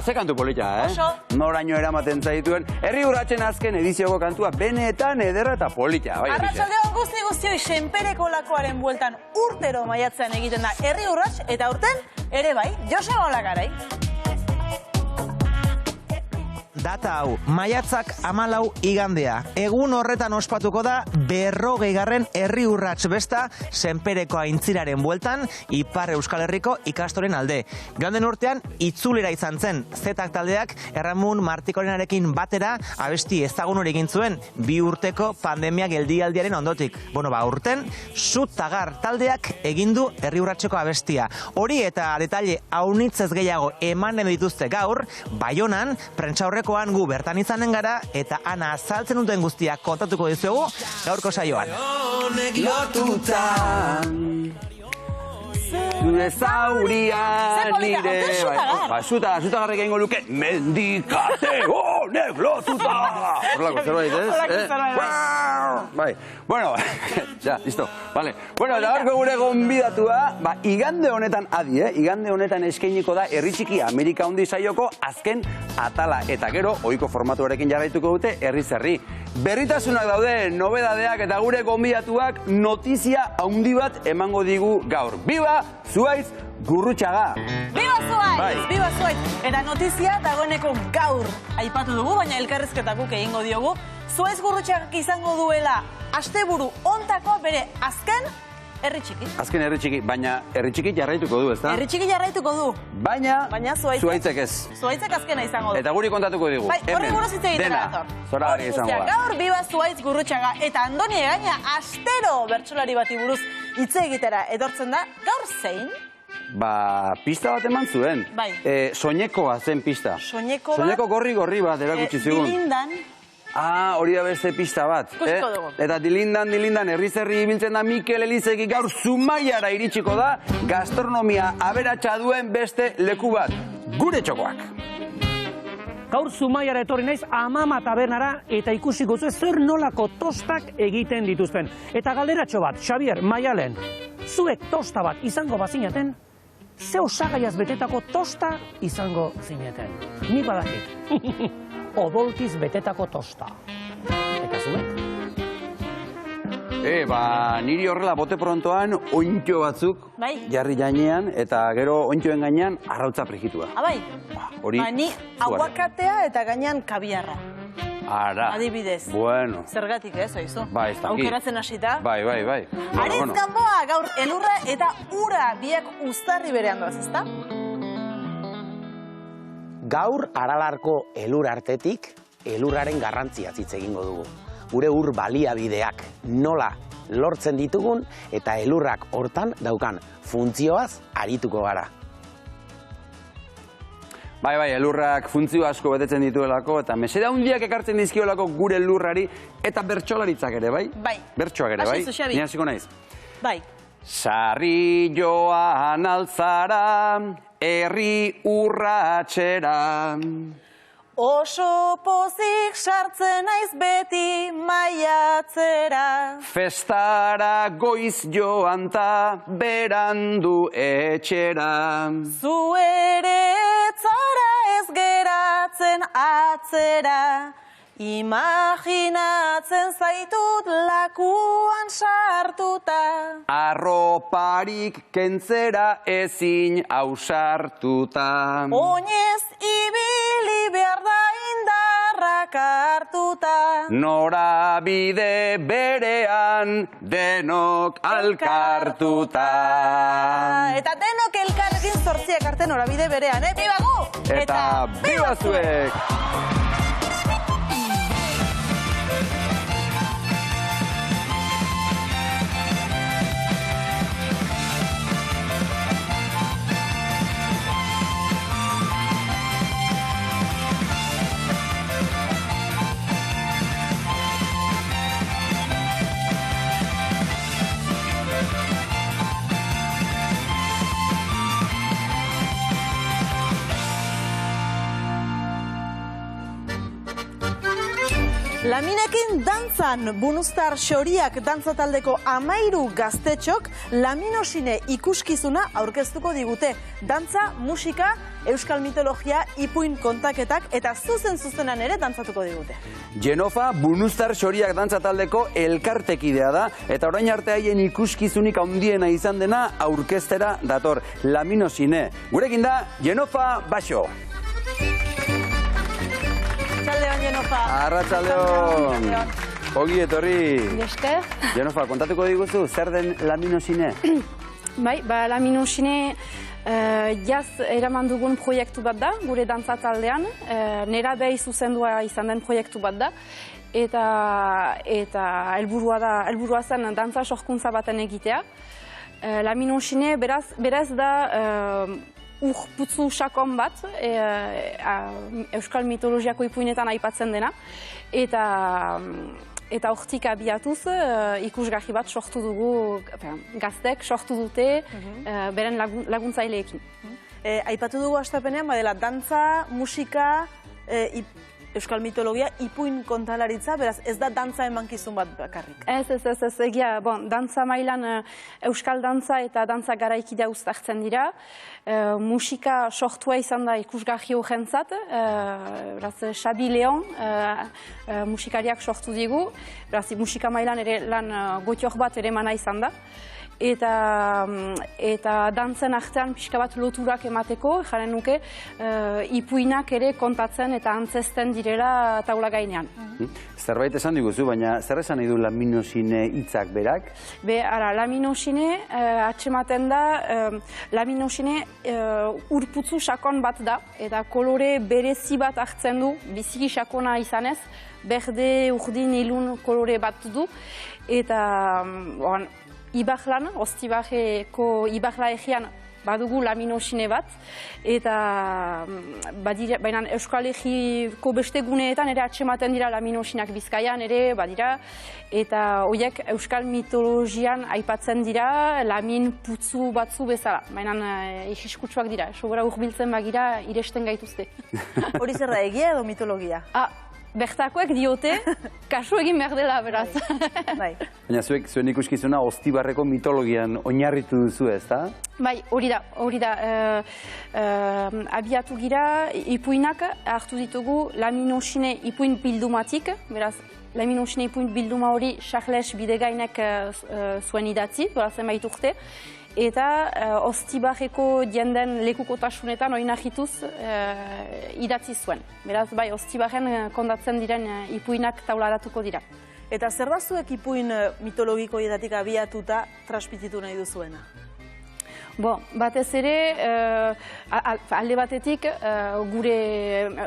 ze kantu polita, Oso. Noraino eramaten zaituen. Herri Urratsen azken edizioko kantua benetan ederra eta polita. Arratsaldeon guztioi senpereko lakoaren bueltan urtero maiatzean egiten da Herri Urrats eta aurten ere bai, Joseba Olagarai. Data hau, maiatzak 14 igandea. Egun horretan ospatuko da 40. Herri Urrats besta senpereko aintziraren bueltan Ipar Euskal Herriko ikastoren alde. Joan urtean itzulera izan zen Zetak taldeak Erramun Martikorenarekin batera abesti ezagun hori egin zuen 2 urteko pandemia geldialdiaren ondotik. Urten Zutagar taldeak egin du Herri Urratseko abestia. Hori eta detalle aunitzez gehiago emanen dituzte gaur, Baionan prentsaurreko gu bertan izanen gara eta ana azaltzen duten guztiak kontatuko dizuegu gaurko saioan. Zure zaurian nire... Zutagarrek egingo luke, mendikate honek lotuta! Horlako, zerbait, ez? Bai, bueno, ja, listo, vale. Bueno, eta gaurko gure gonbidatua, igande honetan adi, igande honetan eskainiko da Herri Txiki Amerika Handi saioko azken atala. Eta gero, ohiko formatuarekin jarraituko dute herriz herri. Berritasunak daude, nobedadeak eta gure gonbidatuak notizia handi bat emango digu gaur. Biba, Zuaitz Gurrutxaga! Biba Zuaitz! Biba Zuaitz! Eta notizia dagoeneko gaur aipatu dugu, baina elkarrizketa guk egingo diogu. Zuaitz Gurrutxagak izango duela asteburu ontako bere azken Herri Txiki. Azken Herri Txiki, baina Herri Txiki jarraituko du, ezta? Herri Txiki jarraituko du. Baina Zuaitzek ez. Zuaitzek azkena izango du. Eta guri kontatuko digu. Bai, horri buruz hitz egiten dator. Zora hori izango da. Gaur Biba Zuaitz Gurrutxaga eta Andoni Egaña astero bertsolari bati buruz hitz egitera etortzen da. Gaur zein? Pista bat eman zuen. Bai. Soinekoa zen pista. Soineko bat? Soineko gorri bat erakutsi zigun. Dilindan. Hori da beste pista bat. Ikusiko dugu. Eta dilindan, herriz herri ibiltzen da Mikel Elizegi gaur Zumaiara iritsiko da gastronomia aberatsa duen beste leku bat. Gure txokoak. Gaur Zumaiara etorri naiz Amama tabernara eta ikusiko zuen zer nolako tostak egiten dituzten. Eta galderatxo bat, Xabier, Maialen, zuek tosta bat izango bazinaten, ze osagaiaz betetako tosta izango zineten. Nik badakit. Odolkiz betetako tosta. Eta zuek? Niri horrela bote prontoan ointxo batzuk jarri gainean eta gero ointxoen gainean arrautza frijitua. Bai? Ni aguakatea eta gainean kabiarra. Ara. Adibidez. Bueno. Zergatik ez, oizu? Ez dakit. Aukeratzen hasita. Bai. Aritz Gamboa, gaur elurra eta ura biak uztarri berean doaz, ezta? Gaur Aralarko elur artetik elurraren garrantzia hitz egingo dugu. Gure ur baliabideak nola lortzen ditugun eta elurrak hortan daukan funtzioaz arituko gara. Bai, elurrak funtzio asko betetzen dituelako eta mesede handiak ekartzen dizkiolako gure elurrari eta bertsolaritzak ere, bai? Bai. Bertsoak ere, bai? Hasizu, Xabi. Ni hasiko naiz. Bai. Sarri joan altzara, herri urratsera. Oso pozik sartzen naiz beti maiatzera. Festara goiz joan ta berandu etxera. Zu ere etzara ez geratzen atzera. Imaginatzen zaitut lakuan sartuta. Arroparik kentzera ezin ausartuta. Oinez ibili behar da indarrak hartuta. Norabide berean denok alkartuta. Eta denok elkarrekin zortziak arte norabide berean, Biba gu! Eta biba zuek! Laminekin dantzan, Bunuztar Xoriak dantza taldeko 13 gaztetxok laminosine ikuskizuna aurkeztuko digute. Dantza, musika, euskal mitologia, ipuin kontaketak eta zuzenan ere dantzatuko digute. Genofa Bunuztar Xoriak dantza taldeko elkartekidea da eta orain arte haien ikuskizunik handiena izan dena aurkeztera dator. Laminosine. Gurekin da Genofa Baxo. Arratsaldeon, Genofa. Arratsaldeon. Ogi etorri. Esker. Genofa, kontatuko diguzu, zer den laminosine? Bai, laminosine jaz eraman dugun proiektu bat da, gure dantza taldean. Nerabei zuzendua izan den proiektu bat da. Eta helburua zen dantza sorkuntza baten egitea. Laminosine beraz da putzu sakon bat, euskal mitologiako ipuinetan aipatzen dena, eta hortik abiatuz ikusgarri bat sortu dugu, gaztek sortu dute beren laguntzaileekin. Aipatu dugu hastapenean, badela dantza, musika, euskal mitologia, ipuin kontalaritza, beraz ez da dantza emankizun bat bakarrik. Ez, egia, dantza mailan euskal dantza eta dantza garaikidea uztartzen dira. Musika sortua izan da ikusgarri horrentzat, Xabi Leon musikariak sortu digu, musika mailan ere lan gotior bat ere mana izan da. Eta dantzen artean pixka bat loturak emateko, jaren nuke, ipuinak ere kontatzen eta antzesten direla taula gainean. Zerbait esan diguzu, baina zer esan nahi du laminosine hitzak berak? Laminosine atsematen da, laminosine urputzu sakon bat da, eta kolore berezi bat hartzen du, biziki sakona izanez, berde, urdin, ilun kolore bat du, eta Ibajlan, Ostibajeko Ibajla egian badugu laminosine bat, eta baina Euskal Herriko beste guneetan ere atsematen dira laminosinak Bizkaian ere badira, eta horiek Euskal mitologian aipatzen dira lamin putzu batzu bezala, baina egiskutsuak dira, sobera urbiltzen bagira iresten gaituzte. Hori zer da, egia edo mitologia? Bertakoek diote, kasu egin behar dela, beraz. Baina zuen ikuskizuna Ostibarreko mitologian oinarritu duzu, ez da? Bai, hori da. Abiatu gira, ipuinak hartu ditugu laminosine ipuin bildumatik, beraz, laminosine ipuin bilduma hori Charles Bidegainek zuen idatzi, zenbait urte, eta Ostibarreko jenden lekukotasunetan oinarrituz idatzi zuen. Beraz, bai, Ostibarren kondatzen diren ipuinak taularatuko dira. Eta zer da zuek ipuin mitologikoietatik abiatuta transmititu nahi duzuena? Batez ere, alde batetik, gure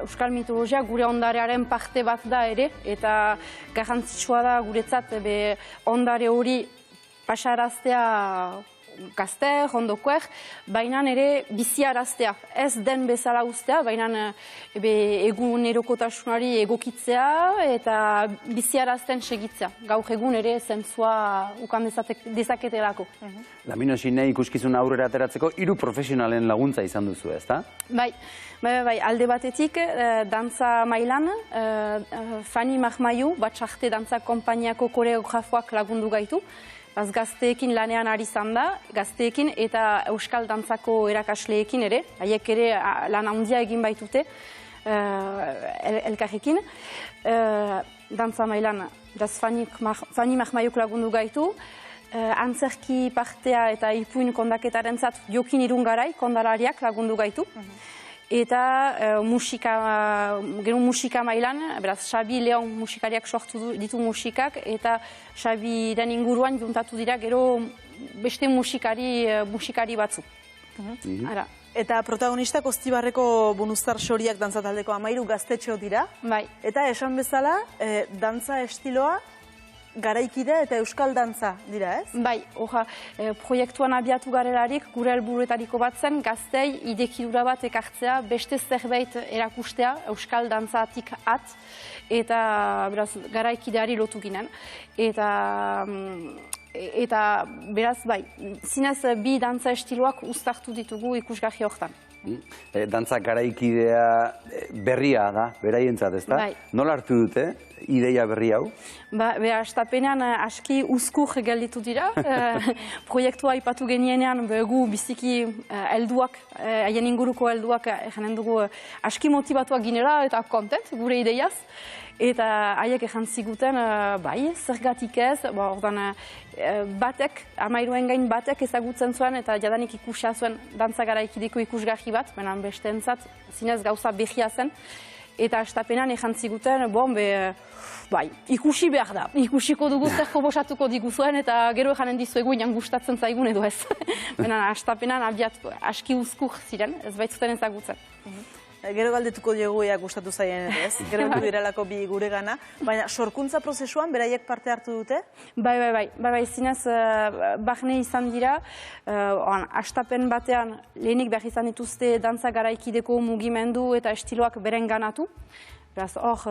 euskal mitologia, gure ondarearen parte bat da ere, eta garrantzitsua da guretzat ondare hori pasaraztea gazte, hondokoek, baina ere biziaraztea. Ez den bezala uztea, baina egunerokotasunari egokitzea eta biziarazten segitzea. Gaur egun ere zentzua ukan dezaketelako. Laminosine ikuskizuna aurrera ateratzeko 3 profesionalen laguntza izan duzu, ez da? Bai, alde batetik, dantza mailan, Fani Mahmaiu, Batsarte Dantza Konpainiako koreografoak lagundu gaitu. Gazteekin lanean ari izan da, gazteekin eta euskal dantzako erakasleekin ere, haiek ere lan handia egin baitute elkarrekin. Dantza mailan, Fani Mahmaiuk lagundu gaitu, antzerki partea eta ipuin kondaketaren zat Jokin Irungarai kondalariak lagundu gaitu. Eta musika mailan, beraz, Xabi Leon musikariak sortu ditu musikak, eta Xabiren inguruan juntatu dira gero beste musikari batzu. Eta protagonistak Ostibarreko Bunuztar Xoriak dantza taldeko 13 gaztetxo dira. Bai. Eta esan bezala, dantza estiloa garaikidea eta euskal dantza dira, ez? Bai, proiektuan abiatu garelarik, gure helburuetariko bat zen, gaztei idekidura bat ekartzea, beste zerbait erakustea, euskal dantzatik eta garaikideari lotu ginen. Eta beraz, bai, zinez bi dantza estiloak uztartu ditugu ikusgarri hortan. Dantza garaikidea berria da, beraientzat, ez da? Bai. Nola hartu dute? ideia berri hau? Astapenean aski uzkur gelditu dira. Proiektua aipatu genienean gu biziki helduak, haien inguruko helduak janen dugu aski motivatuak ginela eta kontent gure ideiaz. Eta haiek ejan ziguten, bai, zergatik ez, ordan batek, 13 gain batek ezagutzen zuen eta jadanik ikusia zuen dantza garaikideko ikusgarri bat, benan besteentzat zinez gauza behia zen. Eta astapenean ejan ziguten, bai, ikusi behar da, ikusiko dugu zer proposatuko diguzuen eta gero ejanen dizuegu inan gustatzen zaigun edo ez. Benan astapenean abiatu aski uzkur ziren, ez baitzuten ezagutzen. Gero galdetuko diogu ea gustatu zaien ez, gero direlako bi gure gana, baina sorkuntza prozesuan beraiek parte hartu dute? Bai, zinez bahne izan dira, astapen batean lehenik behar izan dituzte dantza garaikideko mugimendu eta estiloak beren ganatu. Beraz, hor,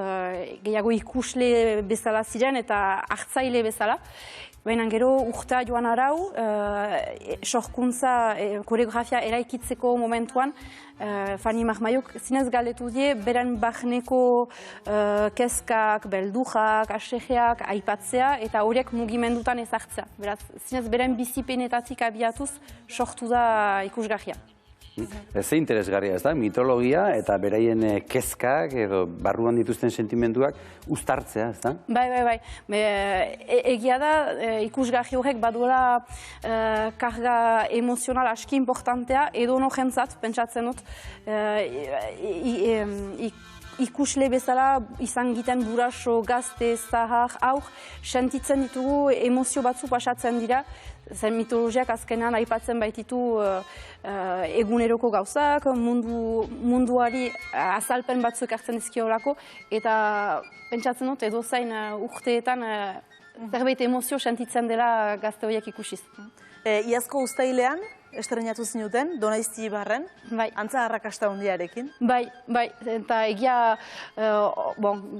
gehiago ikusle bezala ziren eta hartzaile bezala. Baina gero urtea joan arau, sorkuntza, koreografia eraikitzeko momentuan, Fani Mahmaiok zinez galdetu die, beren bahneko kezkak, beldujak, asegeak aipatzea eta horiek mugimendutan ezartzea. Beraz, zinez beren bizipenetatik abiatuz sortu da ikusgarria. Ze interesgarria, ez da? Mitologia eta beraien kezkak edo barruan dituzten sentimenduak uztartzea, ez da? Bai. Egia da, ikusgarri horrek baduela karga emozional aski importantea, edo no jentzat, pentsatzen dut, ikusle bezala izan giten buraso, gazte, zahar, aur, sentitzen ditugu emozio batzu pasatzen dira, zen mitologiak azkenean aipatzen baititu eguneroko gauzak, munduari azalpen batzuk hartzen dizkiolako, eta pentsatzen dut edo zain urteetan zerbait emozio sentitzen dela gazte horiek ikusiz. Iazko uztailean, estrenatu zinuten, Donaizti Ibarren, antza arrakasta handiarekin. Bai, eta egia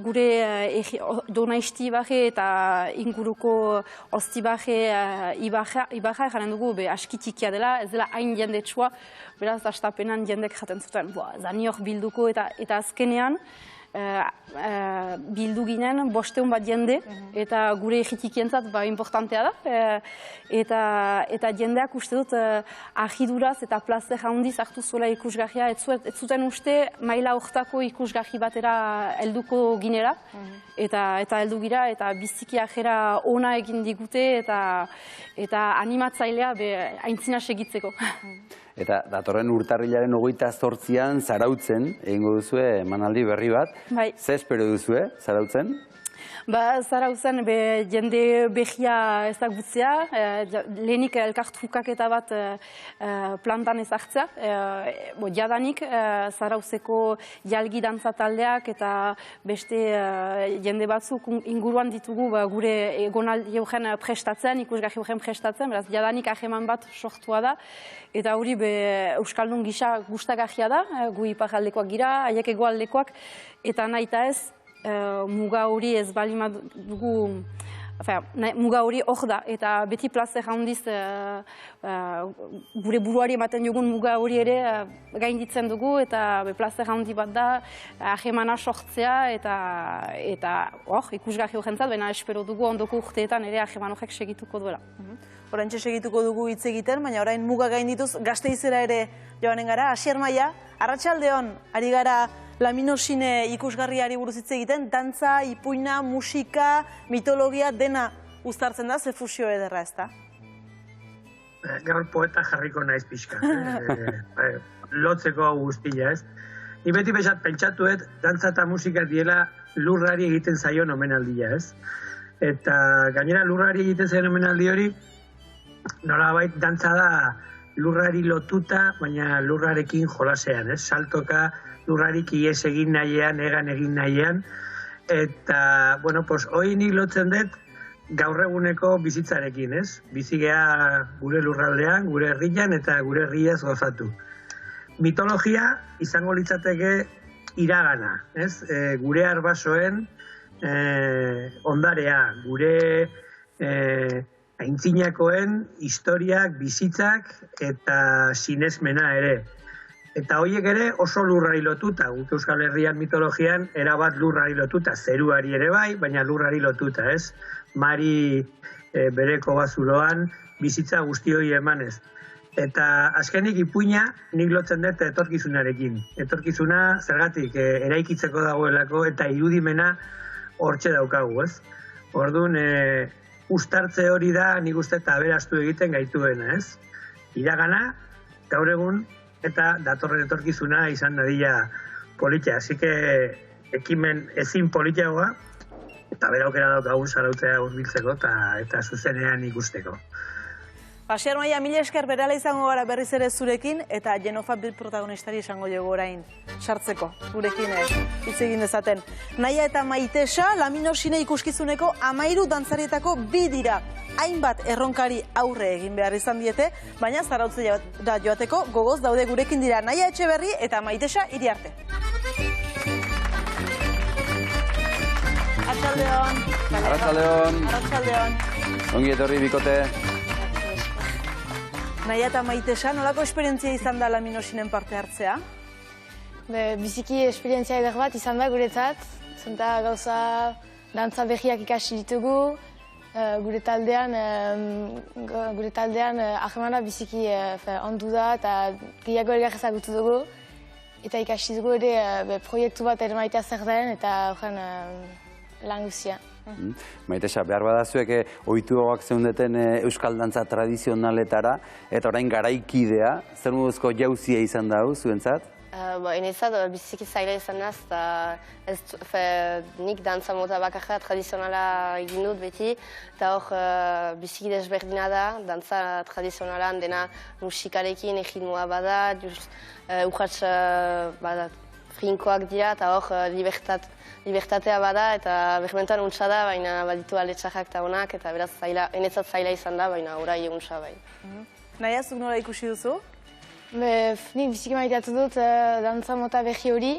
gure Donaizti Ibarre eta inguruko Ostibarre Ibarra janen dugu askitikia dela, ez dela hain jendetsua, beraz, astapenan jendek jaten zuten, zaniok bilduko eta azkenean, bildu ginen 500 bat jende, eta gure egitikientzat importantea da. Eta jendeak uste dut ahiduraz eta plazer handiz hartu zuela ikusgarria, ez zuten uste maila hortako ikusgarri batera helduko ginera, eta heldu gira, eta biziki ajera ona egin digute, eta animatzailea aintzina segitzeko. Eta datorren urtarrilaren 28an Zarautzen egingo duzue emanaldi berri bat. Ze espero duzue Zarautzen? Zarautzen jende behia ezagutzea, lehenik elkartrukaketa bat plantan ezartzea. Jadanik Zarautzeko jalgi dantza taldeak eta beste jende batzuk inguruan ditugu gure egonaldi horren prestatzen, ikusgarri horren prestatzen, beraz jadanik aheman bat sortua da. Eta hori Euskaldun gisa gustagarria da, gu iparraldekoak gira, haiek hegoaldekoak, eta nahita ez, muga hori ez bali dugu, muga hori hor da, eta beti plazer handiz gure buruari ematen dugun muga hori ere gainditzen dugu, eta plazer handi bat da, ahemana sortzea, eta ikusgarri horrentzat, baina espero dugu ondoko urteetan ere aheman horrek segituko duela. Oraintxe segituko dugu hitz egiten, baina orain muga gaindituz Gasteizera ere joanen gara. Asier Maia, arratsaldeon ari gara Laminoxine ikusgarriari buruz hitz egiten, dantza, ipuina, musika, mitologia dena uztartzen da, ze fusio ederra, ez da? Gaur poeta jarriko naiz pixka, lotzeko guztia, ez? Ni beti pentsatuet, dantza eta musika diela lurrari egiten zaion omenaldia, ez? Eta gainera lurrari egiten zaion omenaldi hori, nolabait dantza da lurrari lotuta, baina lurrarekin jolasean, ez? Saltoka lurrarik ies egin nahian, egan egin nahian. Eta, hoi nik lotzen dut gaur eguneko bizitzarekin, ez? Bizigea gure lurraldean, gure herrian eta gure herriaz gozatu. Mitologia izango litzateke iragana, ez? Gure arbasoen ondarea, gure aintzinakoen historiak, bizitzak eta sinesmena ere. Eta horiek ere oso lurrari lotuta, guk Euskal Herrian mitologian erabat lurrari lotuta, zeruari ere bai, baina lurrari lotuta, ez? Mari bereko bazuloan bizitza guzti hori emanez. Eta azkenik ipuina nik lotzen dut etorkizunarekin. Etorkizuna zergatik eraikitzeko dagoelako eta irudimena hortxe daukagu, ez? Orduan, uztartze hori da nik uste eta aberastu egiten gaituena, ez? Iragana, gaur egun, eta datorren etorkizuna izan dadila politia. Así que ekimen ezin politiagoa, eta bera aukera daukagun zarautzea urbiltzeko eta zuzenean ikusteko. Asier Maia, mila esker berala izango gara berriz ere zurekin, eta Genofa bil protagonistari esango jogu orain sartzeko, gurekin hitz egin dezaten. Naia eta Maitesa, Laminoxine ikuskizuneko 13 dantzarietako 2 dira. Hainbat erronkari aurre egin behar izan diete, baina zarautzea joateko gogoz daude gurekin dira Naia Etxeberri eta Maitesa Iriarte. Arratsaldeon. Arratsaldeon. Arratsaldeon. Ongi etorri bikote. Naia eta Maitesa, nolako esperientzia izan da Laminoxinen parte hartzea? Biziki esperientzia eder bat izan da guretzat. Zenta gauza dantza behiak ikasi ditugu. Gure taldean ahemana biziki ondu da eta gehiago ergar ezagutu dugu. Eta ikasi dugu ere proiektu bat ere maitea zer den eta horren lan guzia. Maitesa, behar badazuek ohituagoak zeundeten euskal dantza tradizionaletara eta orain garaikidea, zer moduzko jauzia izan da zuentzat? Enetzat biziki zaila izan naz, nik dantza mota bakarra tradizionala egin dut beti, eta hor biziki desberdina da, dantza tradizionalan dena musikarekin egitmoa bada, urratz frinkoak dira, eta hor libertatea bada, eta behmentan untsa da, baina baditu aletxarrak eta honak, eta beraz enetzat zaila izan da, baina orai eguntza bai. Naia, zuk nola ikusi duzu? Nik biziki maiteatu dut dantza mota behi hori,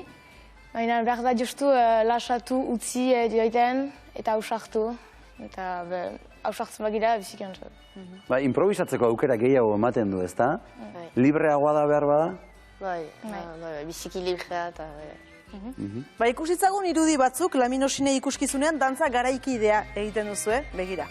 baina behar da justu lasatu, utzi joiten eta ausartu. Eta ausartzen bagira biziki antzat. Improvisatzeko aukera gehiago ematen du, ezta? Libreagoa da behar bada? Bai, biziki librea eta... Ikusitzagun irudi batzuk Laminoxine ikuskizunean dantza garaikidea egiten duzu, begira.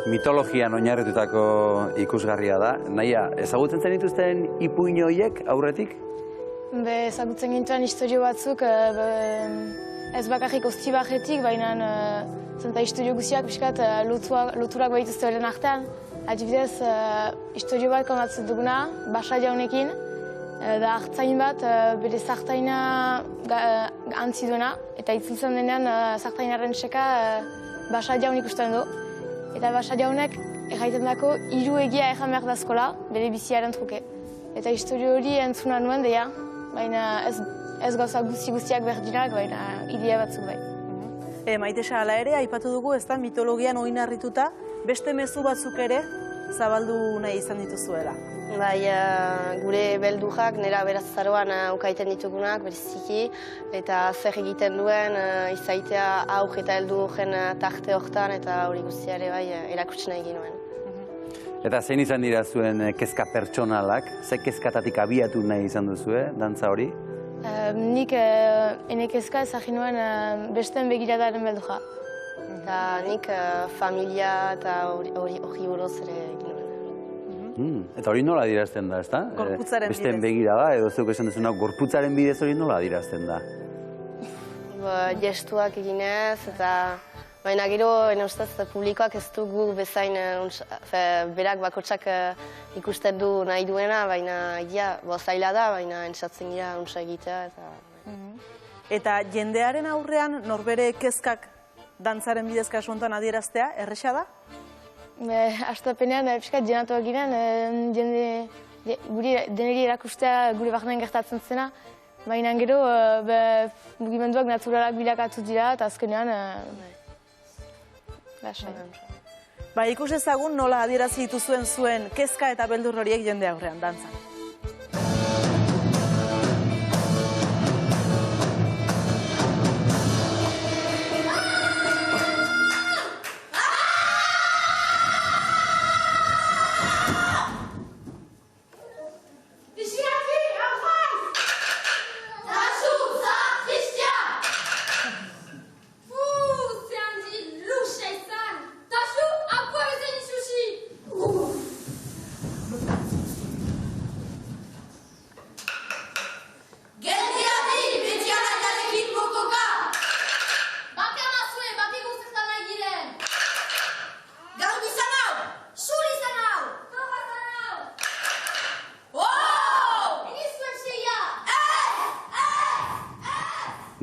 Mitologian oinarritutako ikusgarria da. Naia, ezagutzen zen dituzten ipuin horiek aurretik? Ezagutzen gintuen historio batzuk, ez bakarrik Ostibarretik, baina zenta historio guztiak pixkat loturak behituzte horren artean. Adibidez, historio bat kontatzen duguna, Basa Jaunekin, da hartzain bat bere zartaina antzi duena, eta itzultzen denean zartainaren txeka Basa Jaun ikusten du. Eta Basa Jaunek erraiten dako 3 egia erran behar dazkola, bere biziaren truke. Eta historio hori entzuna nuen deia, baina ez gauza guztiak berdinak, baina idea batzuk bai. Maitesa, hala ere, aipatu dugu, ez da, mitologian oinarrituta, beste mezu batzuk ere zabaldu nahi izan dituzuela. Bai, gure beldurrak nera berazzaroan ukaiten ditugunak, bereziki, eta zer egiten duen izaitea auk eta helduren tarte hortan, eta hori guztiare bai erakutsi nahi ginuen. Eta zein izan dira zuen kezka pertsonalak? Ze kezkatatik abiatu nahi izan duzue, dantza hori? Nik ene kezka ezagin nuen besteen begiradaren beldurra. Eta nik familia eta hori buruz ere egin nuen. Eta hori nola adirazten da, ezta? Gorputzaren bidez. Besteen begirada, edo zeuk esan duzuna, gorputzaren bidez hori nola adirazten da? Gestuak eginez, eta baina gero, ustez, publikoak ez dugu bezain, berak bakotsak ikusten du nahi duena, baina zaila da, baina entzatzen gira untsa egitea. Eta jendearen aurrean norbere kezkak dantzaren bidez kasu honetan adieraztea, erresa da? Astapenean, pixkat jenatuak ginen, deneri erakustea gure barnean gertatzen zena, baina gero mugimenduak naturalak bilakatu dira, eta azkenean... Ikus ezagun nola adierazi dituzuen zuen kezka eta beldur horiek jende aurrean, dantzan.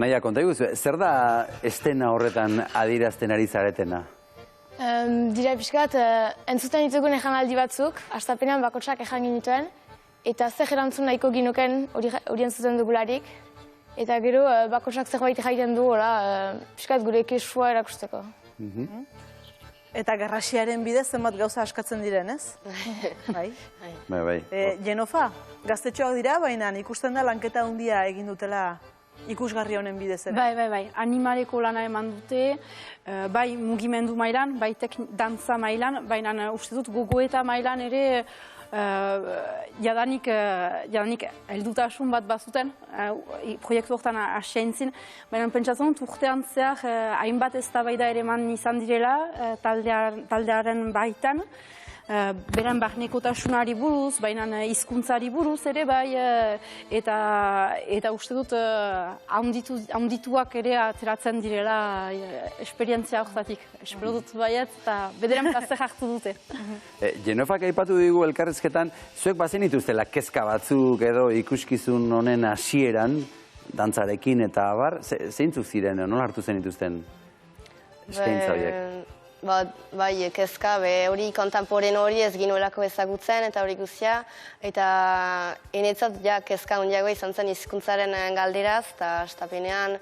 Naia, konta iguzu, zer da estena horretan adierazten ari zaretena? Dira pixkat, entzuten ditugun ejanaldi batzuk, astapenean bakotsak ejan ginituen, eta zer erantzun nahiko ginuken hori entzuten dugularik, eta gero bakotsak zerbait jaiten du, pixkat gure kesua erakusteko. Eta garrasiaren bidez zenbat gauza askatzen diren, ez? Bai. Jenofa, gaztetxoak dira, baina ikusten da lanketa handia egin dutela ikusgarri honen bidez ere. Bai. Animaleko lana eman dute, bai mugimendu mailan, bai dantza mailan, baina uste dut gogoeta mailan ere jadanik heldutasun bat bazuten, proiektu horretan asiaintzin, baina pentsatzen dut urtean zehar hainbat eztabaida ere eman izan direla taldearen baitan, beran barnekotasunari buruz, baina hizkuntzari buruz ere bai, eta uste dut haundituak ere ateratzen direla esperientzia horretatik. Espero dut baiet, eta bederen plazer hartu dute. Jenofak aipatu digu elkarrizketan, zuek bazen dituztela kezka batzuk edo ikuskizun honen hasieran, dantzarekin eta abar, zeintzuk ziren, nola hartu zen dituzten eskaintza horiek? Bai, kezka, hori kontemporen hori ez ginuelako ezagutzen eta hori guztia, eta enetzat kezka ondiago izan zen hizkuntzaren galderaz, eta astapenean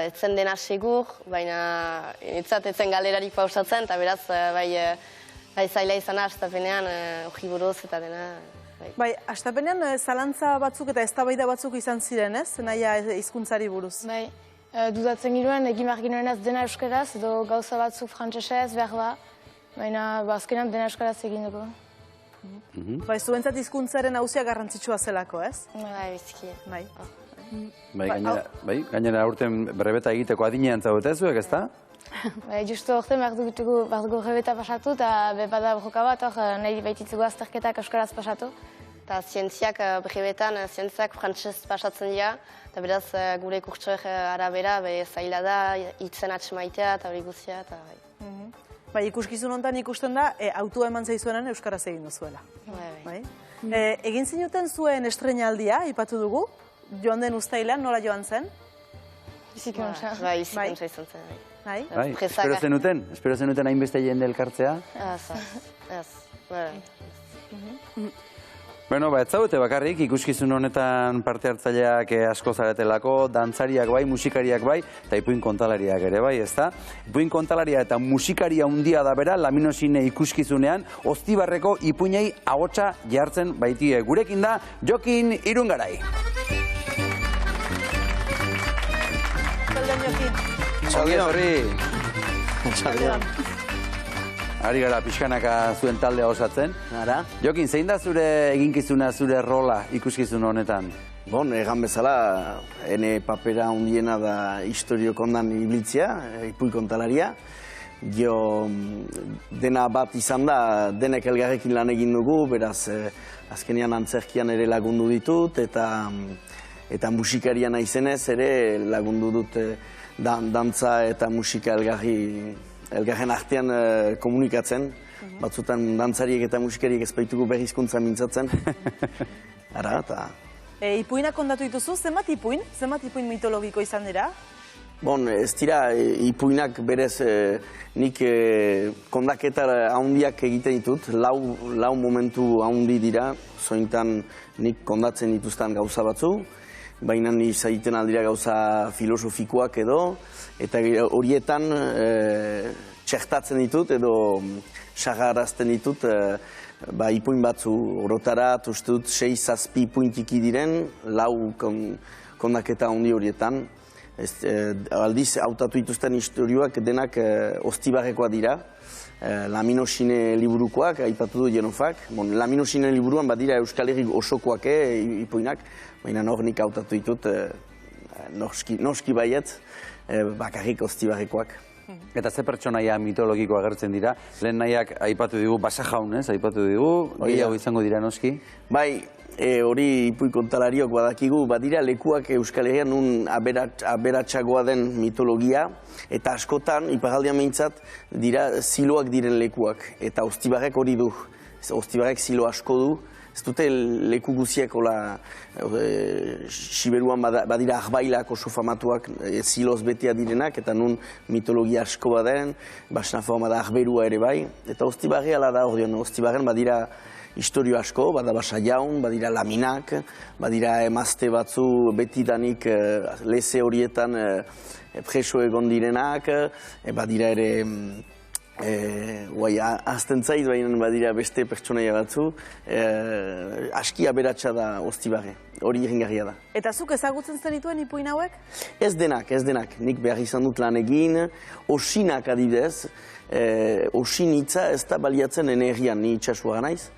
etzen dena segur, baina enetzat etzen galderarik pausatzen, eta beraz, bai zaila izan astapenean hori buruz eta dena. Bai, astapenean zalantza batzuk eta eztabaida batzuk izan ziren, ez? Naia hizkuntzari buruz. Bai. Dudatzen ginoen, egin behar ginoen ez dena euskaraz, edo gauza batzuk frantsesez behar da, baina azkenean dena euskaraz egin dugu. Bai, zuentzat hizkuntzaren auzia garrantzitsua zelako, ez? Bai, biziki. Bai, gainera aurten brebeta egiteko adinean zaudete zuek, ez da? Bai, justu horten behar dugu brebeta pasatu, eta bada broka bat, nahi baititzugu azterketak euskaraz pasatu. Eta zientziak brebetan, zientziak frantsez pasatzen dira, eta beraz gure kurtsoek arabera zaila da, hitzen atxemaitea eta hori guztia. Bai, ikuskizun honetan ikusten da, autua eman zaizuenan euskaraz egin duzuela. Egin zinuten zuen estreinaldia, ipatu dugu, joan den uztailean, nola joan zen? Biziki onsa. Bai, biziki onsa izan zen. Bai, espero zenuten hainbeste jende elkartzea? Ez. Bueno, ez zaudete bakarrik, ikuskizun honetan parte hartzaileak asko zaretelako, dantzariak bai, musikariak bai, eta ipuin kontalariak ere bai, ezta? Ipuin kontalaria eta musikaria handia da bera, Laminosine ikuskizunean, Oztibarreko ipuinei ahotsa jartzen baitie. Gurekin da, Jokin Irungarai. Txaldion horri. Ari gara pixkanaka zuen taldea osatzen. Jokin, zein da zure eginkizuna, zure rola ikuskizun honetan? Bon, egan bezala, ene papera handiena da historiokondan ibiltzea, ipuin kontalaria. Jo, dena bat izan da, denek elgarrekin lan egin dugu, beraz, azkenean antzerkian ere lagundu ditut, eta musikaria naizenez ere lagundu dut dantza eta musika elgarren artean komunikatzen. Batzutan dantzariek eta musikariek ez baitugu berri hizkuntza mintzatzen. Ara, eta... Ipuinak kontatu dituzu, zenbat ipuin mitologiko izan dira? Bon, ez dira, ipuinak berez nik kondaketa handiak egiten ditut, lau momentu handi dira, zointan nik kondatzen dituzten gauza batzu, baina izaiten aldira gauza filosofikoak edo, eta horietan txertatzen ditut edo sagarazten ditut ipuin batzu orotara, uste dut 6-7 puintiki diren, lau kondaketa handi horietan. Aldiz, hautatu dituzten historioak denak Ostibarrekoak dira, Laminoxine liburukoak, aipatu du Jenofak. Laminoxine liburuan badira Euskal Herri osokoak ipuinak, baina hor nik hautatu ditut noski baiet, bakarrik Ostibarrekoak. Eta ze pertsonaia mitologiko agertzen dira? Lehen nahiak aipatu digu, Basajaun, aipatu digu, gehiago izango dira noski? Bai, hori ipuin kontalariok badakigu, badira lekuak Euskal Herrian nun aberatsagoa den mitologia, eta askotan, iparraldean behintzat, dira ziloak diren lekuak, eta Ostibarrek hori du. Ostibarrek zilo asko du, ez dute leku guziak Siberuan badira ahbailak oso famatuak ziloz betea direnak, eta nun mitologia asko baden, Basnafoa bada ahberua ere bai, eta Ostibarri ala da hor dion, Ostibarren badira historio asko, bada Basa Jaun, badira laminak, badira emazte batzu betidanik leze horietan preso egon direnak, badira ere azten zait, baina badira beste pertsonaia batzu, aski aberatsa da Ostibarre, hori egingarria da. Eta zuk ezagutzen zenituen ipuin hauek? Ez denak. Nik behar izan dut lan egin, osinak adibidez, osin hitza ez da baliatzen energian, ni itxasua naiz.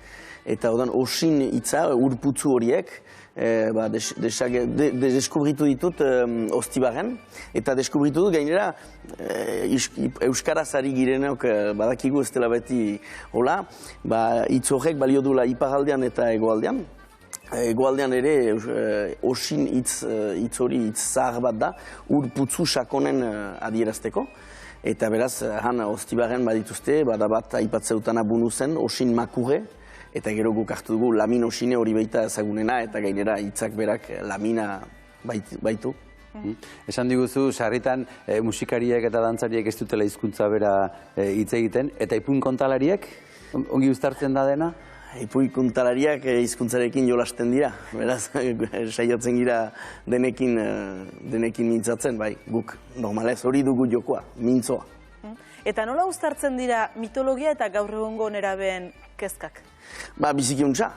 Eta osin hitza, urputzu horiek, deskubritu ditut Ostibarren, eta deskubritu dut gainera Euskaraz ari girenok badakigu ez dela beti hola, hitz horrek balio duela iparaldean eta hegoaldean. Hegoaldean ere osin hitz hori hitz zahar bat da, urputzu sakonen adierazteko. Eta beraz, han Ostibarren badituzte, bada bat aipatzeutana bunu zen, osin makurre, eta gero guk hartu dugu laminoxine hori baita ezagunena, eta gainera hitzak berak lamina baitu. Esan diguzu, sarritan musikariek eta dantzariek ez dutela hizkuntza bera hitz egiten, eta ipuin kontalariek, ongi uztartzen da dena? Ipuin kontalariak hizkuntzarekin jolasten dira, beraz, saiatzen gira denekin mintzatzen, bai, guk normalez hori dugu jokoa, mintzoa. Eta nola uztartzen dira mitologia eta gaur egungo nerabeen kezkak? Biziki untxa.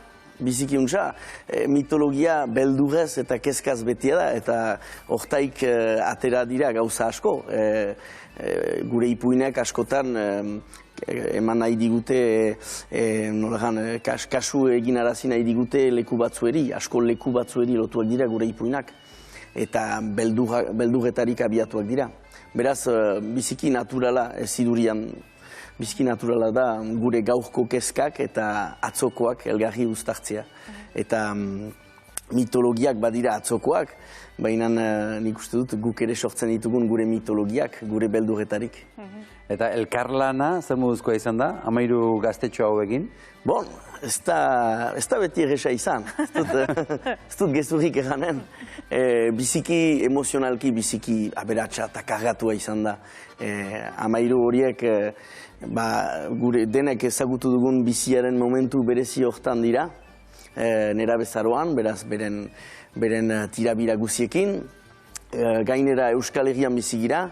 Mitologia beldurrez eta kezkaz betia da, eta hortaik atera dira gauza asko. Gure ipuinak askotan eman nahi digute, kasu egin arazi nahi digute leku batzueri, asko leku batzueri lotuak dira gure ipuinak, eta beldurretarik abiatuak dira. Beraz, biziki naturala ez idurian, biziki naturala da gure gaurko kezkak eta atzokoak elgarri uztartzea. Eta mitologiak badira atzokoak, baina nik uste dut guk ere sortzen ditugun gure mitologiak, gure beldurretarik. Eta elkarlana, zer moduzkoa izan da, 13 gaztetxo hauekin? Bon, ez da beti erresa izan, ez dut gezurrik eganen. Biziki emozionalki, biziki aberatsa eta kargatua izan da. 13 horiek gure denek ezagutu dugun biziaren momentu berezi hortan dira, nera bezaroan, beraz beren tirabira guziekin. Gainera Euskal Herrian bizigira,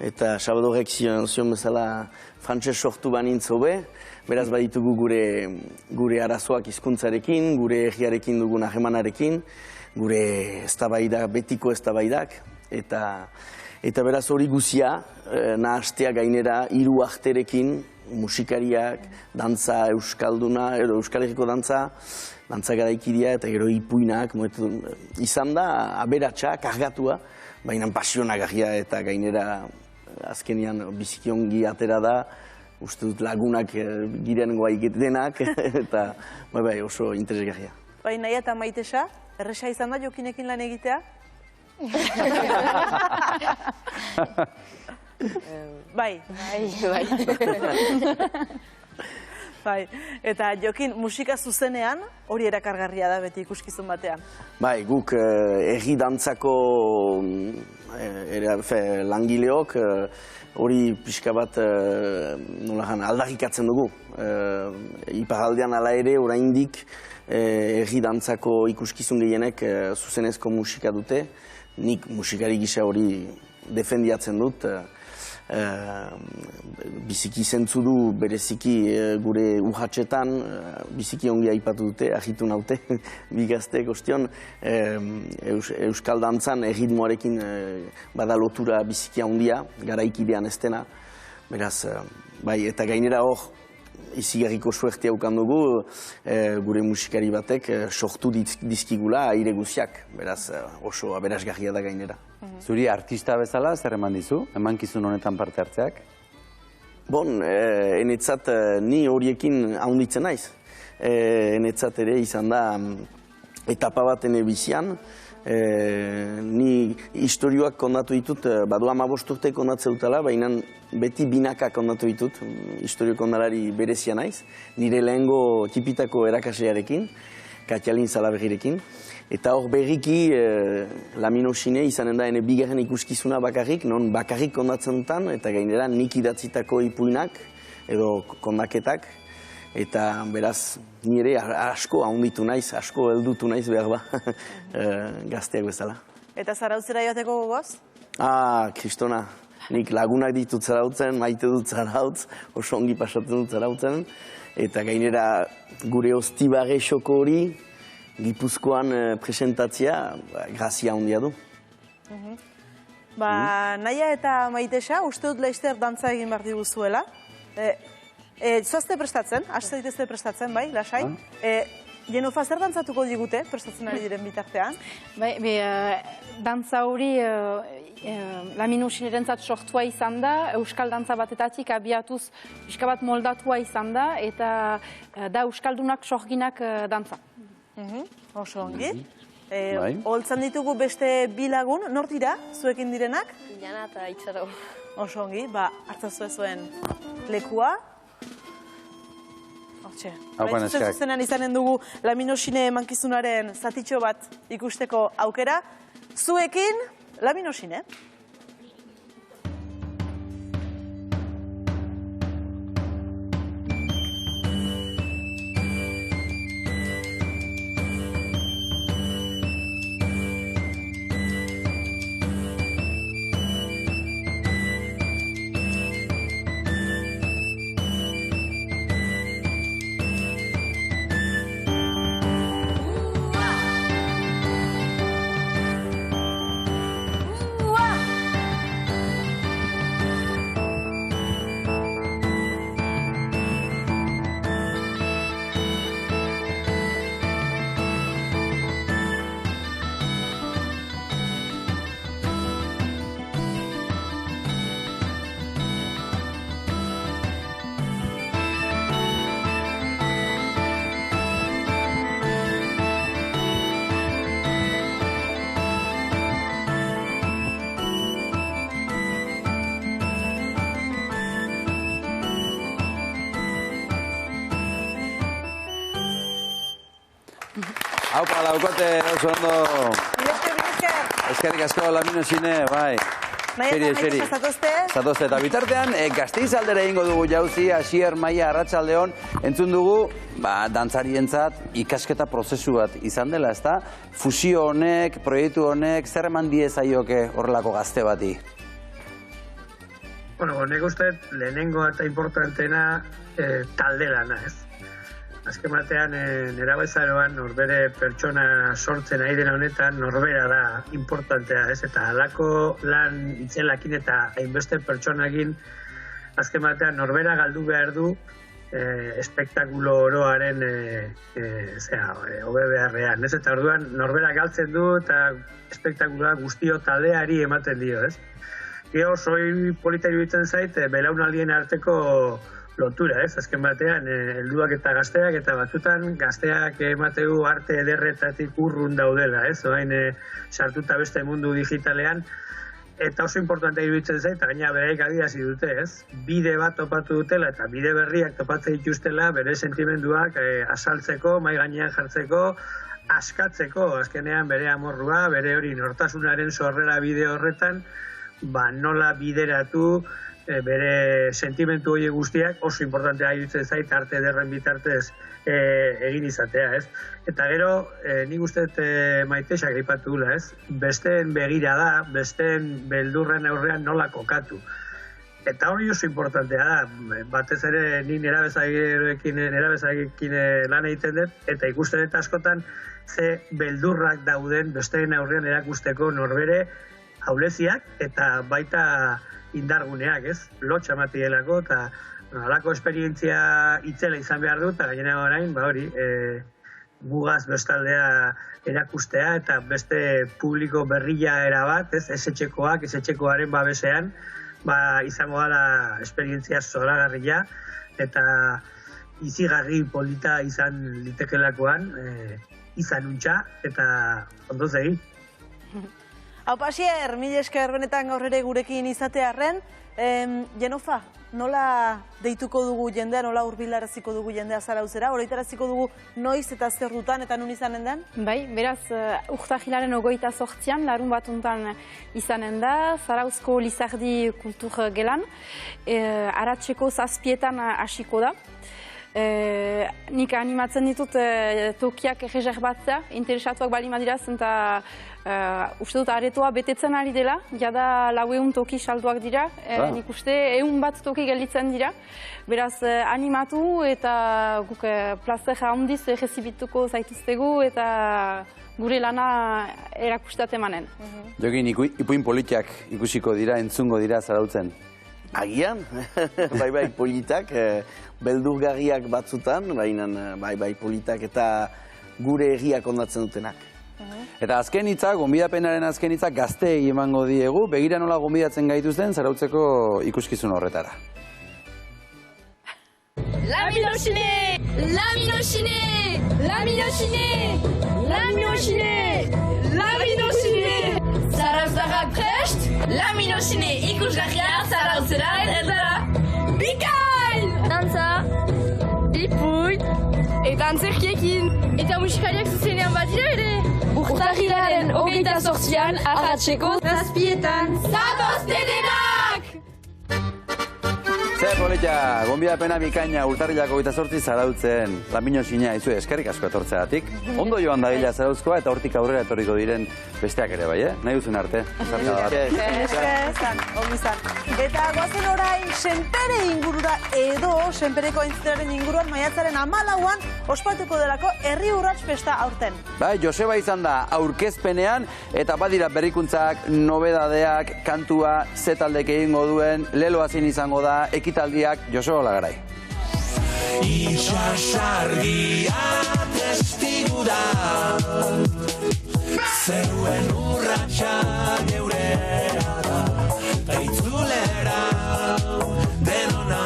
eta Sabadorek zion bezala frantses sortu banintz hobe, beraz baditugu gure arazoak hizkuntzarekin, gure herriarekin dugun harremanarekin, gure eztabaida, betiko eztabaidak, eta beraz hori guzia nahastea gainera 3 arterekin, musikariak, dantza euskalduna, Euskal Herriko dantza garaikidia eta gero ipuinak, izan da aberatsa, kargatua, baina pasionagarria eta gainera azkenian biziki ongi atera da, uste dut lagunak giren guai denak, eta oso interesgarria. Bai, Naia eta Maitesa, erresa izan da Jokinekin lan egitea? Bai. Bai, eta Jokin musika zuzenean hori erakargarria da beti ikuskizun batean. Bai, guk herri dantzako langileok hori pixka bat aldarrikatzen dugu. Iparraldean ala ere oraindik herri dantzako ikuskizun gehienek zuzenezko musika dute. Nik musikari gisa hori defendiatzen dut. Biziki zentzu du bereziki gure urratxetan, biziki ongi aipatu dute, ahitu naute, bigazteek ostion, Euskal dantzan erritmoarekin bada lotura biziki handia, garaikidean ez dena. Beraz, bai, eta gainera hor, izigarriko suerte haukan dugu, gure musikari batek sortu dizkigula aire guziak, beraz oso aberasgarria da gainera. Zuri artista bezala, zer eman dizu, emankizun honetan parte hartzeak? Bon, enetzat ni horiekin haunditzen naiz. Enetzat ere izan da etapa bat ene bizian. Ni historioak kondatu ditut, badu 15 urte kondatzen dutela, baina beti binaka kondatu ditut, historio kondalari berezia naiz. Nire lehengo txipitako erakaslearekin, Katialin Zalaberrirekin. Eta hor berriki Lamino Xine izanen da ene bigarren ikuskizuna bakarrik, non bakarrik kondatzen dutan, eta gainera nik idatzitako ipuinak edo kondaketak. Eta beraz, nire asko haunditu naiz, asko heldutu naiz behar ba, gazteak bezala. Eta zarautzera joateko gogoz? Kristona, nik lagunak ditut zarautzen, maite dut zarautz, oso ongi pasatzen dut zarautzen. Eta gainera gure ostibarre xoko hori, Gipuzkoan presentatzea, grazia handia du. Naia eta Maitesa, uste dut laizter dantza egin behar diguzuela. Zoazte prestatzen, haste ditezte prestatzen, bai, lasai. Jenofa, zer dantzatuko digute prestatzen ari diren bitartean? Bai, dantza hori Lamino Xinerentzat sortua izan da, euskal dantza batetatik abiatuz pixka bat moldatua izan da, eta da euskaldunak sorginak dantza. Oso ongi. Holtzan ditugu beste bi lagun, nor dira, zuekin direnak? Jana eta Itxaro. Oso ongi, hartzazu zuen lekua. Hortxe, zuzenan izanen dugu Lamino Xine emankizunaren zatitxo bat ikusteko aukera. Zuekin, Lamino Xine. Haupa, laukote, oso ondo. Eskerrik asko, Lamino Xine, bai. Seri. Zatozte, eta bitartean, Gasteiz aldera egingo dugu jauzi, Asier Maia Arratsaldeon, entzun dugu, dantzarientzat ikasketa prozesu bat izan dela, ezta? Fusio honek, proiektu honek, zer eman diezaioke horrelako gazte bati? Nik uste, lehenengo eta importantena talde lana, ez? Azken batean, nera bezaroan, norbere pertsona sortzen ari dena honetan, norbera da importantea, ez? Eta halako lan itzelakin eta hainbeste pertsonakin, azken batean, norbera galdu behar du espektakulo oroaren hobe beharrean, ez? Eta orduan, norbera galtzen du eta espektakuloa guztio taldeari ematen dio, ez? Gero, soi polita iruditzen zait, belaunaldien arteko lotura, ez? Azken batean, helduak eta gazteak, eta batzutan gazteak emateu arte ederretatik urrun daudela, ez? Oain, sartuta beste mundu digitalean, eta oso importantea iruditzen zait, eta gaina bereik adierazi dute, ez? Bide bat topatu dutela, eta bide berriak topatzen dituztela, bere sentimenduak azaltzeko, mai gainean jartzeko, askatzeko, azkenean bere amorrua, bere hori nortasunaren sorrera bide horretan, nola bideratu bere sentimentu hori guztiak oso importantea iruditzen zait arte ederren bitartez egin izatea, ez? Eta gero, nik uste Maitexak aipatu dula, ez? Besteen begira da, besteen beldurren aurrean nola kokatu. Eta hori oso importantea da, batez ere ni nerabezarekin lan egiten dut, eta ikusten eta askotan ze beldurrak dauden besteen aurrean erakusteko norbere auleziak eta baita indarguneak, ez? Lotxa matielako eta halako esperientzia itzela izan behar dut, eta gainera orain, hori, gugaz bestaldea erakustea eta beste publiko berrila erabat, ez? Ezetxekoak, ezetxekoaren babesean, izango gara esperientzia zoragarria eta izigarri polita izan litekelakoan, izan untxa eta ondoz egin. Hau Pasier, mila esker benetan gaur ere gurekin izatearren. Jenofa, nola deituko dugu jendea, nola hurbilaraziko dugu jendea Zarauzera? Oroitaraziko dugu noiz eta zer dutan eta nun izanen den? Bai, beraz, urtahilaren 28an, larun bat untan izanen da, Zarauzko Lizardi Kultur Gelan, Aratzeko 7etan hasiko da. Nik animatzen ditut tokiak erreserbatzea, interesatuak balima dira, eta uste dut aretoa betetzen ari dela, jada 400 toki salduak dira, nik uste 100 bat toki gelditzen dira, beraz animatu eta guk plazera handiz errezibituko zaituztegu eta gure lana erakustat emanen. Jokin, ipuin politiak ikusiko dira, entzungo dira Zarautzen? Agian, bai politak, beldurgarriak batzutan, bai politak eta gure egiak ondatzen dutenak. Eta azken hitzak, gonbidapenaren azken hitzak gazteei emango diegu, begira nola gonbidatzen gaituzten Zarautzeko ikuskizun horretara. Laminoxine! Laminoxine! Laminoxine! Laminoxine! Laminoxine! Zarauztarrak prest! Laminoxine ikusgarria Zarautzera edara! Bikain! Dantza! Ipuin! Eta antzerkiekin! Eta musikariak zuzenean badira ere! Urtahilaren 28an Aratzeko 7etan! Zatozte denak! Zer polita, gonbidapena bikaina urtarrilako 28 Zarautzen, Laminoxina izu eskerrik asko etortzeagatik. Ondo joan dadila Zarauzkoa eta hortik aurrera etorriko diren besteak ere, bai, nahi duzun arte. Eta goazen orain Senpere ingurura edo Senpereko aintziteraren inguruan maiatzaren 14an ospatuko delako herri urrats festa aurten. Bai, Joseba izan da aurkezpenean eta badira berrikuntzak, nobedadeak, kantua, ze taldek egingo duen, lelo hazin izango da, ekitaldiak, Joseba Olagarai. Itxasargia testigu da, zeruen urratxa geurea da, aitzulera denona.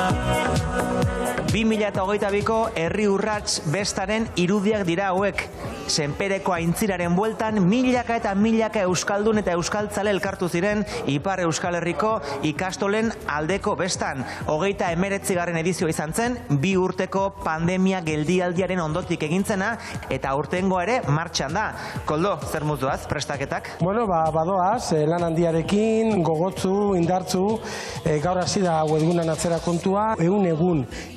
2022ko herri urrats bestaren irudiak dira hauek. Senpereko aintziraren bueltan milaka eta milaka euskaldun eta euskaltzale elkartu ziren Ipar Euskal Herriko ikastolen aldeko bestan. 29. edizioa izan zen, 2 urteko pandemia geldialdiaren ondotik egintzena eta aurtengoa ere martxan da. Koldo, zer mutuaz, prestaketak? Bueno, badoaz, lan handiarekin, gogotzu, indartzu, gaur hasi da webgunan atzera kontua, egun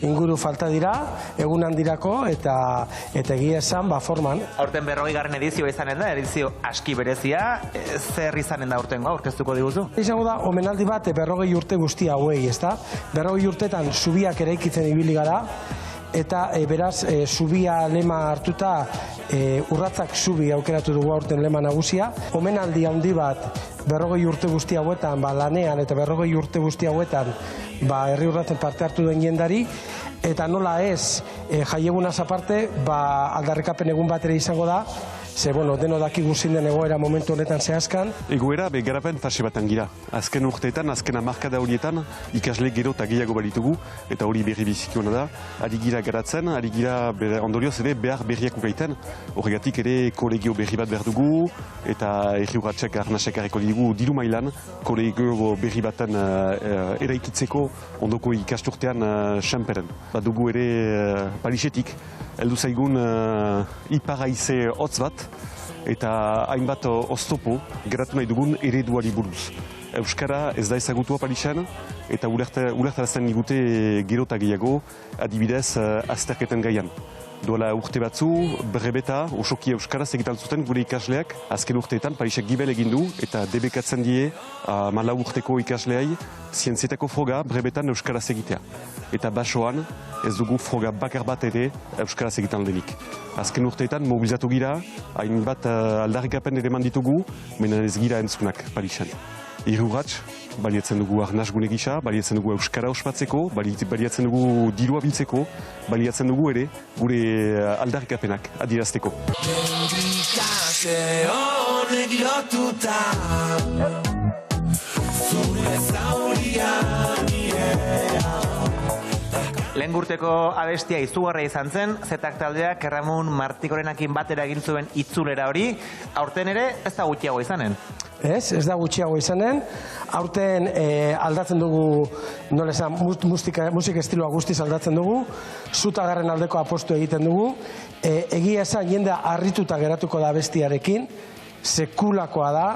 inguru falta dira, egun handirako eta egia esan, forman. Aurten 40. edizioa izanen da, edizio aski berezia, zer izanen da aurtengoa, aurkeztuko diguzu? Izango da, omenaldi bat 40 urte guzti hauei, ezta? 40 urtetan zubiak eraikitzen ibili gara, eta beraz, zubia lema hartuta, urratzak zubi aukeratu dugu aurten lema nagusia. Omenaldi handi bat, 40 urte guzti hauetan, lanean eta 40 urte guzti hauetan, herri urratzen parte hartu den jendari, eta nola ez, jaiegunaz aparte, aldarrikapen egun bat ere izango da, ze, deno dakigu zein den egoera momentu honetan zehazkan. Egoera, garapen fase batan gira. Azken urteetan, azken hamarkada horietan, ikasle gero eta gehiago balitugu, eta hori berri biziki hona da. Ari gira garatzen, ari gira ondorioz ere behar berriak ukaiten. Horregatik ere kolegio berri bat behar dugu, eta erri urratxek arnasek harreko digu diru mailan, kolegio berri baten eraikitzeko ondoko ikasturtean xamperen. Bat dugu ere Parisetik, heldu zaigun ipar haize hotz bat, eta hainbat oztopo geratu nahi dugun ereduari buruz. Euskara ez da ezagutua Parisen, eta ulertarazten digute gero eta gehiago, adibidez azterketen gaian. Duela urte batzu, brebeta, osoki euskaraz egitan zuten gure ikasleak, azken urteetan Parisek gibel egin du, eta debekatzen die 14 urteko ikasleai zientzietako froga brebetan euskaraz egitea. Eta basoan ez dugu froga bakar bat ere euskaraz egitan denik. Azken urteetan mobilizatu gira, hainbat aldarrikapen ere manditugu, menen ez gira entzunak Parisen. Irurratx, baliatzen dugu arnasgune gisa, baliatzen dugu euskara ospatzeko, baliatzen dugu dirua biltzeko, baliatzen dugu ere gure aldarrikapenak adierazteko. Mendikate honek lotuta zure zauria nirea. Lehen gurteko abestia izugarria izan zen, Zetak taldeak Ramon Martikorenakin batera egin zuen itzulera hori, aurten ere ez da gutxiago izanen. Ez da gutxiago izanen, aurten aldatzen dugu, nola esan, musika estiloa guztiz aldatzen dugu, Zutagarren aldeko apostu egiten dugu, egia esan jendea harrituta geratuko da abestiarekin, sekulakoa da,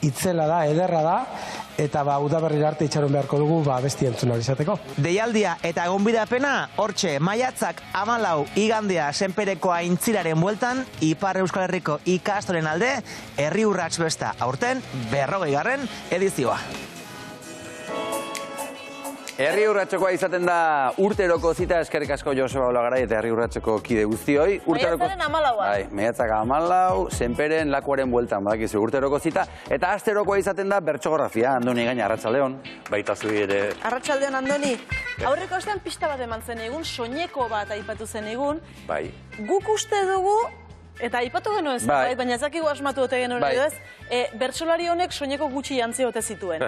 itzela da, ederra da, eta udaberrira arte itxaron beharko dugu abesti entzuna izateko. Deialdia eta gonbidapena, hortxe, maiatzak 14 igandea Senpereko aintziraren bueltan, Ipar Euskal Herriko ikastolen alde, Herri Urrats besta aurten 40. edizioa. Herri Urratxokoa izaten da urteroko zita, eskerrik asko Joseba Olagarai eta Herri Urratxoko kide guztioi. Maiatzaren 14. Maiatzak 14, Senperen lakuaren bueltan, badakizu, urteroko zita. Eta asterokoa izaten da bertsogorafia, Andoni gaina, arratsaldeon. Baita zui ere. Arratsaldeon, Andoni. Aurreko astean pista bat eman zen egun, soineko bat aipatu zen egun. Bai. Guk uste dugu, eta aipatu genuen ez, baina ezakigu asmatu ote genuen edo ez, bertsolari honek soineko gutxi jantzi ote zituen.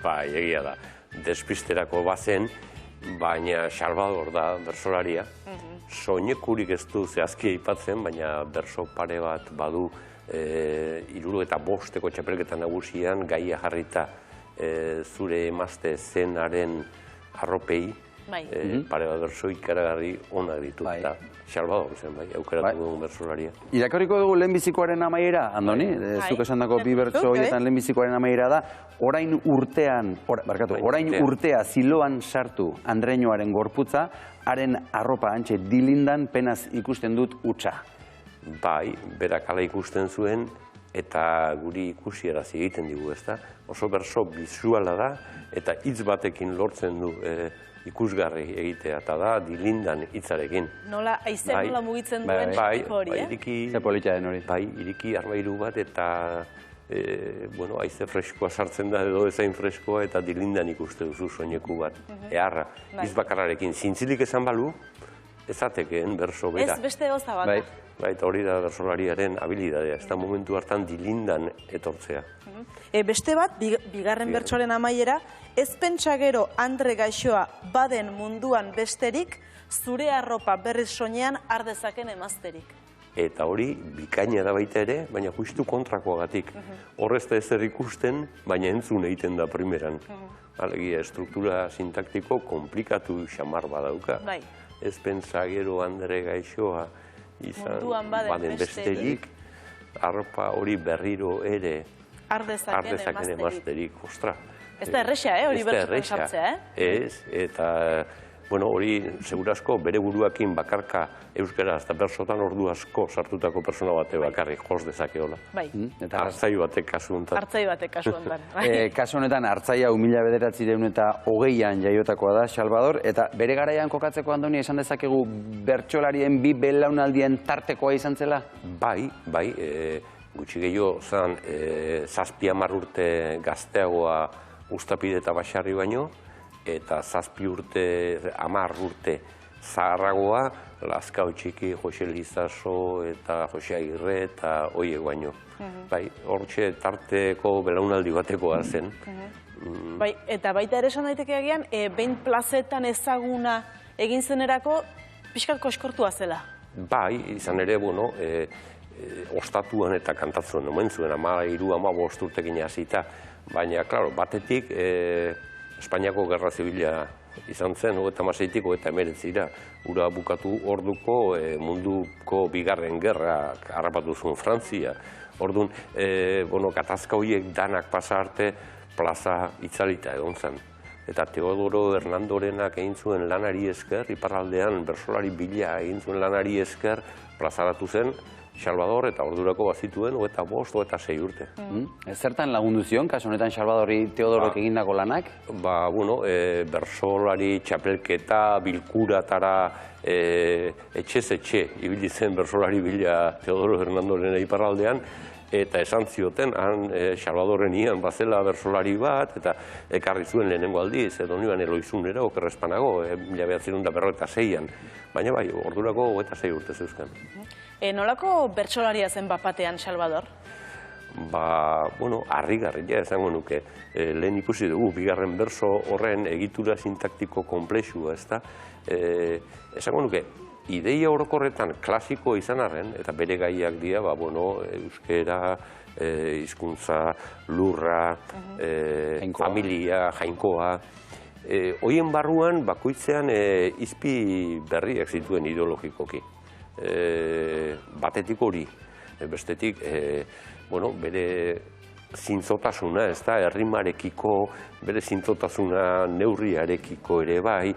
Bai, egia da. Despisterako bazen, baina Salvador da bersolaria. Soinekurik ez du zehazki aipatzen, baina berso pare bat badu 75 txapelketa nagusian gaia jarrita zure emazte zenaren arropei, pare bat berso ikaragarri onak ditu. Salvador zen, aukeratu dugun bersolaria. Irakorriko dugu lehenbizikoaren amaiera, Andoni? Zuk esandako bi bertso horietan lehenbizikoaren amaiera da, orain urtea ziloan sartu Andreñoaren gorputza, haren arropa antxe dilindan penaz ikusten dut utxa. Bai, berak ala ikusten zuen, eta guri ikusierazi egiten digu, ezta? Oso berso bizuala da, eta hitz batekin lortzen du ikusgarri egitea, eta da dilindan hitzarekin. Nola, aize nola mugitzen duen hori, Ze politia den hori. Bai, iriki armairu bat, eta aize freskoa sartzen da edo ezain freskoa, eta dilindan ikuste duzu soineku bat. Eharra, hitz bakarrarekin zintzilik esan balu, ezatekeen berso bera. Ez beste gauza bat. Bai, eta hori da bersolariaren habilidadea, ez da momentu hartan dilindan etortzea. Beste bat, bigarren bertsoaren amaiera, ez pentsa gero Andre gaixoa baden munduan besterik, zure arropa berriz soinean ardezaken emazterik. Eta hori bikaina da baita ere, baina justu kontrakoagatik. Horrez da ezer ikusten, baina entzun egiten da primeran. Alegia, struktura sintaktiko komplikatu xamar badauka. Ez pentsa gero Andre gaixoa izan baden besterik, arropa hori berriro ere ardezaken emazterik. Ostra. Ez da errexea, hori bertsotan sartzea, Ez, eta hori segurasko bere buruakin bakarka euskaraz eta bersotan ordu asko sartutako persona bate bakarrik jos dezakeola. Bai. Artzai batek kasu honetan. Artzai batek kasu honetan. Kasu honetan Artzaia 1909an jaiotakoa da, Salvador, eta bere garaian kokatzeko, Andoni, esan dezakegu bertsolarien bi belaunaldien tartekoa izan zela? Bai, gutxi gehiago zan 7-10 urte gazteagoa Uztapide eta Basarri baino, eta 7 urte, 10 urte zaharragoa, Lazkao Txiki, Jose Lizaso eta Jose Agirre eta hoiek baino. Bai, hortxe tarteko belaunaldi batekoa zen. Bai, eta baita ere esan daiteke agian, behin plazetan ezaguna egin zenerako, pixkat koskortua zela. Bai, izan ere, bueno, ostatuan eta kantatzen omen zuen, 13-15 urtekin hasita. Baina, klaro, batetik, Espainiako Gerra Zibila izan zen, 36-tik 19-ra. Ura bukatu orduko munduko bigarren gerra harrapatu zuen Frantzia. Orduan, gatazka horiek danak pasa arte plaza itzalita egon zen. Eta Teodoro Hernandorenak egin zuen lanari esker, iparraldean bersolari bila egin zuen lanari esker, plazaratu zen Salvador eta ordurako bazituen 25-26 urte. Zertan lagundu zion, kasu honetan Salvadorri Teodorok egindako lanak? Bersolari txapelketa, bilkuratara, etxez etxe, ibili zen bersolari bila Teodoro Hernandorena iparraldean, eta esan zioten, han Salvadorren ian bazela bersolari bat, eta ekarri zuen lehenengo aldiz, edo nioan Eloizunera, okerrespanago, 1956an. Baina bai, ordurako 26 urte zeuzkan. Nolako bertsolaria zen bapatean, Salvador? Harrigarria esango nuke. Lehen ikusi dugu, bigarren berso horren egitura sintaktiko konplexua, ezta? Esango nuke, ideia orokorretan klasiko izan arren, eta bere gaiak dira, euskera, hizkuntza, lurra, familia, jainkoa. Hoien barruan, bakoitzean izpi berriak zituen ideologikoki. Batetik hori, bestetik, bere zintzotasuna, ez da, errimarekiko, bere zintzotasuna neurriarekiko ere bai,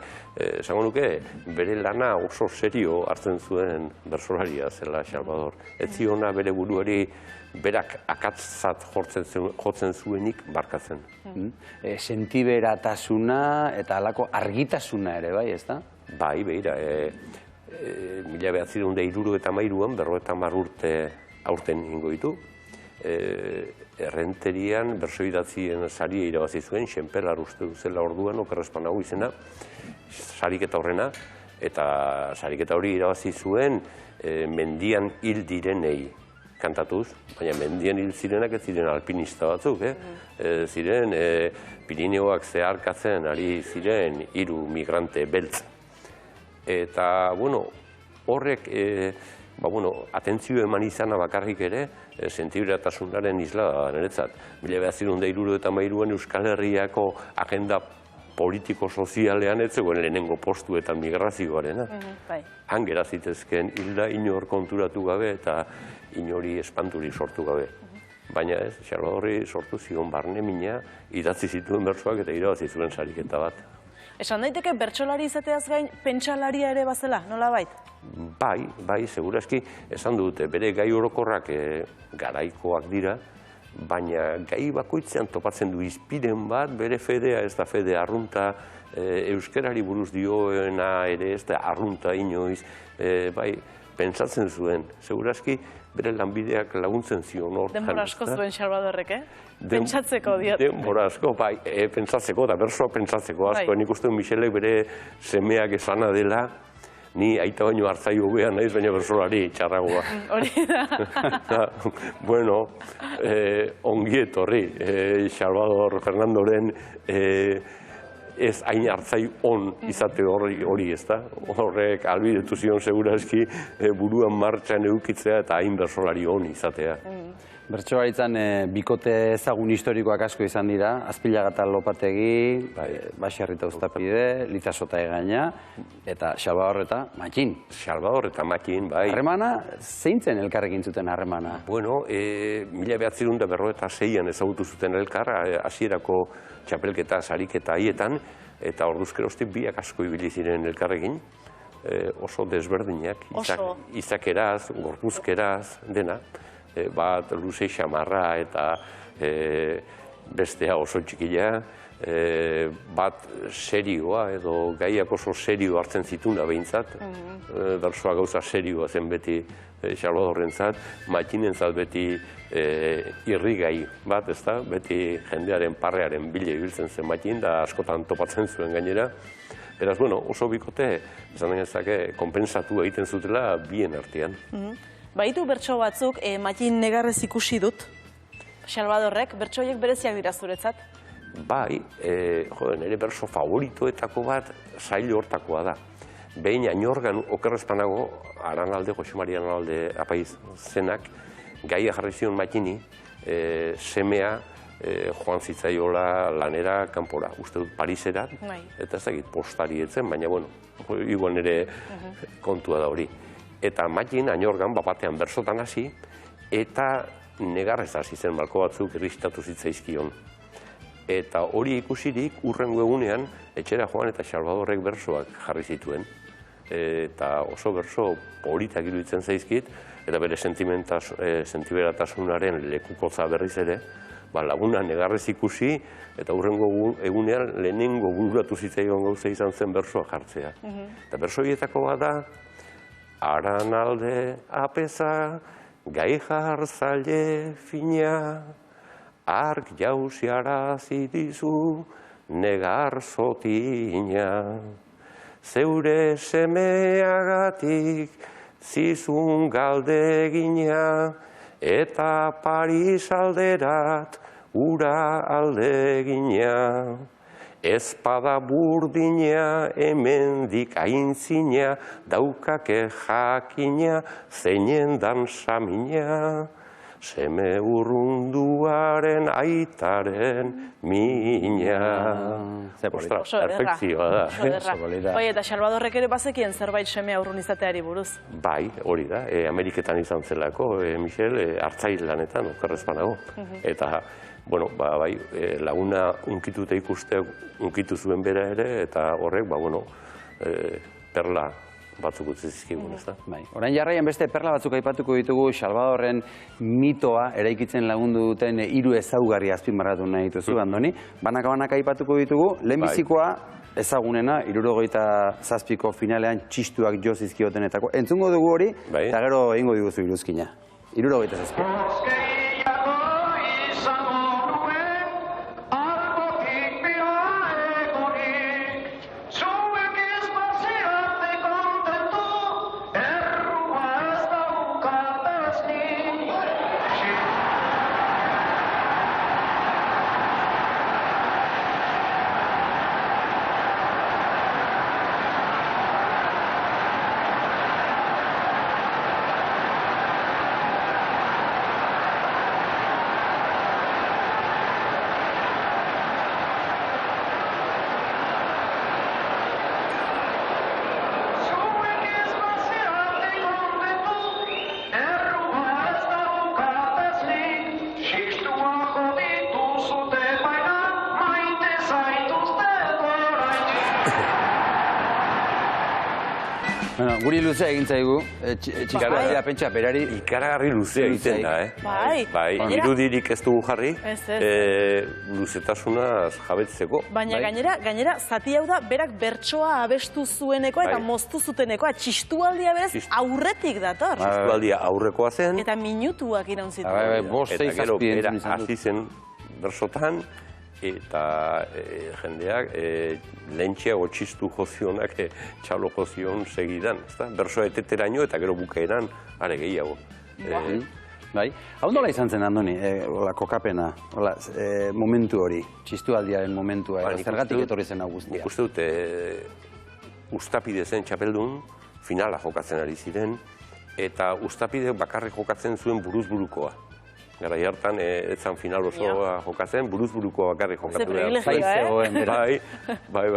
esango nuke, bere lana oso serio hartzen zuen bersolaria zela Salvador. Ez ziona bere buruari berak akatzat jotzen zuenik barkatzen. Sentiberatasuna eta halako argitasuna ere bai, ez da? Bai, behira, 1973an, 50 urte aurten ingo ditu, Errenterian bersoidatzien saria irabazi zuen, Xenpelar uste duzela orduan, okerrespanago izena, sariketa horrena, eta sariketa hori irabazi zuen mendian hil direnei kantatuz, baina mendian hil zirenak ez ziren alpinista batzuk, ziren Pirineoak zeharkatzen ari ziren 3 migrante beltz. Eta, horrek, atentzio eman izana bakarrik ere, sentiberatasunaren isla da niretzat. 1973an Euskal Herriako agenda politiko-sozialean ez zegoen lehenengo postuetan migrazioarena. Han gera zitezken hilda inor konturatu gabe eta inori espanturi sortu gabe. Baina ez, Salvadorri sortu zion barne mina, idatzi zituen bertsoak eta irabazi zuen sariketa bat. Esan daiteke bertsolari izateaz gain pentsalaria ere bazela, nola bait? Bai, segurazki, esan dute, bere gai orokorrak garaikoak dira, baina gai bakoitzean topatzen du izpiren bat, bere fedea ez da fede arrunta, euskerari buruz dioena ere ez da arrunta inoiz, bai, pentsatzen zuen, segurazki, bere lanbideak laguntzen zion hortan. Denbora asko zuen Salvadorrek, Pentsatzeko diot. Denbora asko, bai, pentsatzeko, eta bersoa pentsatzeko asko. Nik uste Michelek bere semeak esana dela, ni aita baino hartzai hobea naiz, baina bersolari txarragoa. Hori da. Bueno, ongi etorri, Salvador Fernandoren ez hain hartzai on izate hori, ez da? Horrek albidetu zion segurazki buruan martxan edukitzea eta hain bersolari on izatea. Bertsolaritzan bikote ezagun historikoak asko izan dira, Azpilagata Lopategi, Baxarrita Uztapide, Lizaso eta Egaina, eta Salvador eta Matxin. Salvador eta Matxin, bai. Harremana, zein zen elkarrekin zuten harremana? Bueno, 1946an ezagutu zuten elkarra, hasierako txapelketa, sariketa haietan, eta orduzkeroztik biak asko ibili ziren elkarrekin, oso desberdinak, izakeraz, gorpuzkeraz, dena. Bat luze xamarra eta bestea oso txikila, bat serioa edo gaiak oso serio hartzen zituna behintzat. Bersoa gauza serioa zen beti Salvadorrentzat, Matxinentzat beti irrigai bat, ezta? Beti jendearen parrearen bile ibiltzen zen Matxin, da askotan topatzen zuen gainera. Beraz, bueno, oso bikote, esan genezake, konpensatu egiten zutela bien artean. Baitu bertso batzuk, Matxin negarrez ikusi dut, Salvadorrek, bertso horiek bereziak dira zuretzat? Bai, nire berso favoritoetako bat sail hortakoa da. Behin Añorgan okerrezpanago, Aranalde, Jose Maria Aranalde apaiz zenak, gaia jarri zion Matxini, semea joan zitzaiola lanera kanpora, uste dut Pariserat, eta ez dakit postari etzen, baina, bueno, igual nire kontua da hori. Eta Matxin, Añorgan, batean bersotan hasi, eta negarrez hasi zen marko batzuk irristatu zitzaizkion. Eta hori ikusirik, urrengo egunean, etxera joan eta Salvadorrek bersoak jarri zituen. Eta oso berso politak iruditzen zaizkit, eta bere sentiberatasunaren lekukotza berriz ere, laguna negarrez ikusi, eta urrengo egunean lehenengo bururatu zitzaion gauza izan zen bersoa jartzea. Eta berso horietako bat da, Aranalde apeza, gai jartzaile fina, ark jauziarazi dizu negar zotina. Zeure semeagatik zizun galdegina, eta Paris alderat ura aldegina. Ezpada burdina hemendik aintzina, daukake jakina zeinen dan samina. Seme urrunduaren aitaren mina. Ostras, perfekzioa da. Bai, eta Salvadorrek ere bazekien zerbait semea urrun izateari buruz. Bai, hori da. Ameriketan izan zelako, Michel, hartzail lanetan, okerrezpanago. Eta, bueno, bai, laguna unkituta ikuste, unkitu zuen bera ere, eta horrek, bueno, perla batzuk utzi zizkigun, ez da? Orain jarraian beste perla batzuk aipatuko ditugu Salvadorren mitoa eraikitzen lagundu duten 3 ezaugarri azpimarratu nahi dituzu, Andoni. Banaka aipatuko ditugu, lehenbizikoa ezagunena, 77ko finalean txistuak jo zizkiotenetako. Entzungo dugu hori, eta gero egingo diguzu iruzkina. 77. Guri luzea egin zaigu, txikaragarria pentsa berari. Ikaragarri luzea egiten da, Bai, irudirik ez dugu jarri, luzetasunaz jabetzeko. Baina gainera, zati hau da, berak bertsoa abestu zuenekoa eta moztu zutenekoa, txistualdia berez aurretik dator. Txistualdia aurrekoa zen. Eta minutuak iraun zituen. Eta gero, bera hasi zen bersotan, eta jendeak lehentxeago txistu jozionak txalo jozion segidan. Bersoa eteteraino eta gero bukaeran are gehiago. Bai, hau nola izan zen, Andoni, kokapena, momentu hori, txistualdiaren momentua, zergatik etorri zen hau guztia? Uste dut, Uztapide zen txapeldun, finala jokatzen ari ziren, eta Uztapide bakarrik jokatzen zuen buruz-burukoa. Garai hartan, etzan final osoa jokatzen, buruz-burukoa bakarrik jokatu behar. Bai,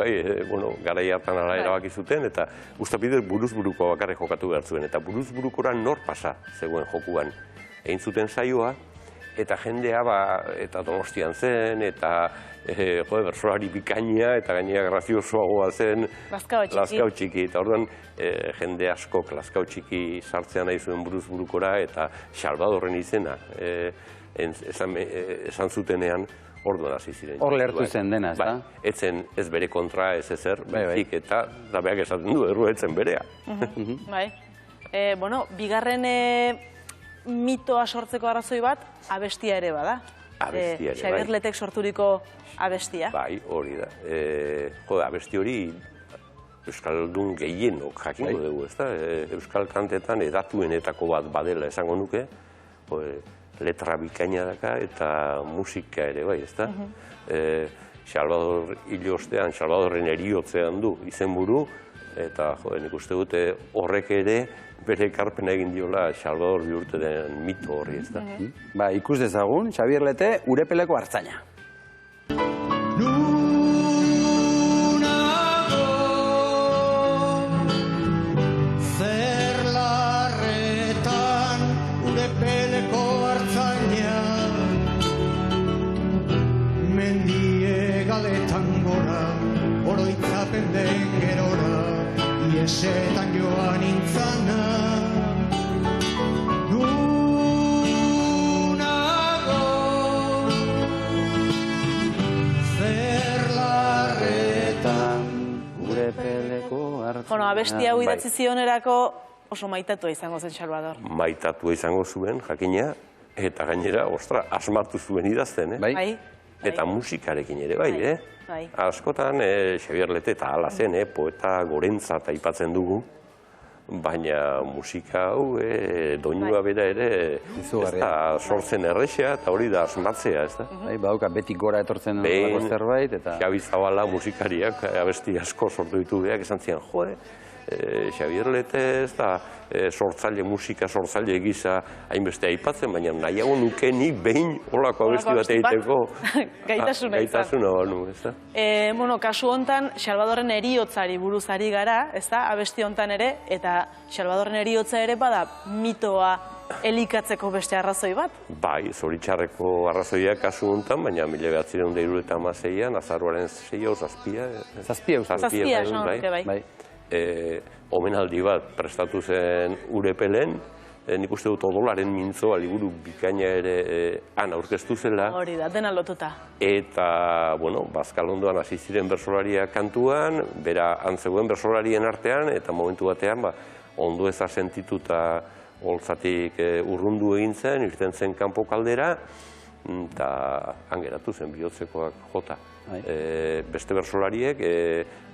garai hartan ala erabaki zuten, eta Uztapide buruz-burukoa bakarrik jokatu behar zuen, eta buruz-burukora nor pasa zegoen jokuan. Egin zuten saioa, eta jendea eta Donostian zen, eta bersolari bikaina, eta gainera graziosoagoa zen Lazkao txiki. Eta orduan jende askok Lazkao txiki sartzea nahi zuen buruz-burukora, eta Salvadorren izena esan zutenean, orduan hasi ziren. Hor lertu zen dena, ez da? Etzen ez bere kontra, ez ezer, baizik eta beak esaten du, erru etzen berea. Bai. Bueno, bigarren mitoa sortzeko arrazoi bat, abestia ere bada. Abestia ere, bai. Xabier Letek sorturiko abestia. Bai, hori da. Abesti hori Euskaldun gehienok jakingo dugu, ez da? Euskal kantetan edatuenetako bat badela esango nuke, letra bikaina daka eta musika ere, bai, ez da? Salvador hil ostean, Salvadorren eriotzean du izenburu, eta nik uste dute horrek ere bere ekarpena egin diola Salvador bihurtu den mito horri, ez da? Ba, ikus dezagun, Xabier Lete, Urepeleko Artzaina. Den gerora, iesetan joan intzana. Nunago, zer larretan, Urepeleko Artzaina. Bueno, abesti hau idatzi zionerako oso maitatua izango zen Salvador. Maitatua izango zuen, jakina, eta gainera, ostra, asmatu zuen idazten, Bai. Eta musikarekin ere, bai, Askotan, Xabier Lete eta ala zen, poeta gorentzat aipatzen dugu, baina musika hau, doinua bera ere, ez da sortzen errexea, eta hori da asmatzea, ez da? Bai, bauka, betik gora etortzen dut zerbait, eta... Xabi Zabala musikariak, abesti asko sortu ditu beak, esan zian, Xabier Lete ez da musika sortzaile gisa hainbeste aipatzen, baina nahiago nuke nik behin holako abesti bat egiteko gaitasuna banu, ez da? Bueno, kasu hontan, Salvadorren eriotzari buruz ari gara, ez da, abesti hontan ere, eta Salvadorren eriotza ere bada mitoa elikatzeko beste arrazoi bat? Bai, zoritxarreko arrazoia kasu hontan, baina 1976an, azaroaren 6 Zazpia, bai. Omenaldi bat prestatu zen Urepelen, nik uste dut odolaren mintzoa liburu bikaina ere han aurkeztu zela. Hori da, dena lotuta. Eta, bueno, Bazkalondoan hasi ziren bersolariak kantuan, bera antzegoen bersolarien artean, eta momentu batean, ondo eza sentituta holtzatik urrundu egin zen, irten zen kanpo kaldera, eta hangeratu zen bihotzekoak jota. Beste bersolariek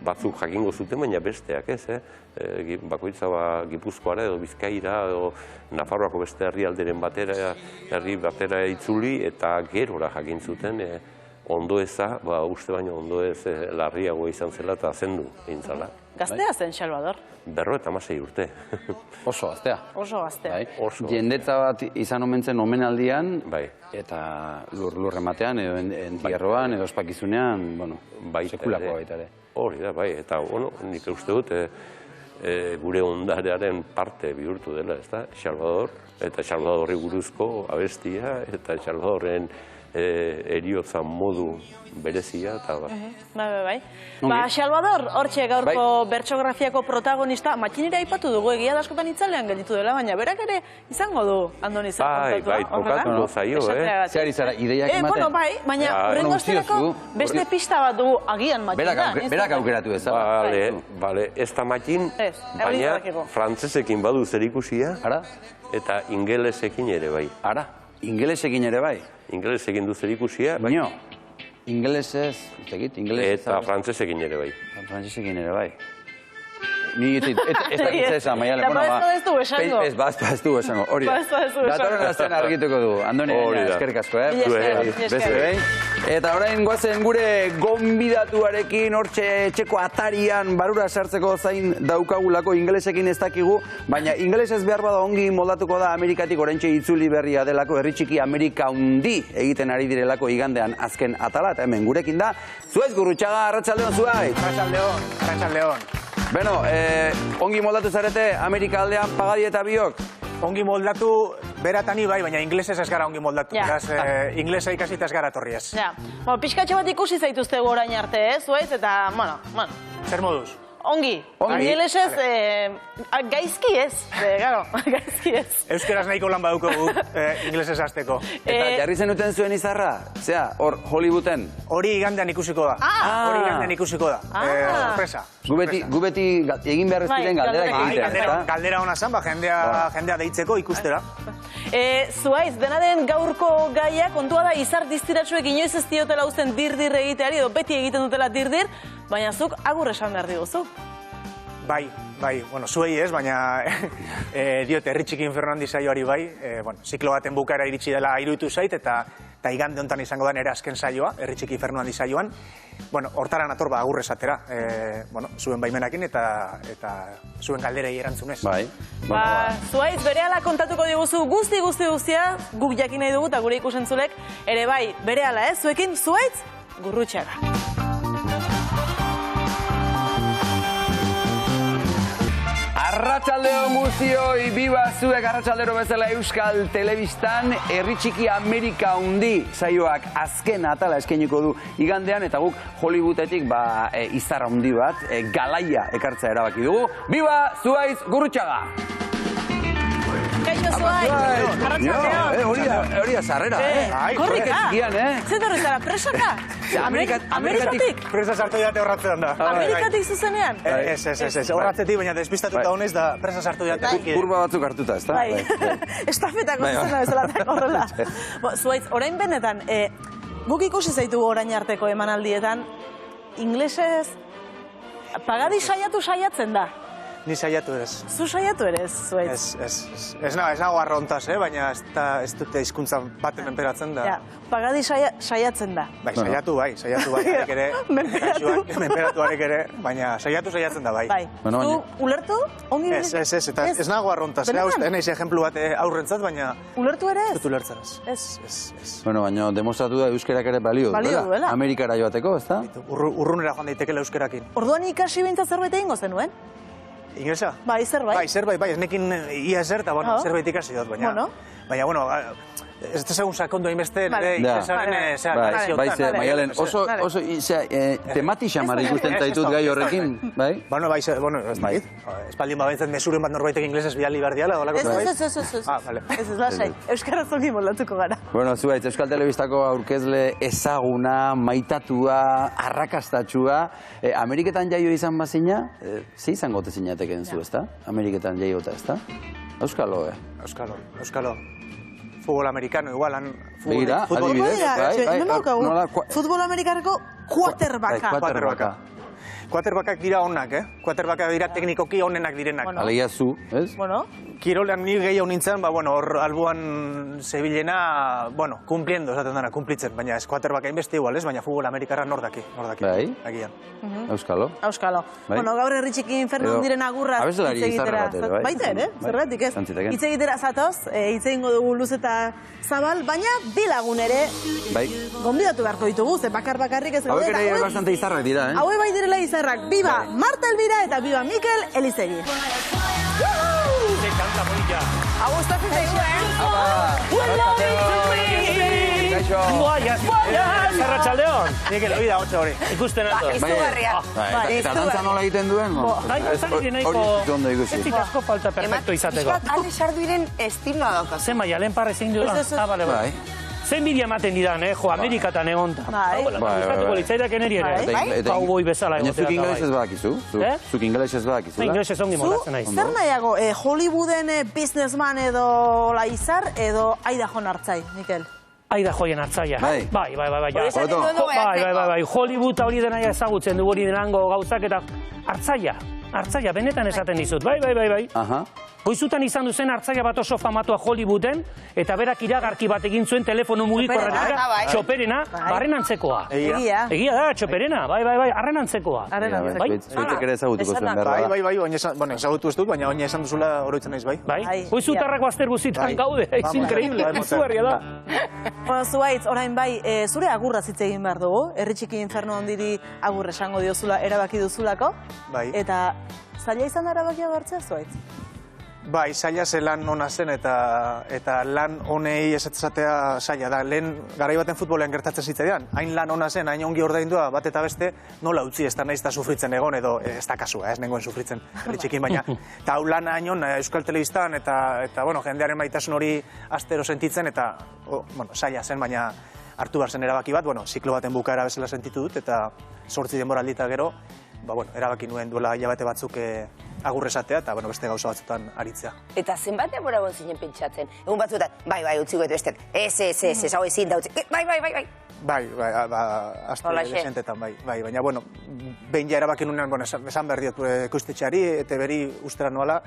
batzuk jakingo zuten, baina besteak ez, bakoitza Gipuzkoara edo Bizkaira edo Nafarroako beste herrialderen herri batera itzuli eta gerora jakin zuten ondo eza, uste baino ondo ez larriago izan zela eta zendu egin zela. Gaztea zen, Salvador? 56 urte. Oso gaztea. Oso gaztea. Jendetza bat izan omen zen omenaldian, eta lurrematean, edo entierroan, edo ospakizunean, sekulako baita ere. Hori da, bai, eta nik uste dut gure ondarearen parte bihurtu dela, ez da, Salvador, eta Salvadorri buruzko abestia, eta Salvadorren eriotza modu berezia, eta bai. Salvador, hortxe gaurko bertsografiako protagonista, matxinera aipatu dugu, egia da askotan itzalean gelditu dela, baina berak ere izango du Andoni zen kontatua. Bai, tokatu zaio, Zehar izara, ideiak ematen? Bueno, bai, baina horrengo azterako beste pista bat dugu agian matxinan. Berak aukeratu ez, Bale, ez da matxin, baina frantzesekin badu zer ikusia, eta ingelesekin ere bai. Ara, ingelesekin ere bai? Ingelesekin du zer ikusia. Baina, ingelesez, eta frantzesekin ere bai. Frantzesekin ere bai. Ni ez dakitza esan, Maialen. Eta ez du esango. Ez du esango, hori da. Datorren azten argituko du. Andoni, eskerrik asko, Eta orain goazen gure gonbidatuarekin hortxe etxeko atarian barura sartzeko zain daukagulako ingelesekin ez dakigu, baina ingelesez behar bada ongi moldatuko da Amerikatik oraintxe itzuli berria delako herri txiki Amerika hundi egiten ari direlako igandean azken atala, eta hemen gurekin da. Zuaiz Gurrutxaga, Arratsaldeon Zuaiz. Arratsaldeon. Beno, ongi moldatu zarete Amerika aldean Pagadi eta biok? Ongi moldatu beratani bai, baina inglesez ez gara ongi moldatu. Beraz, inglesa ikasita ez gara torriez. Pixkatxo bat ikusi zaituztegu orain arte, Zuaiz, eta, bueno. Zer moduz? ongi. Ingelesez, gaizki ez. Gaizki ez. Euskeraz nahiko lan badukogu inglesez hasteko. Eta jarri zenuten zuen izarra? Zea, hor, Hollywooden? Hori igandean ikusiko da. Hori igandean ikusiko da. Sorpresa. Gu beti egin behar ez diren galderak egitea. Galdera hona zan, jendea deitzeko ikustera. Zuaiz, dena den gaurko gaia, kontua da izar diztiratsuek inoiz ez diotela uzten dir-dir egiteari, edo beti egiten dutela dir-dir, baina zuk agur esan behar diguzu. Bai, bueno, zuei ez, baina diot Herri Txiki Infernuan saioari bai, ziklo baten bukaera iritsi dela iruditu zait, eta igande honetan izango da nire azken saioa, Herri Txiki Infernuan saioan. Bueno, hortara nator agur esatera, zuen baimenakin eta zuen galderei erantzunez. Bai. Zuaiz, berehala kontatuko diguzu guztia, guk jakin nahi dugu eta gure ikusentzulek, ere bai, berehala ez, zuekin, Zuaiz, Gurrutxaga. Arratsaldero guztioi, biba zuek arratsaldero bezala Euskal Telebistan, Herri Txiki Amerika Hundi saioak azken atala eskainiko du igandean, eta guk Hollywoodetik izarra hundi bat, galaia ekartzea erabaki dugu. Biba Zuaiz Gurrutxaga! Kaixo Zuaiz! Arratsaldeon! Hori da sarrera, Korrika! Zer dorri zara, presaka? Amerikatik? Presa sartu date horratzean da. Amerikatik zuzenean? Ez, horratzetik, baina despistatuta honez da presa sartu date. Kurba batzuk hartuta, ez da? Estafetako zuzena bezala eta horrela. Zuaiz, orain benetan, guk ikusi zaitu orain arteko emanaldietan, inglesez, pagadi saiatzen da. Ni saiatu ere ez. Zu saiatu ere ez, Zuaiz? Ez nago arrontaz, baina ez dute hizkuntza baten menperatzen da. Pagadi saiatzen da. Bai, saiatu bai, arek ere, menperatu arek ere, baina saiatzen da bai. Zu ulertu? Ez nago arrontaz, enaiz ejemplu bat aurrentzat, baina... Ulertu ere ez? Ez dut ulertzen ez. Ez. Bueno, baina demostratu da euskerak ere balio duela. Amerikara joateko, ez da? Urrunera joan daitekela euskerakin. Orduan ikasi bintzat zerbait egingo zenuen? Inglesa? Bai, zerbait. Ez nekin ia zer, eta zerbait ikasi dut, baina, ez da segun sakondu hainbeste ikasaren analiziotan. Maialen, oso temati xamar ikusten zaitut gai horrekin, bai? Bueno, ez dakit. Espaldin babentzen mesuren bat norbaitek inglesez bidali behar diala, olako zerbait? Ez, lasai. Euskaraz ongi moldatuko gara. Bueno, Zuaiz, Euskal Telebistako aurkezle ezaguna, maitatua, arrakastatxua. Ameriketan jaio izan bazina, ze izango te zinateken zu, ezta? Ameriketan jaiota, ezta? Euskalo, Euskalo. Futbol amerikano, igualan. Begira, adibidez. Futbol amerikaneko quarterbacka. Quarterbackak dira onak, Quarterbackak dira teknikoki onenak direnak. Alegia zu, ez? Kirolean ni gehiago nintzen, hor albuan zebilena, kumpliendo, esaten dara, kumplitzen, baina ez quarterbacka inbeste igual, ez? Baina futbol amerikarra nordaki. Bai. Euskalo. Gaur Herri Txiki Infernuan diren agurraz hitz egitera. Baita ere, zergatik ez? Hitz egitera zatoz, hitz egingo dugu luz eta zabal, baina bi lagun ere gonbidatu beharko ditugu, ze bakarrik ez. Hauek ere bastante izarrak dira, Hauek bai direla izarrak. Biba Marta Elvira eta biba Mikel Elizegi. Hau gustatzen zaigu, Arratsaldeon. Mikel, hori da 8 hori. Ikusten ato. Izugarria. Eta dantza nola egiten duen? Ez asko falta perfecto izateko. Ale sarduiren estiloa daukaz. Ze Maialen parre zein du? Bale. Zein bidia ematen didan, Amerikatan egonta. Gustatuko litzaidak eneri ere. Cowboy bezala egotea. Baina zuk ingelesez badakizu? Zuk ingelesez badakizu? Ingelesez ongi moldatzen naiz. Zer nahiago, Hollywooden businessman edo laizar edo Idaho Nartzai, Mikel? Idahoen hartzaia. Bai. Hollywood hori dena ezagutzen du hori denango gauzak eta hartzaia, benetan esaten dizut. Bai. Goizutan izan duzen hartzaia bat oso famatua Hollywooden, eta berak iragarki bat egin zuen telefono mugikorretik, txoperena, barren antzekoa. Egia da, txoperena, bai, arren antzekoa. Zuetek ere ezagutuko zuen berra. Bai, ezagutu ez dut, baina oina esan duzula oroitzen naiz, bai. Goizutarrak bazter guzitan gaude, ez increíble, izugarria da. Zuaitz, orain bai, zure agurra hitz egin behar dugu, Herri Txiki Infernu handiri agurra esango diozula erabaki duzulako. Eta zaila izan da erabakia hartzea, Zuaitz? Bai, zaila ze lan ona zen eta lan honei esatea zaila da. Lehen garai baten futbolean gertatzen zitzaidan. Hain lan ona zen, hain ongi ordaindua bat eta beste, nola utzi ez da naiz da sufritzen egon edo ez da kasua, ez nengoen sufritzen txikin baina. Eta hau lan hain on Euskal Telebistan eta bueno, jendearen maitasun hori astero sentitzen eta zaila zen, baina hartu behar zen erabaki bat, ziklo baten bukaera bezala sentitu dut eta 8 denboraldi eta gero, erabaki nuen duela hilabete batzuk agur esatea eta beste gauza batzutan aritzea. Eta zenbat denbora egon zinen pentsatzen? Egun batzutan, bai, utzi goetu besteak, ez, hau ezin da utzi, bai. Bai, azte desentetan, bai, baina, behin ja erabaki nunean, esan behar diot ekoiztetxeari, eta beri ustera noala,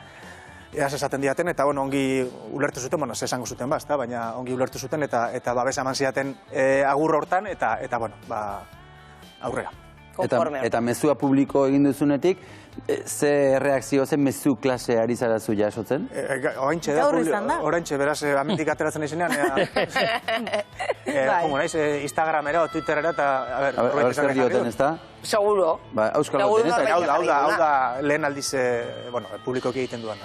eaz esaten diaten, eta ongi ulertu zuten, esango zuten baina ongi ulertu zuten, eta babesa eman zidaten agur hortan, eta aurrera. Eta mezua publiko egin duzunetik, ze reakzio, ze mezu klase ari zarazu jasotzen? Oraintxe, beraz, amendik ateratzen izenean, Instagramera, Twitterera, eta... zer dioten, ez da? Seguro. Hau da, lehen aldiz, publikoki egiten duan.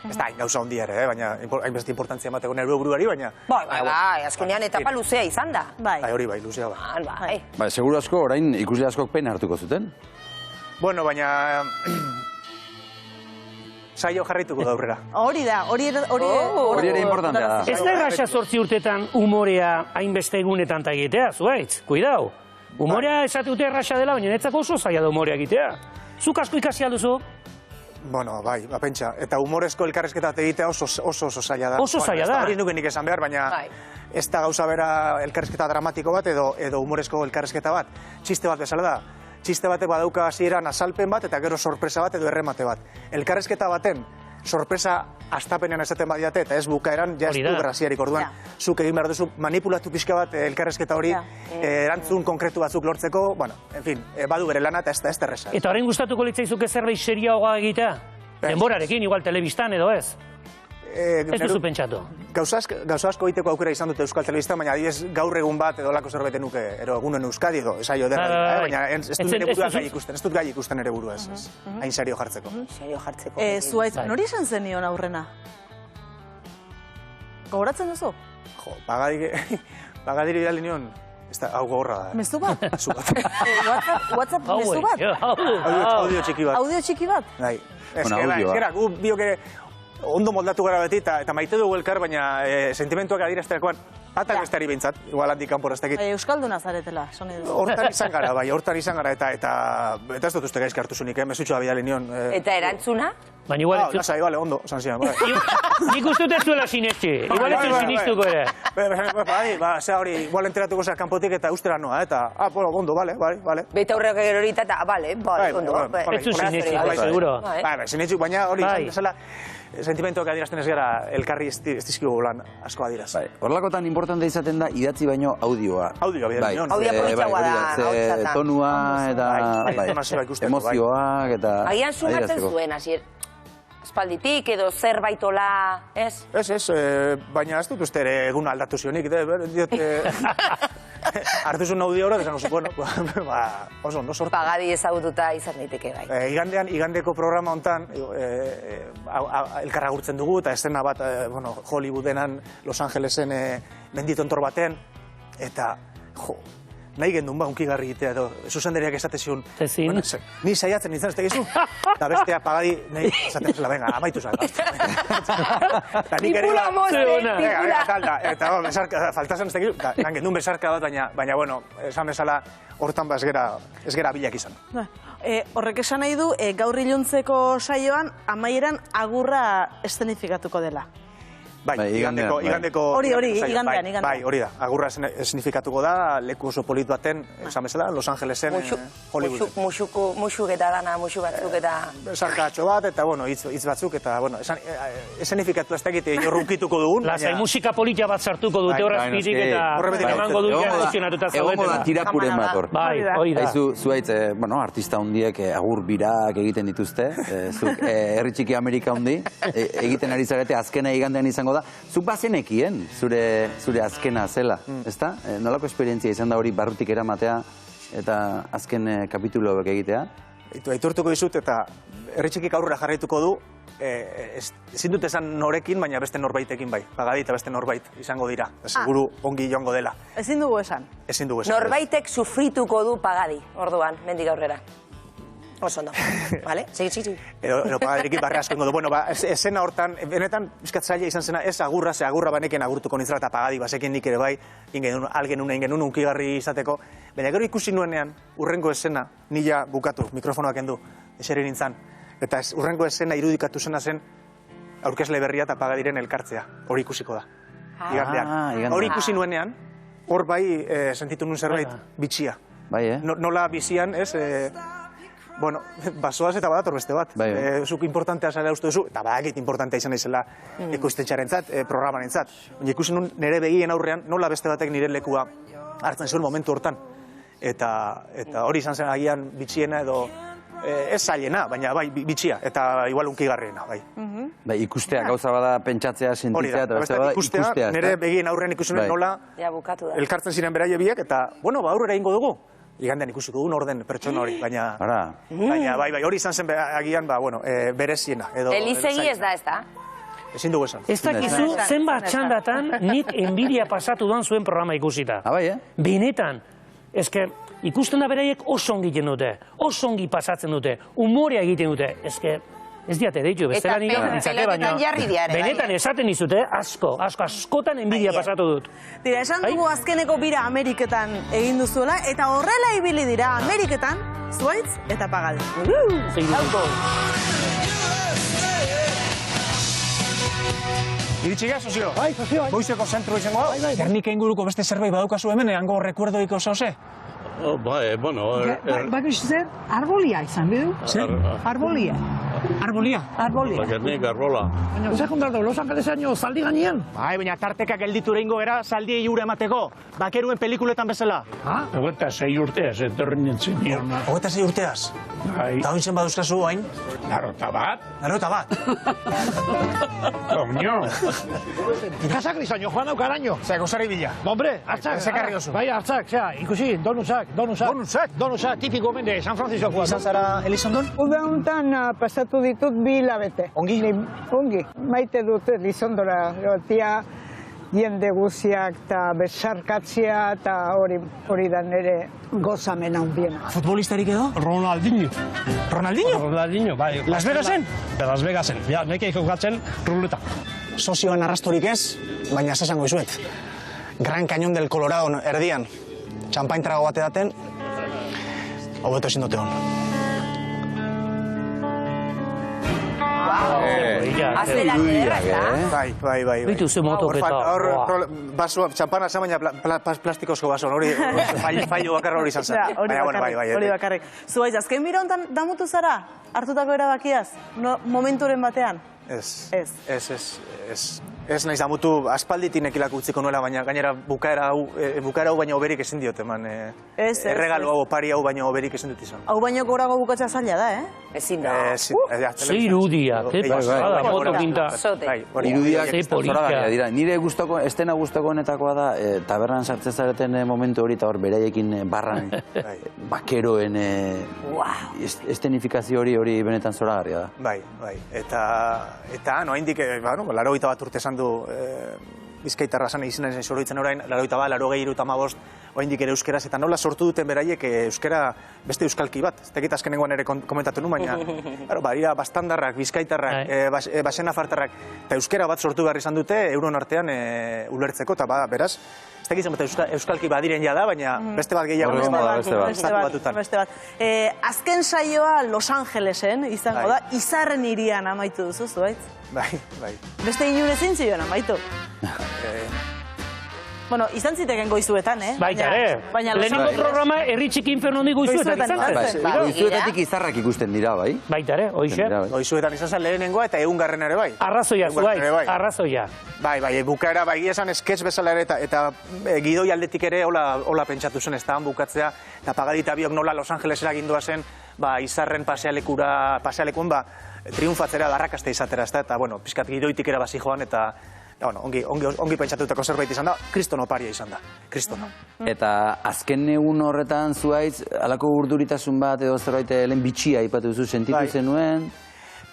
Ez da, gauza hondia ere, baina hainbeste importantzia emateko nire buruari, baina... Bai, azkenean etapa luzea izan da. Bai, hori bai, luzea bai. Bai, seguru asko, orain ikusle askok pena hartuko zuten? Bueno, baina... Saio jarrituko da aurrera. Hori da, hori ere importantea da. Ez da erraxa 8 urtetan humorea hainbeste egunetan ta egitea, zuaitz, kuidau. Humorea esatute erraxa dela, baina netzako oso zaila da humorea egitea. Zuk asko ikasi alduzu? Bueno, bai, pentsa. Eta humorezko elkarrezketa egitea oso zaila da. Oso zaila da. Hori nuke nik esan behar, baina ez da gauza bera elkarrezketa dramatiko bat edo humorezko elkarrezketa bat. Txiste bat bezala da. Txiste batek badauka hasieran azalpen bat eta gero sorpresa bat edo erremate bat. Elkarrezketa baten sorpresa astapenean esaten badiate eta ez bukaeran ja ez du graziarik orduan. Zuk egin behar duzu manipulatu pixka bat elkarrezketa hori erantzun konkretu batzuk lortzeko, en fin, badu bere lana eta ez da erresa. Eta horrein gustatuko litzaizuke zerbait serioagoa egitea? Denborarekin, igual telebistan edo ez? Ez duzu pentsatu? Gauza asko egiteko aukera izan dute Euskal Telebistan, baina adiez gaur egun bat edo lako zerbait nuke, ero egunen Euskadi edo, esaio derra, baina ez dut nire burua gai ikusten, ez dut gai ikusten ere burua ez, hain serio jartzeko. Serio jartzeko. Zuaitz, nori esan zenion aurrena? Gogoratzen duzu? Jo, pagadiri bidali nion, ez da, hau gogorra da. Mezu bat? WhatsApp mezu bat? Audio txiki bat. Audio txiki bat? Bai. Ez gu biok ondo moldatu gara beti eta maite dugu elkar, baina sentimentuak adierazterakoan batak besteari behintzat, igual handik kanpora ez dakit. Euskalduna zaretela, soni duzu. Hortan izan gara, bai, hortan izan gara eta ez dut uste gaizki hartu zunik, mesutxoa bidali nion. Eta erantzuna? Baina igual... Lasai, bale, ondo, esan zian, bai. Nik uste dut ez duela sinetxe, igual ez du sinistuko ere. Ze hori, igual enteratuko zera kanpotik eta ustera noa, eta, ondo, bale. Beta aurreak gero horita eta, bale, ondo. Ez du sinetxe, seguro. Bai, sinetxe, baina hori, esala, sentimentuak adierazten ez gara, elkarri ez dizkigu lan asko adieraz. Horrelakotan importante izaten da idatzi baino audioa. Audioa, bidali nion. Audio politxagoa da, tonua eta emozioak eta... Agian sumatzen zuen, hasier. Espalditik edo zerbaitola, ez? Ez, baina ez dut uste ere egun aldatu zionik, hartu zuen audio hori, esan oso, oso ondo sortu. Pagadi ezagututa izan daiteke bai. Igandeko programa hontan elkarra gurtzen dugu, eta estena bat Hollywoodenan, Los Angelesen bendito entor baten, eta, nahi gendun unkigarri egitea edo zuzenderiak esate zion. Zezin? Ni saiatzen nintzen ez tegizu. Eta bestea pagadi, nahi esaten zela, venga, amaitu zara. Tipula mozte, tipula. Eta faltazen ez tegizu, lan gendun besarka bat, baina, bueno, esan bezala hortan ez gera bilak izan. Horrek esan nahi du, gaur iluntzeko saioan, amaieran agurra eszenifikatuko dela. Bai, igandeko... Hori, igandean. Bai, hori da. Agurra esnifikatuko da, leku oso polit baten, esan bezala, Los Angelesen, Hollywooden. Muxuk eta dana, muxu batzuk eta... Sarkatxo bat, eta, bueno, hitz batzuk, eta, bueno, esnifikatu ez dakit jorrunkituko dugun, baina... Lasai, musika polita bat sartuko dute horrazpitik eta emango dute emozionatuta zaudetela. Egongo da tirapuren bat hor. Bai, hori da. Zuaitz, artista hundiek agur birak egiten dituzte, zuk herri txiki Amerika hundi, egiten ari zarete azkena igandean izango da. Zuk bazenekien zure azkena zela, ezta? Nolako esperientzia izan da hori barrutik eramatea eta azken kapituloak egitea? Aitortuko dizut eta Herritxikik aurrera jarraituko du, ezin dut esan norekin, baina beste norbaitekin bai. Pagadi eta beste norbait izango dira. Seguru ongi joango dela. Ezin dugu esan. Ezin dugu esan. Norbaitek sufrituko du Pagadi, orduan, mendik aurrera. Oso ondo, vale? Segi. Edo Pagadirekin barre asko ingo du. Bueno, esena hortan, benetan, bizkat zaila izan zena, ez agurra, ze agurra baneken agurtuko nintzela eta Pagadi basekin nik ere bai, algen genuen unkigarri izateko. Baina gero ikusi nuenean, urrengo esena, nila bukatu, mikrofonoak endu, eseri nintzen. Eta urrengo esena irudikatu zena zen, aurkezle berria eta Pagadiren elkartzea. Hori ikusiko da. Igandean. Hori ikusi nuenean, hor bai sentitu nuen zerbait bitxia. Bai, Nola bizian, ez... Bueno, basoaz eta badator beste bat. Zuk importantea zela uste duzu, eta badakit importantea izan izela ekoiztetxarentzat, programarentzat. Ikusi nun nire begien aurrean, nola beste batek nire lekua hartzen zuen momentu hortan. Eta hori izan zen agian bitxiena edo ez zailena, baina bai bitxia, eta igual unkigarriena, bai. Bai, ikustea, gauza bada pentsatzea, sentitzea, eta beste bada ikustea. Nire begien aurrean ikusi nuen nola elkartzen ziren beraie biek, eta, bueno, aurrera ingo dugu. Igandean ikusiko dugun orden pertsona hori, baina bai, hori izan zen agian, bereziena. Elizegi ez da, ez da? Ezin dugu esan. Ez dakizu, zenbat txandatan nik enbidia pasatu duan zuen programa ikusita. Benetan, ezke, ikusten da beraiek oso ongi egiten dute, oso ongi pasatzen dute, umorea egiten dute, ezke, ez diate deitu, bestela nik ditzake, baina benetan esaten dizute, askotan enbidia pasatu dut. Dira, esan dugu azkeneko bira Ameriketan egin duzuela, eta horrela ibili dira Ameriketan, Zuaitz eta Pagadi. Iritsi gara, sozio? Bai, sozio. Goizeko zentro izango hau? Gernika inguruko beste zerbait badaukazu hemen, hango rekuerdoik oso ze? Bai, bueno... Bakizu zer, arbolia izan, bidu? Zer? Arbolia. Arbolia? Arbolia. Gernik, arbola. Baina, zer kontratu, Los Angelesaino zaldi gainean? Bai, baina tarteka gelditu rehingo era zaldiei ure emateko. Bakeruen pelikuletan bezala. Ha? 26 urteaz, etorri nintzen nion. 26 urteaz? Bai. Eta hointzen baduzkazu hain? 91. Komnio. Ikazak lizaino, joan daukaraino. Zer, gozari bila. Hombre, hartzak. Zekarri oso. Bai, hartzak, ikusi, donusak. Donusak, tipiko mende, San Francisco. Izan zara Elizondon? Uda honetan pasatu ditut 2 hilabete. Ongi? Ongi. Maite dut Elizondora. Tia jende guziak eta besarkatzia eta hori da nire gozamena hundiena. Futbolistarik edo? Ronaldinho. Ronaldinho? Ronaldinho, bai. Las Vegasen? Las Vegasen. Ja, nekei jokatzen ruleta. Sozioan arrastorik ez, baina esasango izuet. Gran Cañón del Colorado erdian. Txampain trago bate daten, hobeto ezin dute hon. Azelan ederra, ez da? Bai. Bitu ze motoketa. Hor, txampana zan, baina plastikozko basoan, hori fallo bakarra hori izan zen. Hori bakarrik. Zuaiz, azken bira honetan damutu zara? Hartutako erabakiaz? Momenturen batean? Ez naiz damutu, aspalditik nekilak utziko nuela, baina gainera bukaera hau baina oberik ezin diot, eman. Erregalo hau, opari hau baina oberik ezin dut izan. Hau baino gorago bukatzea zaila da, Ezin da. Ze irudia, ze pasada, motokinta. Irudiak zoragarria dira. Nire estena gustoko honetakoa da, tabernan sartzen zareten momentu hori, eta hor beraiekin barran bakeroen estenifikazio hori benetan zoragarria da. Bai. Eta, noaindik, 81 urte esan du Bizkaitarra zan izan ezen soroitzen orain, 83, oraindik ere euskeraz, eta nola sortu duten beraiek euskera beste euskalki bat. Ez tekit azkenengoan ere komentatu nu, baina badira bastandarrak, bizkaitarrak, basenafartarrak, eta euskera bat sortu behar izan dute euron artean ulertzeko, eta beraz, ez tekit zen euskalki badiren jada, baina beste bat gehiago beste bat. Azken saioa Los Angelesen izango da, Izarren hirian amaitu duzu, Zuaitz? Bai. Beste inure zintzioan amaitu? Bueno, izan ziteken goizuetan, Baita ere. Lehenengo programa herri txiki infernondi goizuetan izan zen. Goizuetatik izarrak ikusten dira, bai? Baita ere, hoxe. Goizuetan izan zen lehenengoa eta egungarren ere bai. Arrazoia, Zuaitz, arrazoia. Bai, bukaera, bai, esan esketx bezala ere eta gidoi aldetik ere hola pentsatu zen, ez da bukatzea, eta Pagadita biok nola Los Angelesera gindua zen, Izarren pasealekun, triunfatzera, darrakazte izatera, ez da, eta, bueno, pizkat gidoitik era basi joan, eta ongi pentsatutako zerbait izan da, kristono oparia izan da, kristono. Eta azken egun horretan zuaitz, alako urduritasun bat edo zerbait lehen bitxia ipatu duzu, sentitu zenuen?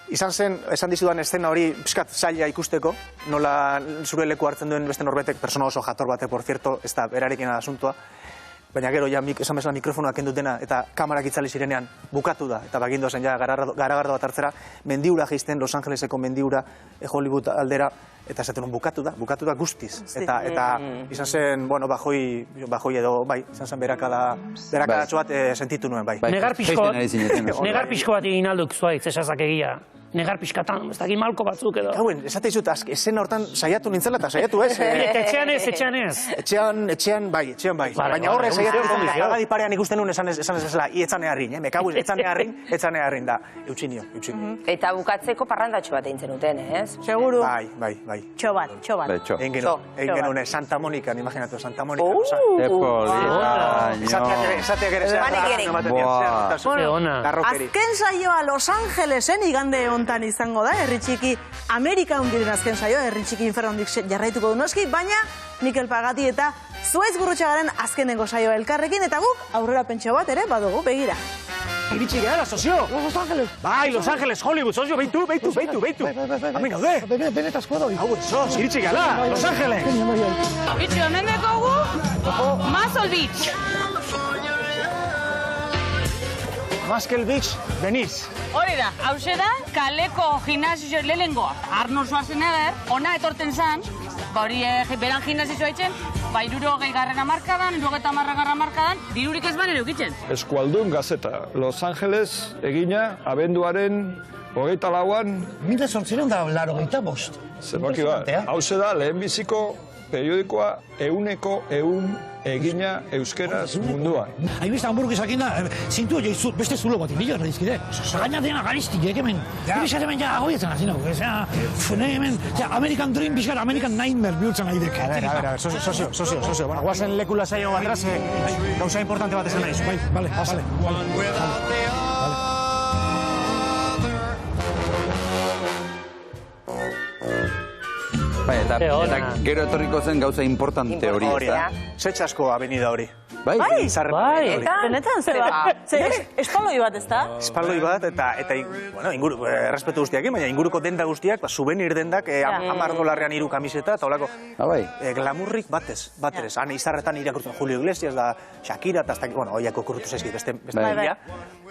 Izan zen, esan dizudan eszena hori pixkat zaila ikusteko, nola zure leku hartzen duen beste norbetek, persona oso jator bate, por cierto, ez da berarekin asuntoa. Baina gero, esan bezala mikrofonoak kendu dena, eta kamarak itzali zirenean bukatu da, eta bagindu zen garagardo bat hartzera, mendiura geizten, Los Angeleseko mendiura, Hollywood aldera, eta esaten bukatu da guztiz. Eta izan zen, bueno, bajoi edo, bai, izan zen berakadatxo bat sentitu nuen, bai. Negar pixko bat egin alduk zuaitz, esazak egia. Negar pixkatan, ez dakit malko batzuk edo. Gauen, esate izut, esen hortan saiatu nintzela eta saiatu ez. Etxean ez. Etxean bai. Baina horre saiatu nintzen, agadi parean ikusten nuen esan ez bezala, etzane harrin, mekau etzane harrin da, eutxinio. Eta bukatzeko parrandatxo bat egin zenuten, ez? Seguru. Bai. Txobat. Egin genuen Santa Monica, imaginatu, Santa Monica. Esateak ere azken saioa Los Angelesen igande hontan izango da, herri txiki Amerika hundiren azken saioa, herri txiki Inferno hondik jarraituko du noski, baina Mikel Pagati eta Zuaitz Gurrutxagaren azkenengo saioa elkarrekin, eta guk aurrera pentsio bat ere badugu, begira. Iritsi gara, sozio! Los Angeles! Bai, Los Angeles, Hollywood, sozio, beitu! Amin, haude! Benetazkoa da, hau, soz, iritsi gara, Los Angeles! Iritsi, honen dekogu, Muscle Beach. Muscle Beach, Beniz. Hori da, hause da, kaleko gimnasio lehengoa. Arnold Schwarzenegger, ona etorten zan, hori beran gimnasio haitzen, 60. hamarkadan, 70. hamarkadan, dirurik ez ban eukitzen. Eskualdun Gazeta, Los Angeles egina abenduaren 24an... 1885. Zenbaki bat, hause da lehenbiziko periodikoa euneko egina euskeraz munduan. Hainbizta hamburguesakin da, zintu joizut, beste zulo bat, bila erradizkide. Gaina dena gariztik, hemen. Bizkat hemen ja agoietzen hasi nago. Hemen, American Dream, bizkat American Nightmare bihurtzen nahi dek. A ver, sozio. Bueno, guazen lekula zaino batraz, gauza importante bat esan nahiz. Bai, vale. Eta gero etorriko zen gauza importante hori, ez da? Setxasko avenida hori. Bai? Benetan, espaloi bat, ez da? Espaloi bat, eta errespetu guztiak, baina inguruko denda guztiak, souvenir dendak, $10 3 kamiseta, eta holako, glamurrik batez, han izarretan irakurtzen Julio Iglesias, da Shakira, eta oiako kurrutu zaizkit, beste bila,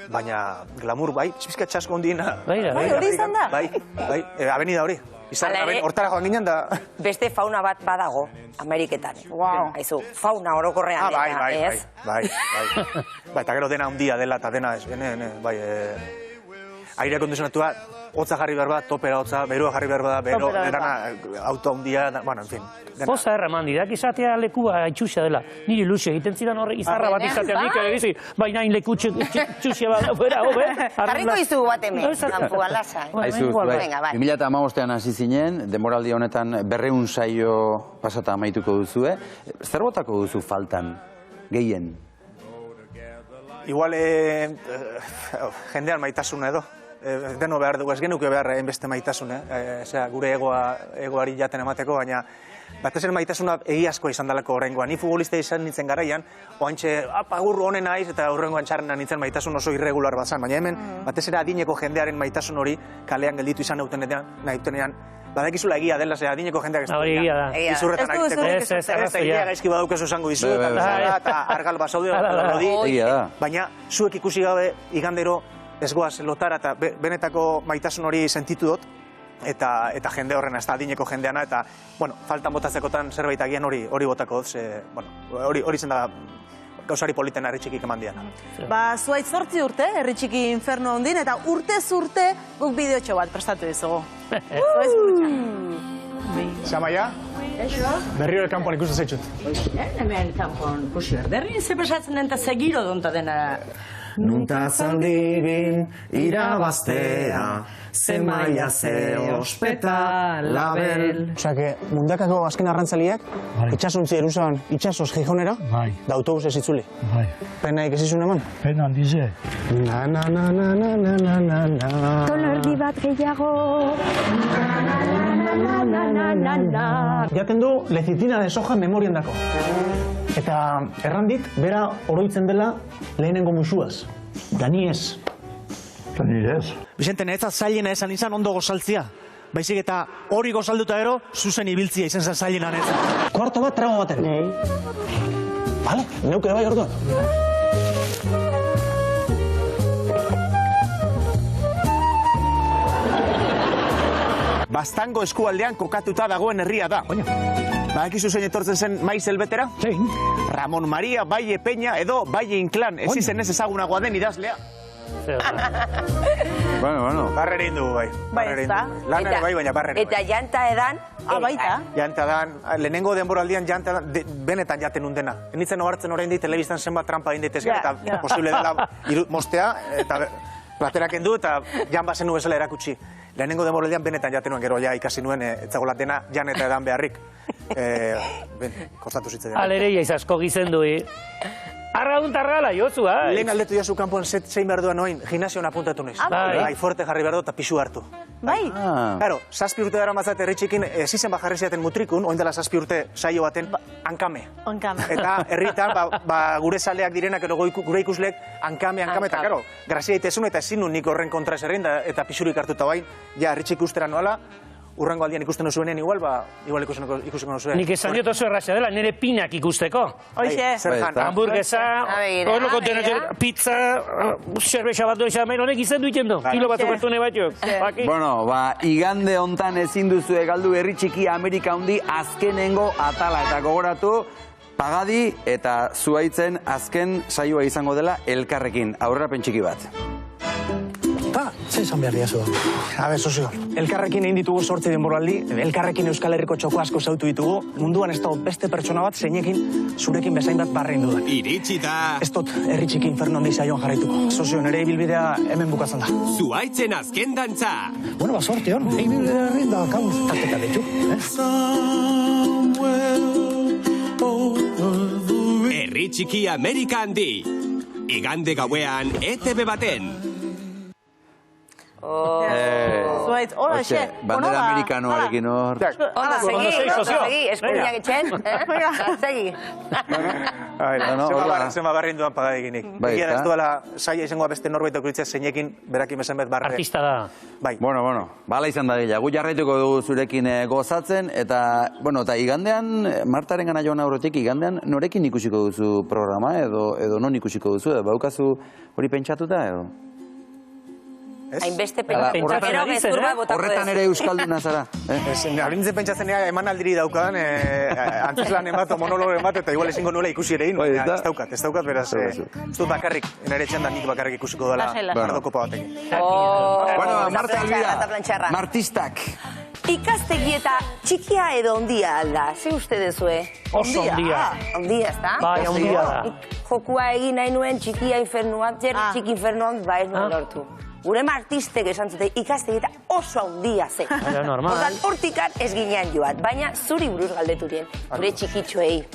baina glamur bai, pizka txasko ondiena. Bai, hori izan da? Bai, avenida hori. Hortara joan ginen da... Beste fauna bat badago, Ameriketan. Haizu, fauna orokorrean dena, ez? Bai. Eta gero dena handia dela, eta dena, aire kondizionatua, hotza jarri behar bat, topera hotza, berua jarri behar bat, bero, auto handia, bueno, en fin. Poza erraman didak izatea lekua itxusia dela. Niri ilusio egiten zidan horre izarra bat izatea nik ere bizi, baina hain leku itxusia bat, bera, hobe. Jarriko izugu bat hemen, kanpua lasa. 2015an hasi zinen, demoraldi honetan 200 saio pasata amaituko duzue. Zer botako duzu faltan, gehien? Igual, jendean maitasuna edo. Deno behar dugu, ez genuke behar enbeste maitasuna, gure egoari jaten emateko, baina batez ere maitasuna egiazkoa izan dalako horrengoan. Ni futbolista izan nintzen garaian, oantxe, agur honen naiz, eta horrengoan txarrena nintzen maitasun oso irregular bat zan. Baina hemen, batez ere adineko jendearen maitasun hori kalean gelditu izan nahi badakizula egia dela, adineko jendeak ez da. Izurretan agiteko. Ez egia gaizki badaukezu esango dizu, eta argal basaudio, baina zuek ikusi gabe igandero ez goaz lotara eta benetako maitasun hori sentitu dut, eta jende horrena, ez da adineko jendeana, eta, faltan botatzekotan zerbait agian hori botako dut, hori zen da gauzari politen herri txikik eman dian. Zuaitz 8 urte, herri txiki Inferno hondin, eta urtez urte guk bideotxo bat prestatu dizugu. Zuaitz Gurrutxaga. Zamaia? Berriro el kanpoan ikusten zaitxut. Hemen kanpoan ikusi berri, ze pesatzen den eta segiro donta dena. Nunta zaldibin irabaztea, ze maia, ze ospeta, label. Osea, que mundakako azken arrantzaliak, itxasuntzi erusan, itxasoz Gijonera, da autobusez itzuli. Pena ikizizun eman? Pena handize. Tono erdi bat gehiago. Jaten du lecitina de soja memorian dako. Eta errandit, bera oroitzen dela lehenengo musuaz. Dani ez. Dani ez. Vicente, netzat zailena esan izan ondo gozaltzia. Baizik eta hori gozalduta ero, zuzen ibiltzia izan zen zailena netzat. Kuarto bat trago baten. Vale, neuke bai orduan. Baztango eskualdean kokatuta dagoen herria da. Badakizu zein etortzen zen maiz helbetera? Zein. Ramon Maria Baie Peña edo Baie Inclán, ez izen ez ezagunagoa den idazlea. Bueno. Barrerin dugu bai. Bai, ez da. Lanare bai, baina barrerin. Eta janta edan... baita. Janta edan, lehenengo denboraldian janta edan, benetan jaten undena. Enitzen ohartzen orain dit, telebistan zenbat trampa egin daitezke, eta posible dela mostea, eta platerak endu, eta jan bazen bezala erakutsi. Lehenengo denboraldian benetan jaten nuen, gero ja ikasi nuen, etzagola dena jan eta edan beharrik. Kostatu zitzen. Alereia izasko gizendu, Arrauntarrala, Josu, Lehen aldetu jazu kanpoan zein behar duan noin, gimnasioan apuntatu noiz. Bai, forte jarri behar du eta pisu hartu. Bai? Claro, 7 urte dara matzat herritxikin, zizen bajarri ziaten mutrikun, oin dela 7 urte saio baten, hankame. Eta herritan, gure saleak direnak, gure ikusleek, hankame, eta karo, grazia itezun eta ezin nik horren kontra eserrein, eta pisurik hartuta bain, ja herritxik ustera noala, urrango aldian ikusten osuenen igual ikusiko nosuen. Nik esan diot oso erraxa dela, nire pinak ikusteko. Hoxe. Hamburguesa, horno kontenak, pizza, zerbeza bat doa izan, honek izan duiten du. Kilo batzuk hartu ne batzuk. Bueno, igande hontan ezin duzu galdu herri txiki Amerika hundi azkenengo atala eta gogoratu, Pagadi eta Zuhaitzen azken saioa izango dela elkarrekin. Aurrerapen txiki bat. Zer esan behar diazu? Habe, sozio, elkarrekin egin ditugu 8 denboraldi, elkarrekin Euskal Herriko txoko asko zautu ditugu, munduan ez dago beste pertsona bat zeinekin zurekin bezain bat barrein dudan. Iritsi da! Ez dut herri txiki inferno handi saioan jarraituko. Sozio, nire ibilbidea hemen bukatzen da. Zuhaitzen azken dantza! Bueno, sorte hon, ibilbidea herrin da kabuz tarteka ditu. Herri txiki Amerika handi! Igande gauean ETV baten! Zuhaitz, hola, xe. Bandera amerikanoarekin hor. Segi, eskuinak etxen. Segi. Zema barrein duan Pagadiginik. Egia ez duela saia izangoa beste norbait okuritzea zeinekin berakin bezen bet barre. Artista da. Bai. Bueno, bala izan da gila. Gu jarraituko dugu zurekin gozatzen, eta igandean, Martaren gana joan aurretik, igandean norekin ikusiko duzu programa, edo non ikusiko duzu, edo baukazu hori pentsatuta, edo? Hainbeste pentsatzen horretan ere euskalduna zara. Alintzen pentsatzen eman aldiri daukan, antzeslan bat, monologen bat, eta igual ezingo nuela ikusi ere ino. Ez daukat, beraz, ez dut bakarrik, nire txandan nik bakarrik ikusiko dela ardo kopa batekin. Bueno, Marta Alvira, martistak. Ikastegi eta txikia edo ondia alda, ze uste dezue? Oso ondia. Ondia, ez da? Bai, ondia da. Jokua egin nahi nuen txikia infernuan, txiki infernuan, ba ez nuen lortu. Gure artistek esan zute ikastegi eta oso handia ze. Normal. Hortikan ez ginean joan, baina zuri buruz galdeturien, gure txikitxoei.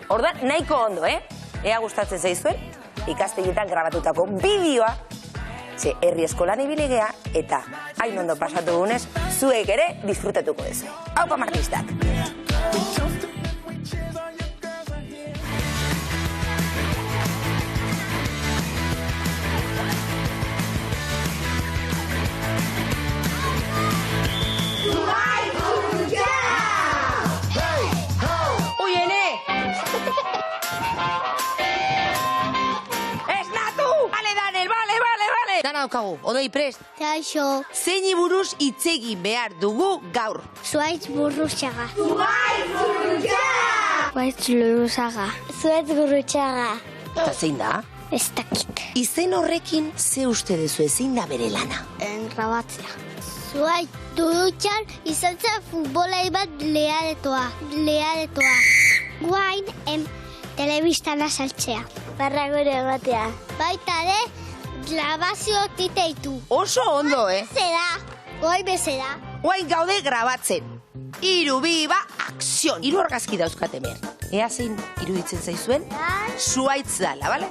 Ordan nahiko ondo, Ea gustatzen zaizuen, ikastegietan grabatutako bideoa, ze herri eskolan ibilegea, eta hain ondo pasatu gunez, zuek ere disfrutatuko dezu. Haupa martistak! Daukagu, odoi prest. Kaixo. Zeini buruz itzegi behar dugu gaur. Zuhaitz Gurrutxaga. Zuhaitz Gurrutxaga! Zuhaitz Gurrutxaga. Zuhaitz Gurrutxaga. Eta zein da? Ez dakit. Izen horrekin ze uste dezu ezin da bere lana? Grabatzea. Zuhaitz Gurrutxan izan zen futbolai bat leharetoa. Guain telebistan azaltzea. Barra gure batea. Baita ere, Grabazio titeitu. Oso ondo, Zera, goi bezera. Guain gaude grabatzen. 3, 2, akzion. 3 argazki dauzkate mer. Ea zein iruditzen zaizuen? Zuaitz dala, bale?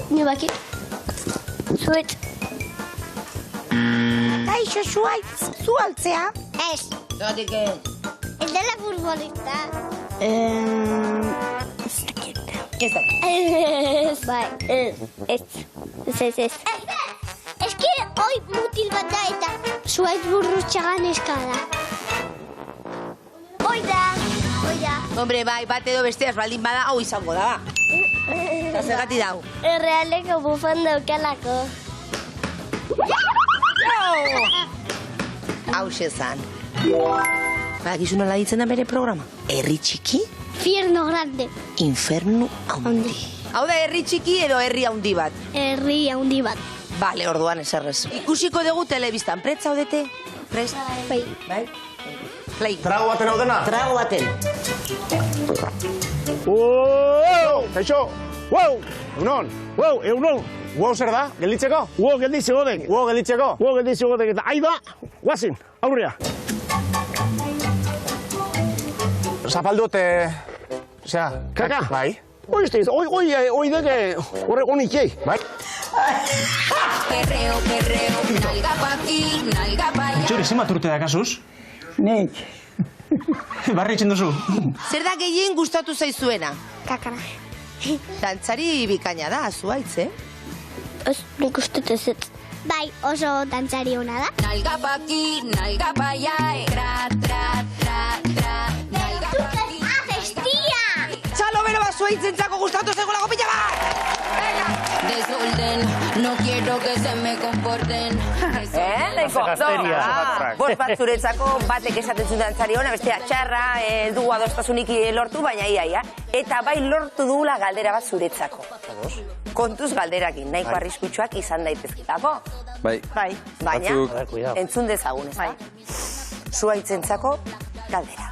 Ni bakit. Zuaitz. Kaixo, zuaitz. Zualtzea? Ez. Zotik Ez dela futbolista. Ez da. Bai, ez. Eski, hoi mutil bat da eta zuaitz burrutxagan eskada. Hoi da. Hombre, bai, bat edo besteaz baldin bada, hau izango da, ba. Eta zergati dau. Errealeko bufan daukalako. Hau zan. Ba, gizu nola ditzen da bere programa? Herri txiki? Infierno grande. Infernu haundi. Hau da herri txiki edo herri haundi bat? Herri haundi bat. Bale, orduan eserrez. Ikusiko dugu telebistan. Prest zaudete? Prest? Bai. Play. Trago baten hau dena? Trago baten. Kaixo! Wow! Egunon! Wow zer da? Gelditzeko? Wow, gelditzeko den. Wow gelditzeko? Wow, gelditzeko den. Eta aida, guazin, aurrea. Zapaldut, osea... Kaka? Bai. Hoi deke, horrek honik jei. Bai. Perreo, nalga pa aquí, nalga pa allá. Txori, zenbat urte da kasuz? Nik. Barri itxen duzu. Zer da gehien gustatu zaizuena? Kakara. Dantzari bikaina da, zuaitz, Ez, nik uste ez. Bai, oso dantzari hona da. Nalga pa aquí, nalga pa allá, tra, tra, tra, tra. Nalga pa aquí. Festia! Txalo bero bat zuaitzentzako gustatu zegoelako pila bat! Desorden, no quiero que se me comporten. Neko, bost bat zuretzako batek esaten zuen dantzari hona, bestea txarra, dugu adostasunik lortu, baina ia. Eta bai lortu dugula galdera bat zuretzako. Kontuz galderakin, nahiko arriskutsuak izan daitezketako. Bai. Baina, entzun dezagun, ez da? Zuaitzentzako galdera.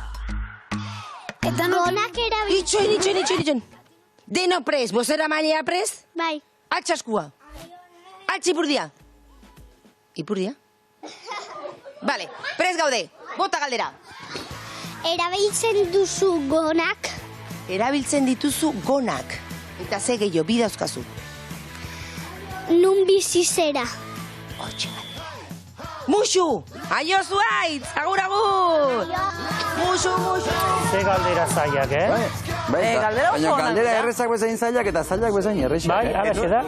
Eta gonak erabiltzen. Itxoin. Deno prest, bozera mailea prest? Bai. Altsaskua. Altsipurdia. Ipurdia? Vale, prest gaude. Bota galdera. Erabiltzen duzu gonak. Erabiltzen dituzu gonak. Eta ze gehiago, bi dauzkazu. Nun bizi zera. Muxu! Aio zuaitz! Agur! Muxu! Ze galdera zailak, Galdera oso Baina onak, galdera errezak bezain zailak eta zailak bezain errexak. Bai, alaxe da.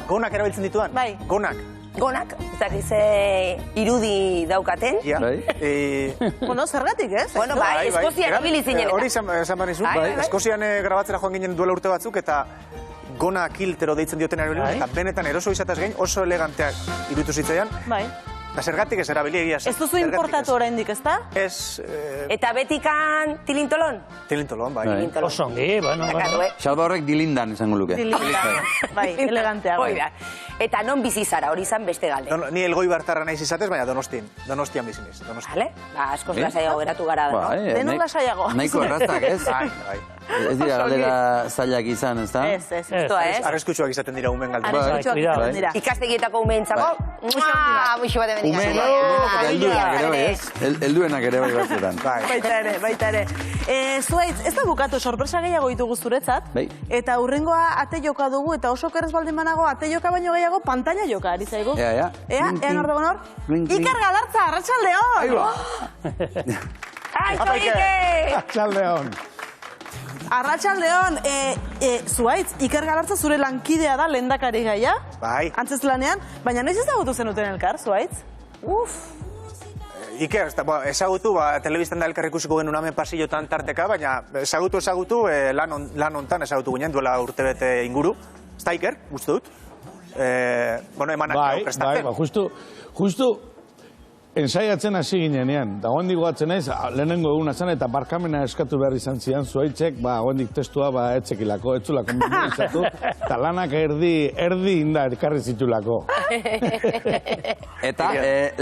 Gonak erabiltzen dituan? Bai. Gonak. Gonak, ez dakiz irudi daukaten. Bueno, zergatik, ez? Bueno, bai, Eskozian ibili zinen eta. Hori esan behar nizun, Eskozian grabatzera joan ginen duela urte batzuk, eta gona kiltero deitzen dioten erabilin, eta benetan eroso izataz gain oso eleganteak iruditu zitzaidan. Bai. Eta zergatik ez erabili egia zen. Ez duzu importatu oraindik, ez da? Ez... Eta betikan tilintolon? Tilintolon, bai. Oso ongi, bueno. Salba horrek dilindan izango luke. Dilindan, bai, elegantea. Eta non bizi zara, hori izan beste galde. Ni Elgoi bartarra naiz izatez, baina Donostian bizinez. Vale? Ba, askoz lasaiago geratu gara da, no? Denon lasaiago. Nahiko erraztak, ez? Bai. Ez dira galdera zailak izan, ez da? Ez, ez. Arreskutsuak izaten dira umen galdu. Arreskutsuak izaten dira. Ikastegietako umeentzako, muixo bat emenik. Helduenak ere bai batzuetan. Baita ere. Zuaitz, ez da bukatu sorpresa gehiago ditugu zuretzat. Eta hurrengoa ate joka dugu, eta oso kerrez baldin banago, ate joka baino gehiago pantalla joka, ari zaigu. Ea, nor dago nor? Iker Galartza, arratsaldeon! Aitxo, Ike! Arratsaldeon! Arratsaldeon, Zuaitz, Iker Galartza zure lankidea da lehendakari gaia? Bai. Antzez lanean, baina noiz ezagutu zenuten elkar, Zuaitz? Iker, ezagutu, telebistan da elkar ikusiko genuen hemen pasillotan tarteka, baina ezagutu, lan hontan ezagutu ginen, duela urtebete inguru. Ez da, Iker, guztu dut? Bueno, emanak prestatzen. Bai, justu ensaiatzen hasi ginenean. Da gondik goatzen ez, lehenengo eguna zen eta barkamena eskatu behar izan zian Zuaitzek, gondik testua etzekilako, etzulako memorizatu, eta lanak erdi inda erkarri zitulako. Eta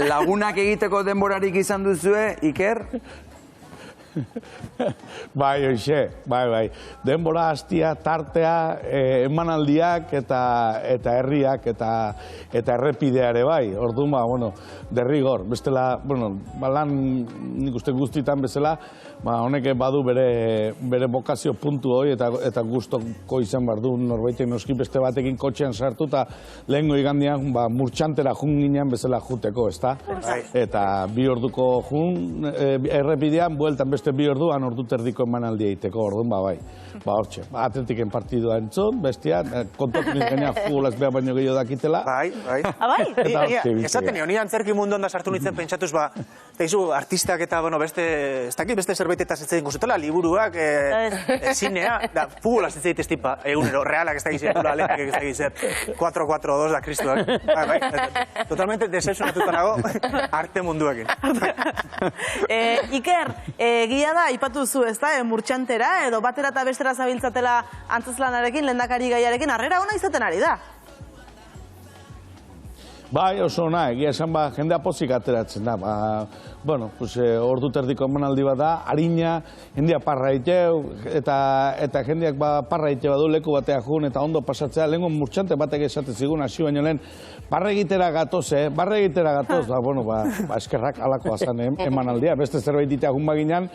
lagunak egiteko denborarik izan duzue, Iker? Bai, hoxe, bai. Denbora hastia, tartea, emanaldiak eta herriak eta errepidea ere bai. Orduan, bueno, derrigor. Bestela, bueno, lan nik uste guztitan bezala, honek badu bere bokazio puntu hori eta gustoko izan behar du norbaitek noski beste batekin kotxean sartu eta lehengo igandian murtxantera jun ginen bezala juteko, ezta? Eta 2 orduko jun errepidean, bueltan beste 2 orduan ordu terdiko emanaldia egiteko, orduan bai. Hortxe, atletiken partidua entzun, bestia, kontokin izgenia futbolaz behar baino gehiago dakitela. Bai. Esaten nio, ni antzerki munduan da sartu nintzen pentsatuz, teizu artistak eta, beste zerbaitetaz ez egin guztutela, liburuak, zinea, futbolaz ez egin tipa, egunero, realak ez da gizien, alenak ez da gizien, 4-4-2 da kristuak. Totalmente decepcionatuta nago arte munduakin. Iker, gila da, ipatu zu, ez da, murtxantera, edo batera eta bestera zabiltzatela antzeslanarekin, lehendakari gaiarekin, harrera ona izaten ari da. Bai, oso ona, egia esan jendea pozik ateratzen da. Ordu terdiko emanaldi bat da, harina, jendea parra iteu, eta jendeak parra iteu badu leku batea jun, eta ondo pasatzea, lehenko murtxante batek esate zigun, hasi baino lehen, barra egitera gatoz, eskerrak alakoa zan emanaldia, beste zerbait ditea jun baginan,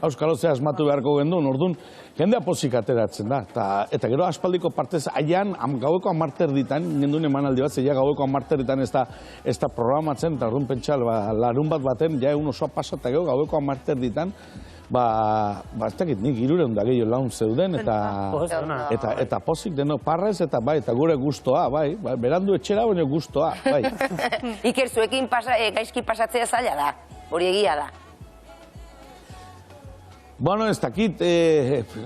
Euskalozea asmatu beharko gendun, orduan, jendea pozik ateratzen da, eta gero aspaldiko partez, aian, gaueko 10 ditan, gendun emanaldi bat, zeia gaueko 10 ditan ez da programatzen, eta orduan pentsal, larun bat baten, ja egun osoa pasata gero, gaueko 10 ditan, ez dakit nik 300 da gehiago laun zeuden, eta pozik deno parrez, eta gure gustoa, berandu etxera, baina gustoa, bai. Iker, zuekin gaizki pasatzea zaila da, hori egia da. Bueno, ez dakit,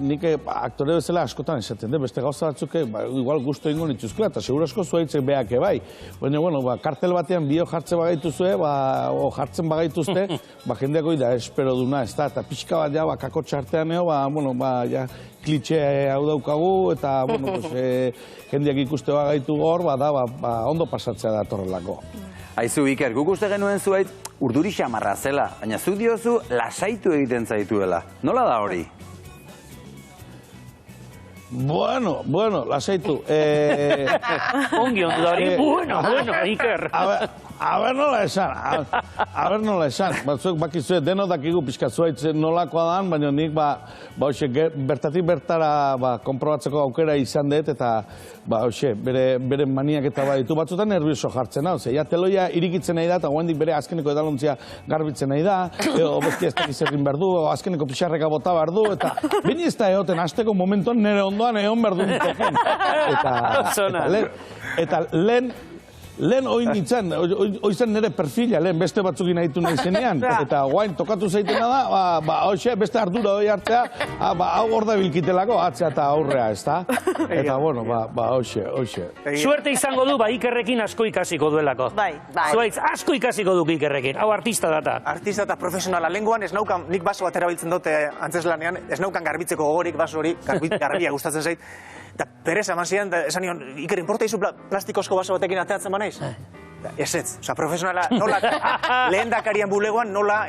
nik aktore bezala askotan esaten, beste gauza batzuk igual gusto ingo nituzkoa, eta seguro asko zuaitzek behak bai. Baina, kartel batean bio jartzen bagaituzue, o jartzen bagaituzte, jendeak hori da espero duna, ez da, eta pixka bat ja, kako txartean klitxe hau daukagu, eta jendeak ikuste bagaitu hor, ondo pasatzea da torrelako. Aizu, Iker, guk uste genuen zuait urduri xamarra zela, baina zuk diozu lasaitu egiten zaituela. Nola da hori? Bueno, lasaitu. Ongi ondo da hori, bueno, Iker. A ber nola esan. Batzuek bakizue, deno dakigu pixka zuaitz nolakoa dan, baina nik bertatik bertara konprobatzeko aukera izan dut, eta bere maniak eta baditu batzutan nervioso jartzen hau. Ja, teloia irikitzen nahi da, eta guendik bere azkeneko edalontzia garbitzen nahi da, bestia ez dakiz egin behar du, azkeneko pixarreka bota behar du, eta bini ez da egoten, azteko momentuan nire ondoan egon behar du niteken. Eta lehen hoi nintzen, hoi zen nire perfila, lehen beste batzukin nahitu nahi zenean, eta guain tokatu zaitena da, beste ardura hoi hartzea, hau hor da bilkitelako, atzea eta aurrea, ez da? Eta, hoxe. Suerte izango du, Ikerrekin asko ikasiko duelako. Zuaitz, asko ikasiko du Ikerrekin, hau artista data. Artista eta profesionala, lehenguan ez naukan, nik baso bat erabiltzen dute antzeslanean, ez naukan garbitzeko gogorik baso hori, garbia gustatzen zait. Eta perez eman zidan, esan nion, Iker, inporta izu plastikozko baso batekin ateatzen banaiz? Ez, profesionala, nola, lehen dakarian bulegoan, nola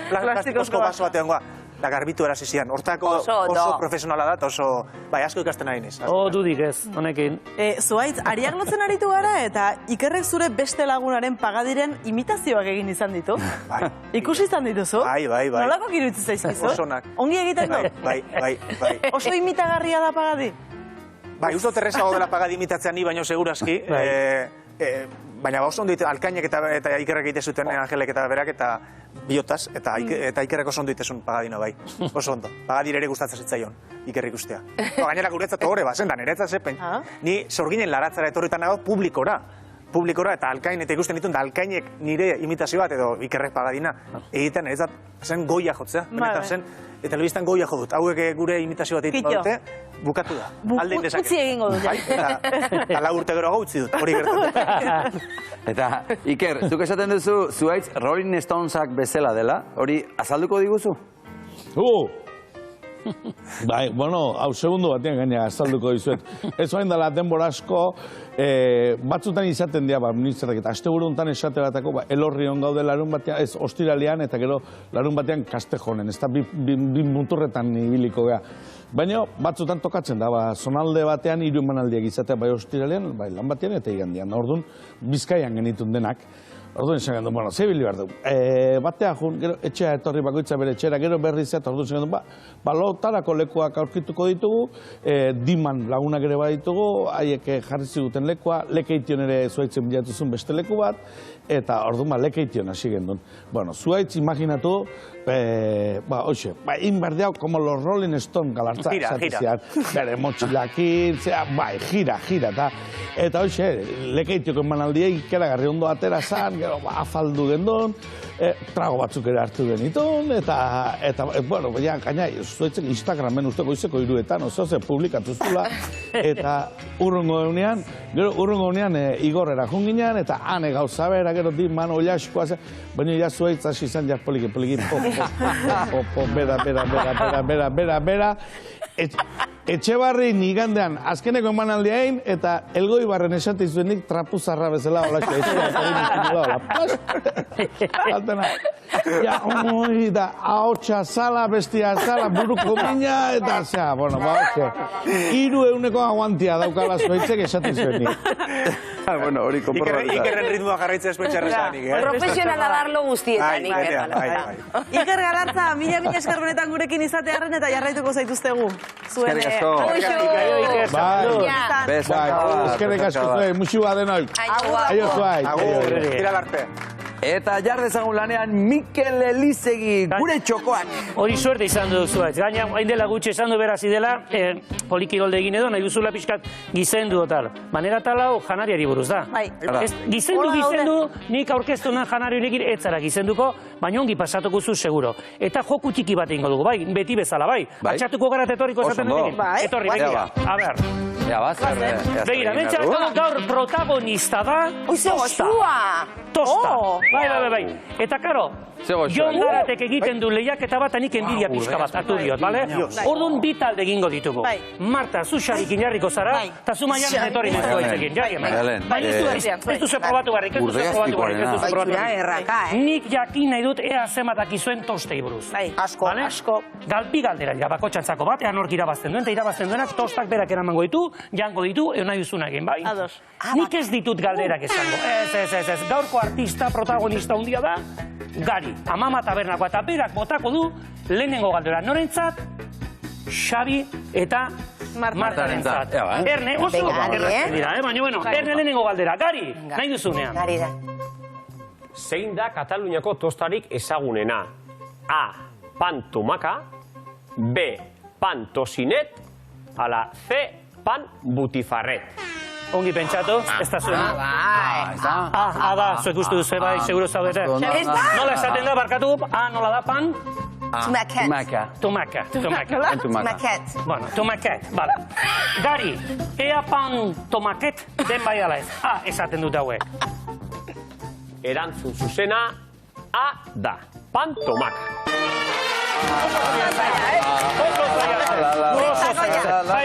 plastikozko baso batean goa. Da garbitu erazizian, hortako oso profesionala da, eta oso, asko ikasten ari niz. Dudik ez, honekin. Zuaitz, ariak lotzen aritu gara, eta Ikerrek zure beste lagunaren pagadiren imitazioak egin izan ditu. Ikusi izan dituzu? Bai. Nolako kirutzu zaizkizu? Osonak. Ongi egiten du? Bai. Oso imitagarria da pagadi? Bai, uste terrezago dela pagadi imitatzea ni baino segurazki, baina oso ondo alkainek eta Ikerrek egite zuten Angelek eta berak eta bihotaz, eta Ikerrek oso ondo ditezun pagadino bai, oso ondo. Pagadir ere gustatzen zitzaion, Ikerrek ikustea. Gainera guretzat horre bazen da, niretzat zepen. Ni sorginen laratzara etorritan nago publikora eta alkain eta ikusten ditun da alkainek nire imitazio bat edo Ikerrek pagadina egiten ez da zen goia jotzea, benetan zen telebistan goia jo dut, hauek gure imitazio bat egiten dute, bukatu da, alde indezake. Utzi egingo dut. Eta 4 urte geroago utzi dut, hori gertatu. Eta, Iker, zuk esaten duzu, zuaitz Rolling Stonesak bezala dela, hori azalduko diguzu? Bai, bueno, hau segundu batean gaina azalduko dizuet. Ez hain dela denbora asko, batzutan izaten dira, ministerak eta asteburu honetan esate batako, elorrion gaude larun batean, ez ostiralean eta gero larun batean Kastejonen, ez da bi muturretan ibiliko gea. Baina batzutan tokatzen da, zonalde batean 3 emanaldiak izatea, bai ostiralean, bai lan batean eta igandian. Orduan, Bizkaian genitun denak. Orduan esan gendu, bueno, zebili behar dugu. Batea jun, gero etxea etorri bakoitza bere etxera, gero berri zeta, orduan esan gendu, lotarako lekuak aurkituko ditugu, diman lagunak ere baditugu, haiek jarri ziguten lekua, lekeition ere zuaitzen bilatuzun beste leku bat, eta orduan lekeition hasi gendun. Bueno, zuaitz imaginatu, hoxe, inberdeau, como los Rolling Stone galartza, gira. Bere motxilakin, bai, gira, eta hoxe, lekeitioko emanaldiei ikeragarri ondo atera zan, gero afaldu gendun, trago batzuk ere hartu genitun, eta bueno, gaina, zuetzen Instagramen usteko izeko iruetan, oso ze publikatuztula, eta urrungo egunean igorrera junginan, eta ane gauza bera, gero di mano olaskoa, baina ja zuaitz hasi izan ja poliki, bera, Etxebarri nigandean azkeneko emanaldiain eta Elgoibarren esate izuenik trapuzarra bezala olaxo. Da, ahotsa zala, bestia zala, buruko mina, eta zea, bueno, oke. 300 aguantia daukala zuaitzek esate izuenik. Bueno, hori komporratuta. Ikerren ritmoa jarraitzea espetxarra zanik, Profesionala darlo guztietan, Iker Galartza, mila esker benetan gurekin izatearen eta jarraituko zaituztegu. Zuen, eskerrik asko zuen, muxua denoi. Aio zuai. Tira arte. Eta jardezagun lanean Mikel Elizegi, gure txokoak. Hori suerte izan du zuaitz. Gaina, hain dela gutxe esan du beraz idela, poliki golde egin edo, nahi duzula pixkat gizendu otal. Manera talau janariari buruz da. Gizendu, nik aurkeztunan janari honekin etzara gizenduko, baina ongi pasatuko zu seguro. Eta joku txiki bat ingo dugu, bai, beti bezala, bai. Atxatuko gara etorriko esaten denekin. Etorri, begira. A ber. Begira, bentsako gaur protagonista da Tosta. Bai. Eta karo, Jon Daratek egiten du lehiaketa bat, anik enbidia pixka bat, hartu diot, bale? Orduan bi talde egingo ditugu. Marta, zu xarikin jarriko zara, eta zu maialen etorri nesko itzekin. Ez duzu probatu barrik, Nik jakin nahi dut ea zematak izuen tostei buruz. Asko. Galpi galdera dira, bakotxantzako bat, ean hork irabazten duen, eta irabazten duenak tostak berak eramango ditu, jango ditu, egon nahi duzun egin, bai? Nik ez ditut galderak esango. Ez. Gaurko artista, protagonista hundia da, Gari, Amama Tabernako, eta berak botako du lehenengo galdera. Norentzat, Xabi eta Martarentzat. Erne, oso erratzen dira, baina bueno, Erne lehenengo galdera. Gari, nahi duzunean. Gari da. Zein da Kataluniako tostarik ezagunena? A. Pan tomaka, B. Pan tosinet, ala C. Pan butifarret. Ongi pentsatu, ez da zuen. Da, zuek uste duzu, bai, seguro zaudete. Nola esaten da, barkatu, nola da, pan? Tomaka. Bueno, tomaket, bala. Gari, ea pan tomaket den bai ala ez. Esaten dut hauek. Erantzun zuzena, A da, pan tomaka.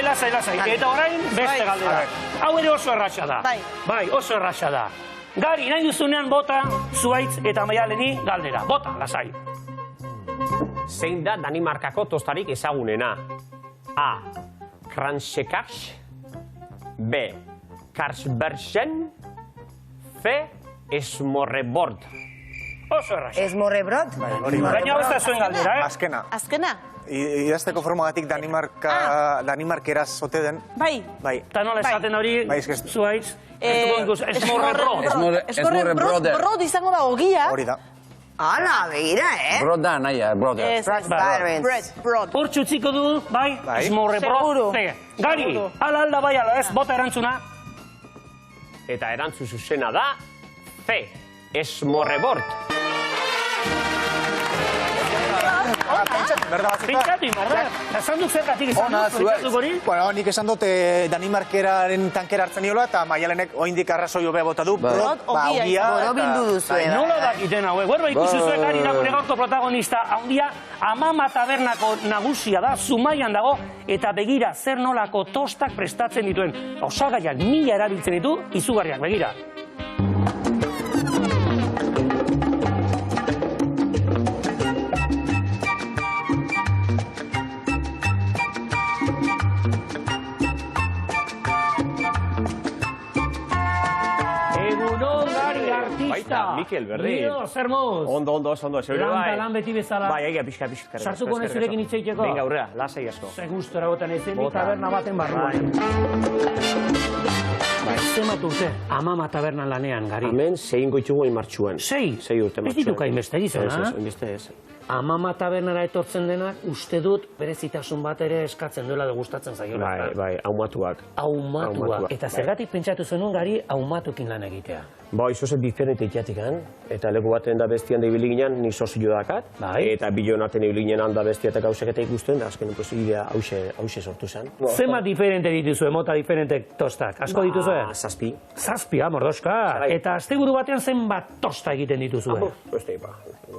Lasai. Eta orain, beste galdera. Hau ere oso erraxa da. Bai, oso erraxa da. Gari, nahi duzunean bota, zuaitz eta maialeni galdera. Bota, lasai. Zein da Danimarkako tostarik ezagunena? A. Kransekars, B. Karsbergen, C. Smorrebord. Oso erraxa. Esmorrebrot? Gaina hau ez da zuen galdera, Azkena? Idazteko formagatik Danimarkeraz zote den. Bai. Eta nola esaten hori, zuaitz? Esmorrebrot izango da ogia. Hori da. Ala, begira, Brot da, naia, brot. Hor txutziko du, bai? Esmorrebrot. Gari, alda bai, ala ez, bota erantzuna. Eta erantzun zuzena da, C. Esmorrebord. Pentsatu, Imar, esan duk zergatik esan duk, pentsatu gori? Bueno, nik esan dut Danimarkeraren tankera hartzen niola, eta Maialenek oindik arrazoi hobea bota du, brot, ogia. Borobildu duzue. Nola dakiten hauek, guerba ikusi zuen gari dago gaurko protagonista, handia Amama tabernako nagusia da, Zumaian dago, eta begira zer nolako tostak prestatzen dituen. Osagaiak 1000 erabiltzen ditu, izugarriak, begira. Baita, Mikel, berdin. Nio, zer moz? Ondo, zeure bai. Lan beti bezala. Bai, egia, pixka. Sartuko nezurekin itxeiteko? Venga, aurrea, lasai asko. Ze gustora gotan ezen, ni taberna baten barruan. Bai, zematu urte, Amama tabernan lanean, gari. Hemen, 6 goitzugu martxuan. 6 urte martxuan. Ez dituka inbeste gizona? Ez, inbeste ez. Amama tabernara etortzen denak, uste dut, berezitasun bat ere eskatzen duela degustatzen zaiola. Bai, ahumatuak. Ahumatuak. Eta zergatik pentsatu zenun gari ahumatukin lan egitea? Ba, izoze diferente itiatikan, eta leku baten da bestian da ibili ginen, ni sozio dakat, eta bilonaten ibili ginen handa bestia eta gauzak eta ikusten, da azkenen idea hause sortu zen. Zema diferente dituzue, mota diferente tostak? Asko dituzue? Zazpi. Zazpi, mordoska. Eta asteburu batean zenbat tosta egiten dituzue?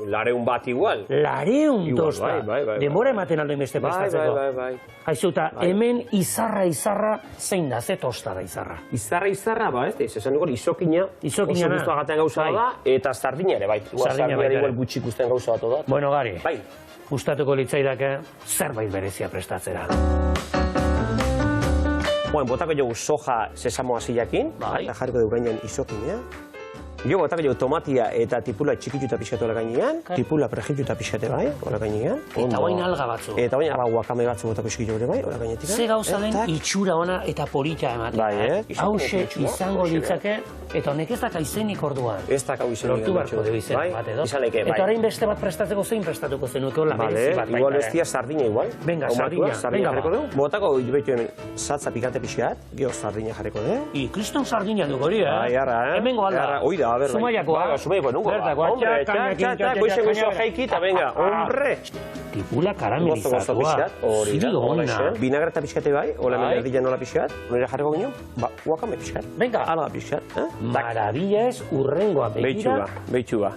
Lareun bat igual. Lareun tosta? Bai. Denbora ematen aldo inbeste prestatzeko? Bai. Haizuta, hemen izarra, zein da, ze tosta da izarra? Izarra, ba, ez, esan dugu, izokina, oso guztua gaten gauza da, eta sardina ere, bai. Sardina igual gutxik usten gauza bat da. Bueno, gari, gustatuko litzaidake zerbait berezia prestatzera. Bueno, botako jogu soja sesamo asilakin, eta jarriko dugu gainean izokina. Jo, botako jogu tomatia eta tipula txikituta pixkatu ala gainean, tipula prejituta pixkate bai, ala gainean. Eta bain alga batzu. Eta bain wakame batzu botako txikitzu ere bai, ala gainetik. Ze gauza den itxura ona eta polita ematen. Bai, Hauxe izango litzake, eta honek ez daka izenik orduan. Ez daka izenik. Lortu barko dugu izen bat edo. Eta orain beste bat prestatzeko zein prestatuko zenuke hola berezi bat. Igual bestia sardina igual. Venga, sardina jarriko dugu. Botako behitu hemen saltza pikante pixkat, gero sardina jarriko dugu. Kriston sardina dugu hori, hemengo alda. Oida, a ber, Zumaiakoa. Zumaiakoa, nungo. Hombre, goizo jaikita, venga, hombre. Tipula karamelizatua. Ziri ona. Vinagreta pixkate bai, hola menderdila nola pixkat, nire jarriko ginen, wakame pixkat. Venga. Alga pixkat. Maravilla ez urrengoa begira. Behitxuba.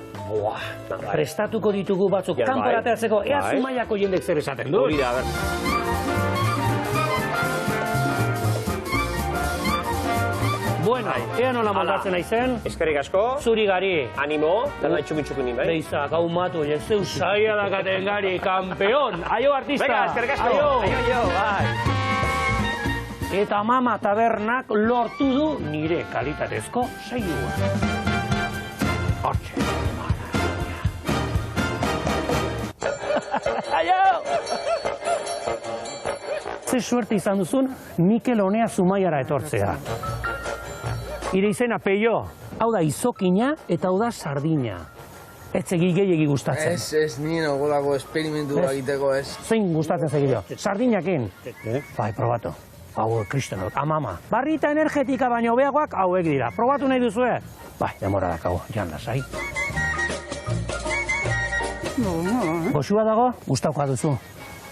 Prestatuko ditugu batzuk kanporateatzeko, ea Zumaiako jendek zer esaten du. Hori da, a ber. Bueno, ea nola moldatzen naizen. Eskerrik asko. Zuri gari. Animo, dala txukin bai. Beizak, haumatu, zeu saia dakaten gari, kampeon. Aio, artista. Venga, eskerrik asko. Aio, bai. Eta Amama tabernak lortu du nire kalitatezko saioa. Hortxe. Aio! Ze suerte izan duzun, Mikel honea Zumaiara etortzea. Ire izena peio, hau da izokina eta hau da sardina. Ez egi gehiagi gustatzen. Ez nien ogolako esperimentu egiteko ez. Zein gustatzen zegideo? Sardinakin? Bai, probatu. Hau, kristenok, Amama. Barrita energetika baino hobeagoak hauek dira. Probatu nahi duzue? Bai, demora dakau, jan lasai. Goxua dago, gustauka duzu.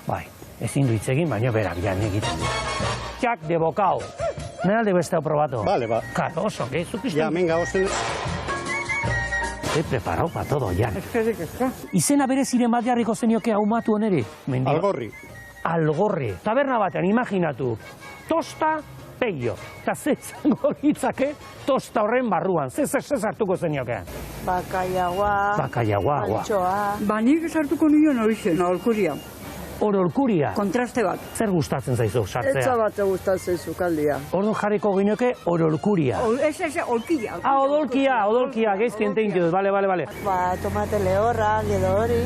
Bai, ezin du hitz egin, baina berak jan egiten du. Txak de bokau. Menalde beste hau probatu. Vale, va. Claro, oso, que Ya, venga, oso. He preparado para todo, Jan. Izena bere ziren bat jarriko zenioke ahumatu oneri? Algorri. Algorri. Taberna batean, imaginatu. Tosta, peio. Eta ze zango litzake tosta horren barruan. Ze sartuko zenioke? Bakaiagoa. Antxoa. Nik sartuko nion hori zen, aholkuria. Orolkuria. Kontraste bat. Zer gustatzen zaizu sartzea? Etza bat gustatzen zukaldia. Orduan jarriko ginoke orolkuria. Olkia. Odolkia, geizkien tein dut, bale. Tomate lehorra, edo hori.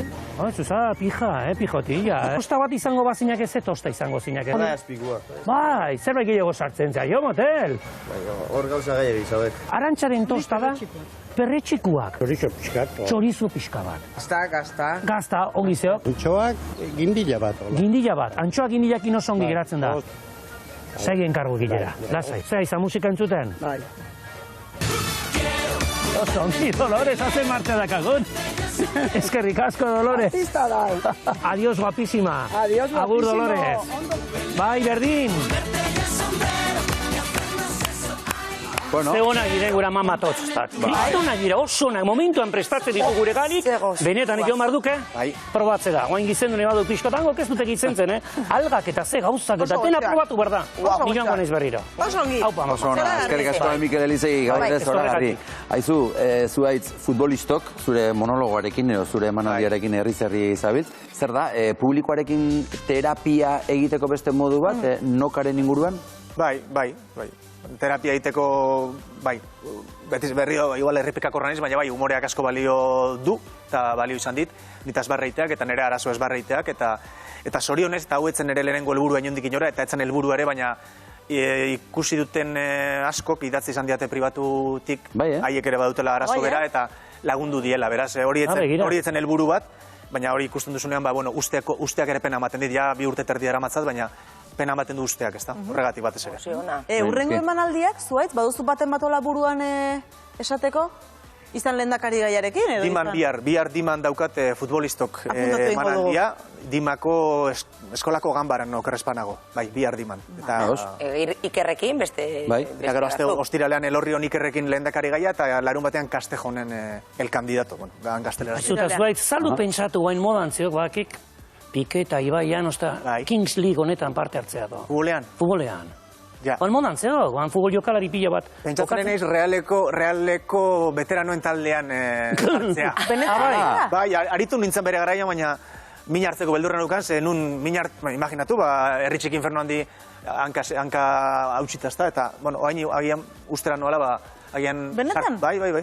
Zuza, pijotilla. Tosta bat izango bazinak ez, tosta izango zinak. Hala azpikua. Bai, zerbait gehiago sartzen zaio, motel. Hor gauza gehiago izabek. Arantxaren tosta da, perretxikuak. Txorizo pixka bat. Gazta, ongi zeok. Antxoak gindila bat. Gindila bat. Antxoak gindilakin oso ongi geratzen da. Segi enkargu gilera. Lasai, zea izan musika entzuten? Bai. Oso ongi, Dolores, hace marcha dakagun. Eskerrik asko, Dolores. Artista da. Adiós, guapísima. Adiós, guapísimo. Agur, Dolores. Bai, berdin. Bueno. Ze ona gire gura mama totztak. Kristona gire, oso onak, momentuan prestatzen ditu gure galik, benetan ito marduke, probatze da. Oain gizendu nebadu pixkotango, ez dute gizentzen, algak eta ze gauzak eta dena probatu behar da. Nigango naiz berriro. Oso ongi. Oso ona, eskerrik asko Mikel Elizegi, gaur zoragarri. Aizu, zuaitz futbolistok, zure monologoarekin, edo zure emanaldiarekin herri zabiltz, zer da, publikoarekin terapia egiteko beste modu bat, nokaren inguruan? Bai. Terapia egiteko, bai, betiz berrio, igual errepikako naiz, baina bai, humoreak asko balio du, eta balio izan dit, nitaz barreiteak, eta nire arazo ez barreiteak, eta zorionez, eta hau etzen ere lehenengo helburua inondik inora, eta etzen helburu ere, baina ikusi duten askok, idatzi izan diate pribatutik, haiek ere badutela arazo bera, eta lagundu diela, beraz, hori etzen helburu bat, baina hori ikusten duzunean, usteak ere pena ematen dit, ja 2 urte terdi eramatzat, baina pena ematen du usteak, ez da? Horregatik batez ere. Urrengo emanaldiak, zuaitz, baduzu baten batola buruan esateko? Izan lehendakari gaiarekin, edo? Diman bihar diman daukat futbolistok emanaldia, Dimako eskolako ganbaran okerrespanago, bai, bihar diman. Ikerrekin, beste... Eta gero, ostiralean Elorrion Ikerrekin lehendakari gaia, eta larun batean Kastejonen el kandidato, gan gaztelera. Azuta, zuaitz, saldu pentsatu guain modan ziok, bakik, Pique eta Ibai Llanos eta Kings League honetan parte hartzea do. Futbolean. Guan modan zeo, guan futbol jokalari pila bat. Pentsatzen naiz realeko veteranoen taldean hartzea. Bai, aritu nintzen bere garaia, baina min hartzeko beldurra nukan, ze nun min imaginatu, herri txikin Fernandi hanka hautsitazta, eta, bueno, agian ustera noala, agian... Benetan? Bai. Bai,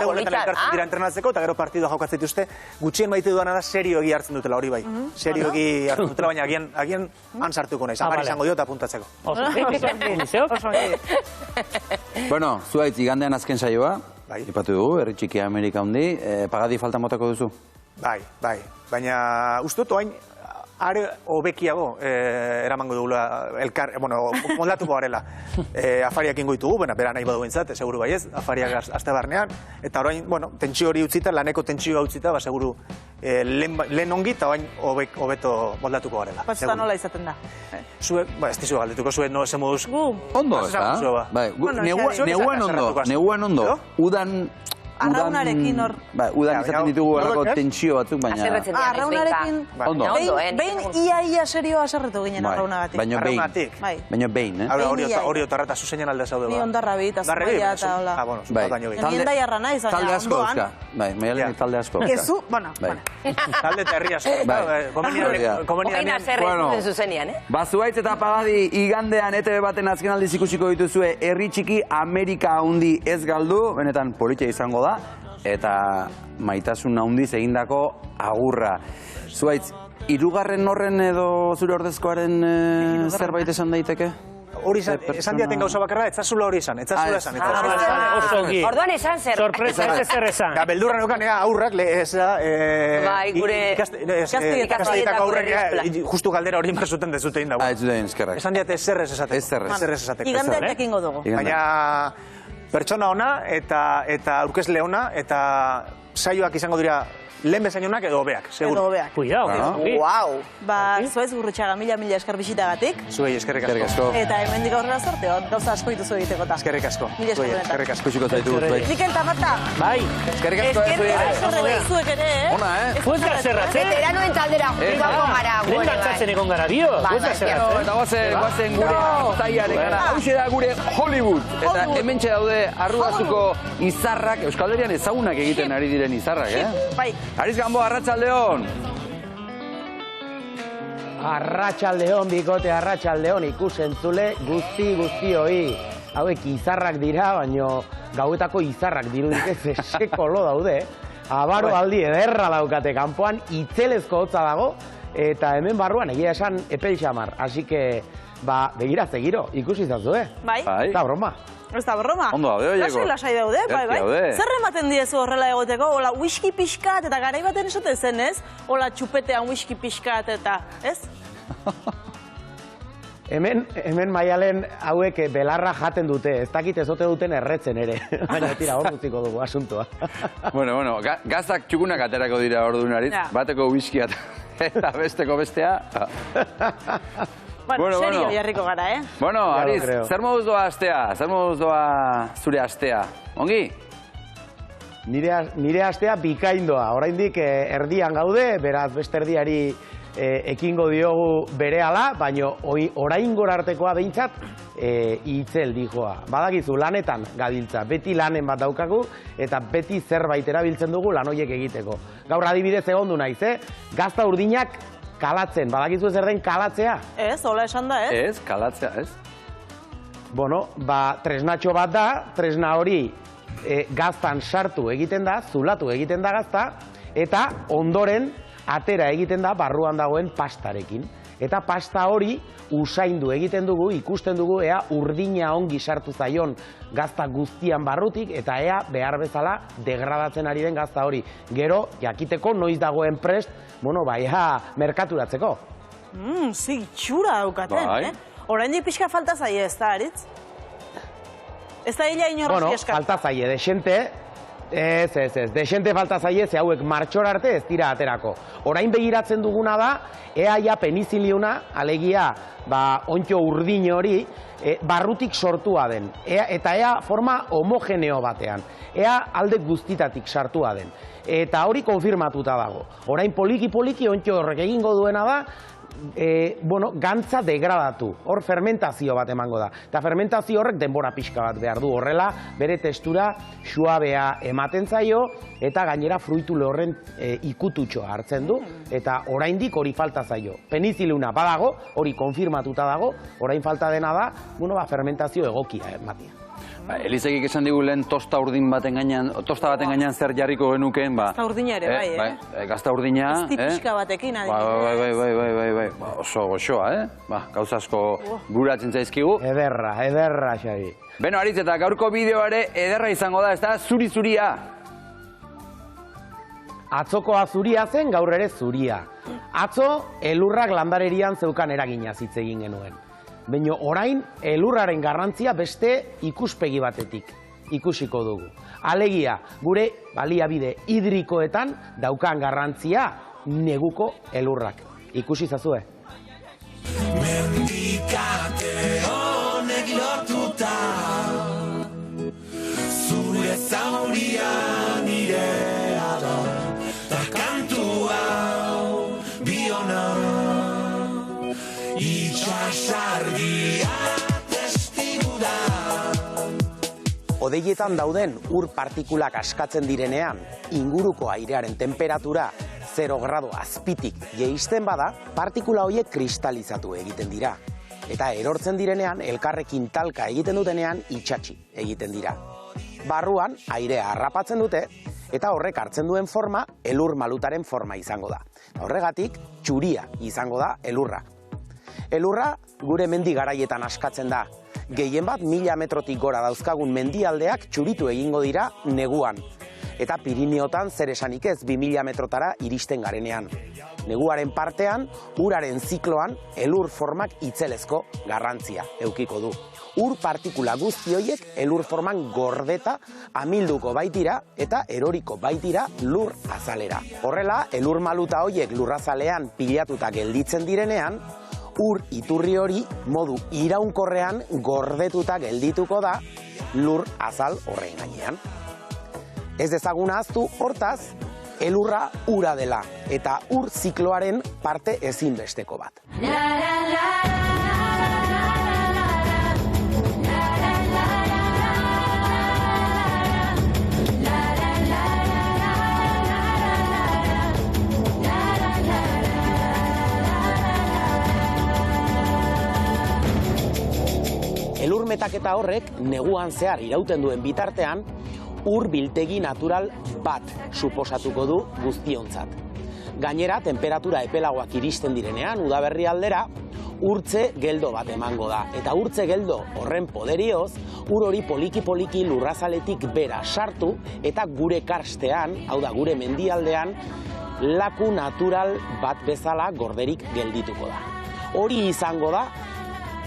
honetan elkartzen dira entrenatzeko, eta gero partidua jaukatzen dituzte, gutxien maite duana da serioegi hartzen dutela, hori bai. Serioegi hartzen dutela, baina agian han sartuko naiz, amar izango dio eta apuntatzeko. Bueno, zuaitz, igandean azken saioa, ipatu dugu, herri txiki Amerika hundi, pagadi falta motako duzu? Bai, baina uste dut oain, are hobekiago eramango dugula, moldatuko garela. Afariak ingo ditugu, bera nahi badu bintzat, seguru baiez, afariak azte barnean, eta orain, tentsio hori utzita, laneko tentsioa utzita, seguru lehen ongi, eta orain hobeto moldatuko garela. Batzuta nola izaten da? Zuek, ez dizu galdetuko, zuek no ese moduz... Ondo, ez da? Neguan ondo, udan... Arraunarekin hor. Udan izaten ditugu erako tentsio batzuk, baina... Arraunarekin, behin ia serioa aserretu ginen arraunagatik. Baina behin, Hori otarra eta zuzenean alde zaude. Ni ondarra bit, azumaia eta hola. Ni endai arra naiz, talde asko oska. Maialenek talde asko oska. Kezu, bueno. Talde eta herri asko. Ogeina zerre zuzenean, Bazuaitz eta Pagadi igandean ETV baten azken aldiz ikusiko dituzue herri txiki Amerika handi ez galdu, benetan politia izango da. Eta maitasun handiz egindako agurra. Zuaitz, 3. horren edo zure ordezkoaren zerbait esan daiteke? Hori esan diaten gauza bakarra, etzazula hori esan, etzazula esan. Orduan esan zer. Sorpresa ez zer esan. Beldurra nukan aurrak, ikastetako aurrak, justu galdera hori inbersuten dezute indago. Esan diate zerrez esateko. Igandean jakingo dugu. Baina pertsona ona eta aurkezle ona, eta saioak izango dira lehen bezain honak edo hobeak, seguro. Edo hobeak. Cuidao. Wow. Zuez Gurrutxaga, mila esker bisitagatik. Zuei, eskerrik asko. Eta hemendik aurrera sorte, gauza asko dituzu egiteko ta. Eskerrik asko. Mila esker benetan. Eskerrik asko. Kusiko zaitu. Mikel eta Marta. Bai. Eskerrik asko. Zuek ere, Ona, Zuez gatzerratzen. Veteranoen taldera jugako gara. Lehen gatzatzen egon gara, bio. Zuez gatzerratzen. Eta guazen gure zaiarekara. Hauxe da gure Hollywood. Eta hementxe daude arrugazuko izarrak, Euskal Herrian ezagunak egiten ari diren izarrak, Bai. Ariz Gambo, Arratsaldeon. Arratsaldeon, bikote, arratsaldeon, ikusentzule guzti hoi. Hauek izarrak dira, baino gauetako izarrak dirudik ez sekolo daude. Abaro aldi ederra daukate kanpoan, itzelezko hotza dago, eta hemen barruan egia esan epel xamar. Así que, begira, zegiro, ikusi zazue. Bai. Eta broma. Ez da broma. Ondo daude, oieko. Lasai daude, bai. Zer ematen diezu horrela egoteko? Ola, whisky pixkat eta garai baten esaten zen, ez? Ola, txupetean whisky pixkat eta, ez? Hemen Maialen hauek belarra jaten dute, ez dakit ezote duten erretzen ere. Baina tira, hor dutziko dugu asuntoa. Bueno, gaztak txukunak aterako dira orduan aritz, bateko whiskia eta besteko bestea. Bueno, serio jarriko gara, Bueno, Aritz, zer moduz doa astea? Zer moduz doa zure astea? Ongi? Nire astea bikaindoa, oraindik erdian gaude, beraz beste erdiari ekingo diogu berehala, baina oraingora artekoa behintzat itzel dijoa. Badakizu, lanetan gabiltza, beti lanen bat daukagu, eta beti zerbait erabiltzen dugu lan horiek egiteko. Gaur adibidez egondu naiz, gazta urdinak kalatzen, badakizu zer den kalatzea? Ez, hola esan da, ez? Ez, kalatzea, ez? Bueno, tresnatxo bat da, tresna hori gaztan sartu egiten da, zulatu egiten da gazta, eta ondoren atera egiten da barruan dagoen pastarekin. Eta pasta hori usaindu egiten dugu, ikusten dugu ea urdina ongi sartu zaion gazta guztian barrutik, eta ea behar bezala degradatzen ari den gazta hori. Gero, jakiteko noiz dagoen prest, merkaturatzeko. Itxura daukaten, Oraindik pixka falta zaie, ez da, Aritz? Ez da hila inorra fieskat. Falta zaie, desente, desente falta zaie, ze hauek martxor arte ez dira aterako. Orain begiratzen duguna da, ea peniziliuna, alegia, ontxo urdin hori, barrutik sortua den. Eta ea forma homogeneo batean. Ea alde guztitatik sartua den. Eta hori konfirmatuta dago. Orain poliki-poliki ontxo horrek egingo duena da, gantza degradatu, hor fermentazio bat emango da. Eta fermentazio horrek denbora pixka bat behar du, horrela bere testura suabea ematen zaio, eta gainera fruitu lehorren ikututxoa hartzen du, eta oraindik hori falta zaio. Peniziluna badago, hori konfirmatuta dago, orain falta dena da, fermentazio egokia ematia. Elizekik esan digu lehen tosta baten gainean zer jarriko genukeen, Gazta urdina ere, bai, Gazta urdina, pixka batekin, adibidez. Bai, oso goxoa, Gauza asko buratzen zaizkigu. Ederra, Xabi. Beno, Aritz, eta gaurko bideoare ederra izango da, ez da, zuri-zuria. Atzokoa zuria zen, gaur ere zuria. Atzo, elurrak landarerian zeukan eraginaz hitz egin genuen. Baina orain, elurraren garrantzia beste ikuspegi batetik ikusiko dugu. Alegia, gure baliabide hidrikoetan daukan garrantzia neguko elurrak. Ikusi zazue. Mendikate honek lotuta, zure zauria nirea da, ta kantu hau biona. Itxasargia testigu da. Odeietan dauden ur partikulak askatzen direnean, inguruko airearen temperatura 0 grado azpitik jeisten bada, partikula horiek kristalizatu egiten dira. Eta erortzen direnean, elkarrekin talka egiten dutenean, itxatxi egiten dira. Barruan, airea harrapatzen dute, eta horrek hartzen duen forma, elur malutaren forma izango da. Horregatik, txuria izango da elurra. Elurra gure mendi garaietan askatzen da. Gehien bat 1000 metrotik gora dauzkagun mendialdeak txuritu egingo dira neguan. Eta Pirineotan zer esanik ez 2000 metrotara iristen garenean. Neguaren partean, uraren zikloan, elur formak itzelezko garrantzia eukiko du. Ur partikula guzti horiek elur forman gordeta amilduko baitira eta eroriko baitira lur azalera. Horrela, elur maluta horiek lurrazalean pilatuta gelditzen direnean, ur iturri hori modu iraunkorrean gordetuta geldituko da lur azal horren gainean. Ez dezaguna ahaztu, hortaz, elurra ura dela eta ur zikloaren parte ezinbesteko bat. Elur metaketa horrek neguan zehar irauten duen bitartean, ur biltegi natural bat suposatuko du guztiontzat. Gainera, temperatura epelagoak iristen direnean, udaberri aldera, urtze geldo bat emango da. Eta urtze geldo horren poderioz, ur hori poliki-poliki lurrazaletik bera sartu eta gure karstean, hau da gure mendialdean, laku natural bat bezala gorderik geldituko da. Hori izango da,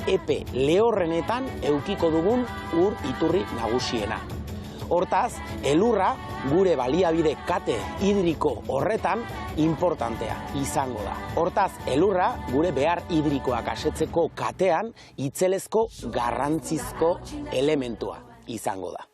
epe lehorrenetan eukiko dugun ur iturri nagusiena. Hortaz, elurra gure baliabide kate hidriko horretan importantea izango da. Hortaz, elurra gure behar hidrikoak asetzeko katean itzelezko garrantzizko elementua izango da.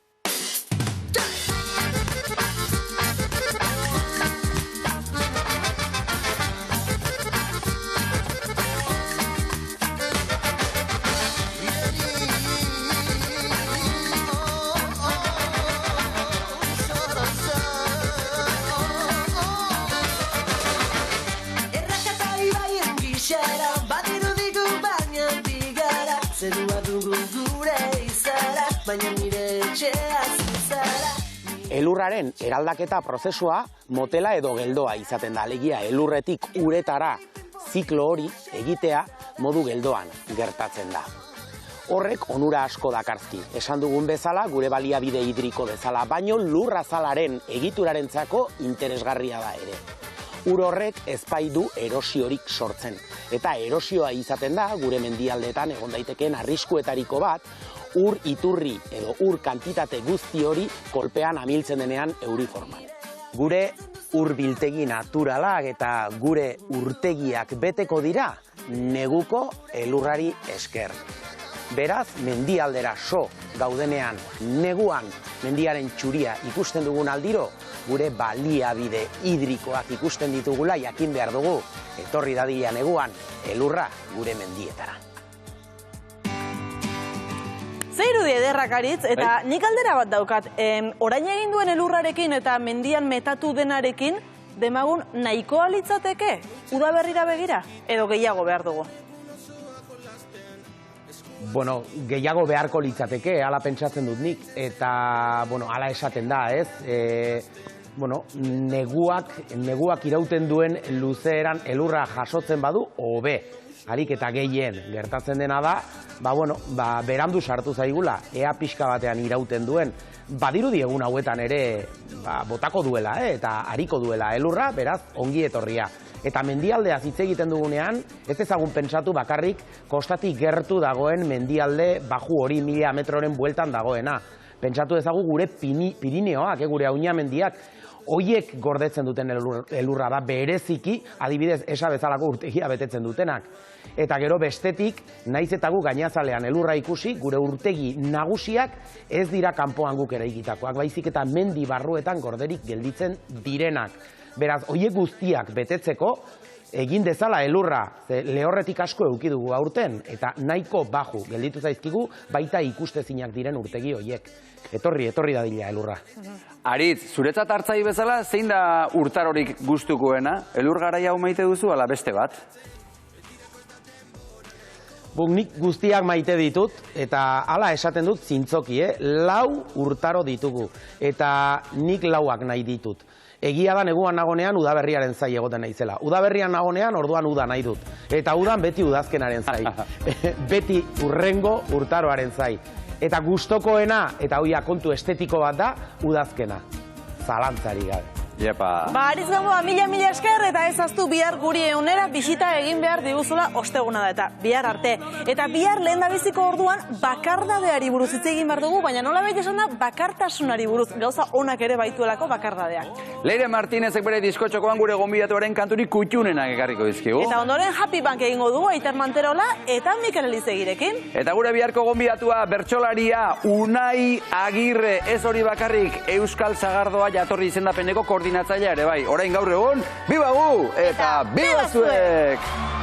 Elurraren eraldaketa prozesua motela edo geldoa izaten da. Alegia, elurretik uretara ziklo hori egitea modu geldoan gertatzen da. Horrek onura asko dakartzki. Esan dugun bezala, gure baliabide hidriko bezala, baino lurrazalaren egiturarentzako interesgarria da ere. Ur horrek ez baitu erosiorik sortzen. Eta erosioa izaten da, gure mendialdeetan egon daitekeen arriskuetariko bat, ur iturri edo ur kantitate guzti hori kolpean amiltzen denean euriforman. Gure ur biltegi naturalak eta gure urtegiak beteko dira neguko elurrari esker. Beraz, mendialdera so gaudenean neguan mendiaren txuria ikusten dugun aldiro, gure baliabide hidrikoak ikusten ditugula jakin behar dugu, etorri dadila neguan elurra gure mendietara. Zeirudi ederrak Aritz, eta nik aldera bat daukat, orain egin duen elurrarekin eta mendian metatu denarekin, demagun nahikoa litzateke, udaberrira begira, edo gehiago behar dugu? Bueno, gehiago beharko litzateke, hala pentsatzen dut nik, eta, bueno, hala esaten da, ez? Neguak irauten duen luzeeran elurra jasotzen badu, hobe. Harik eta gehien gertatzen dena da, berandu sartu zaigula, ea pixka batean irauten duen, badirudi egun hauetan ere botako duela, eta hariko duela elurra, beraz, ongi etorria. Eta mendialdea hitz egiten dugunean, ez ezagun pentsatu bakarrik kostatik gertu dagoen mendialde baju hori 1000 metroren bueltan dagoena. Pentsatu ezagu gure Pirineoak, gure Auña mendiak, hoiek gordetzen duten elurra da, bereziki, adibidez, esa bezalako urtegia betetzen dutenak. Eta gero bestetik, naiz eta gu gainazalean elurra ikusi, gure urtegi nagusiak ez dira kanpoan guk eraikitakoak, baizik eta mendi barruetan gorderik gelditzen direnak. Beraz, hoiek guztiak betetzeko, egin dezala elurra, lehorretik asko eduki dugu aurten, eta nahiko baju gelditu zaizkigu, baita ikustezinak diren urtegi hoiek. Etorri dadila elurra. Aritz, zuretzat hartzai bezala, zein da urtarorik gustukoena? Elur garaia hau maite duzu, ala beste bat? Nik guztiak maite ditut, eta hala esaten dut zintzoki, 4 urtaro ditugu, eta nik 4ak nahi ditut. Egia da neguan nagonean udaberriaren zai egoten naizela. Udaberrian nagonean orduan uda nahi dut. Eta udan beti udazkenaren zai. Beti urrengo urtaroaren zai. Eta gustokoena, eta hoia kontu estetiko bat da, udazkena. Zalantzari gabe. Iepa. Aritz Gamboa, mila esker, eta ezaztu bihar guri egunera bisita egin behar diguzula osteguna da, eta bihar arte. Eta bihar lehendabiziko orduan bakardadeari buruz hitz egin behar dugu, baina nola baita esan da bakartasunari buruz, gauza onak ere baituelako bakardadeak. Leire Martinezek bere diskotxokoan gure gonbidatuaren kanturi kutxunenak ekarriko dizkigu. Eta ondoren Happy Bank egingo dugu, Aitor Manterola eta Mikel Elizegirekin. Eta gure biharko gonbidatua bertsolaria Unai Agirre, ez hori bakarrik Euskal Sagardoa jatorri izendapeneko koordinatzailea ere bai. Orain gaur egun, biba gu eta biba zuek!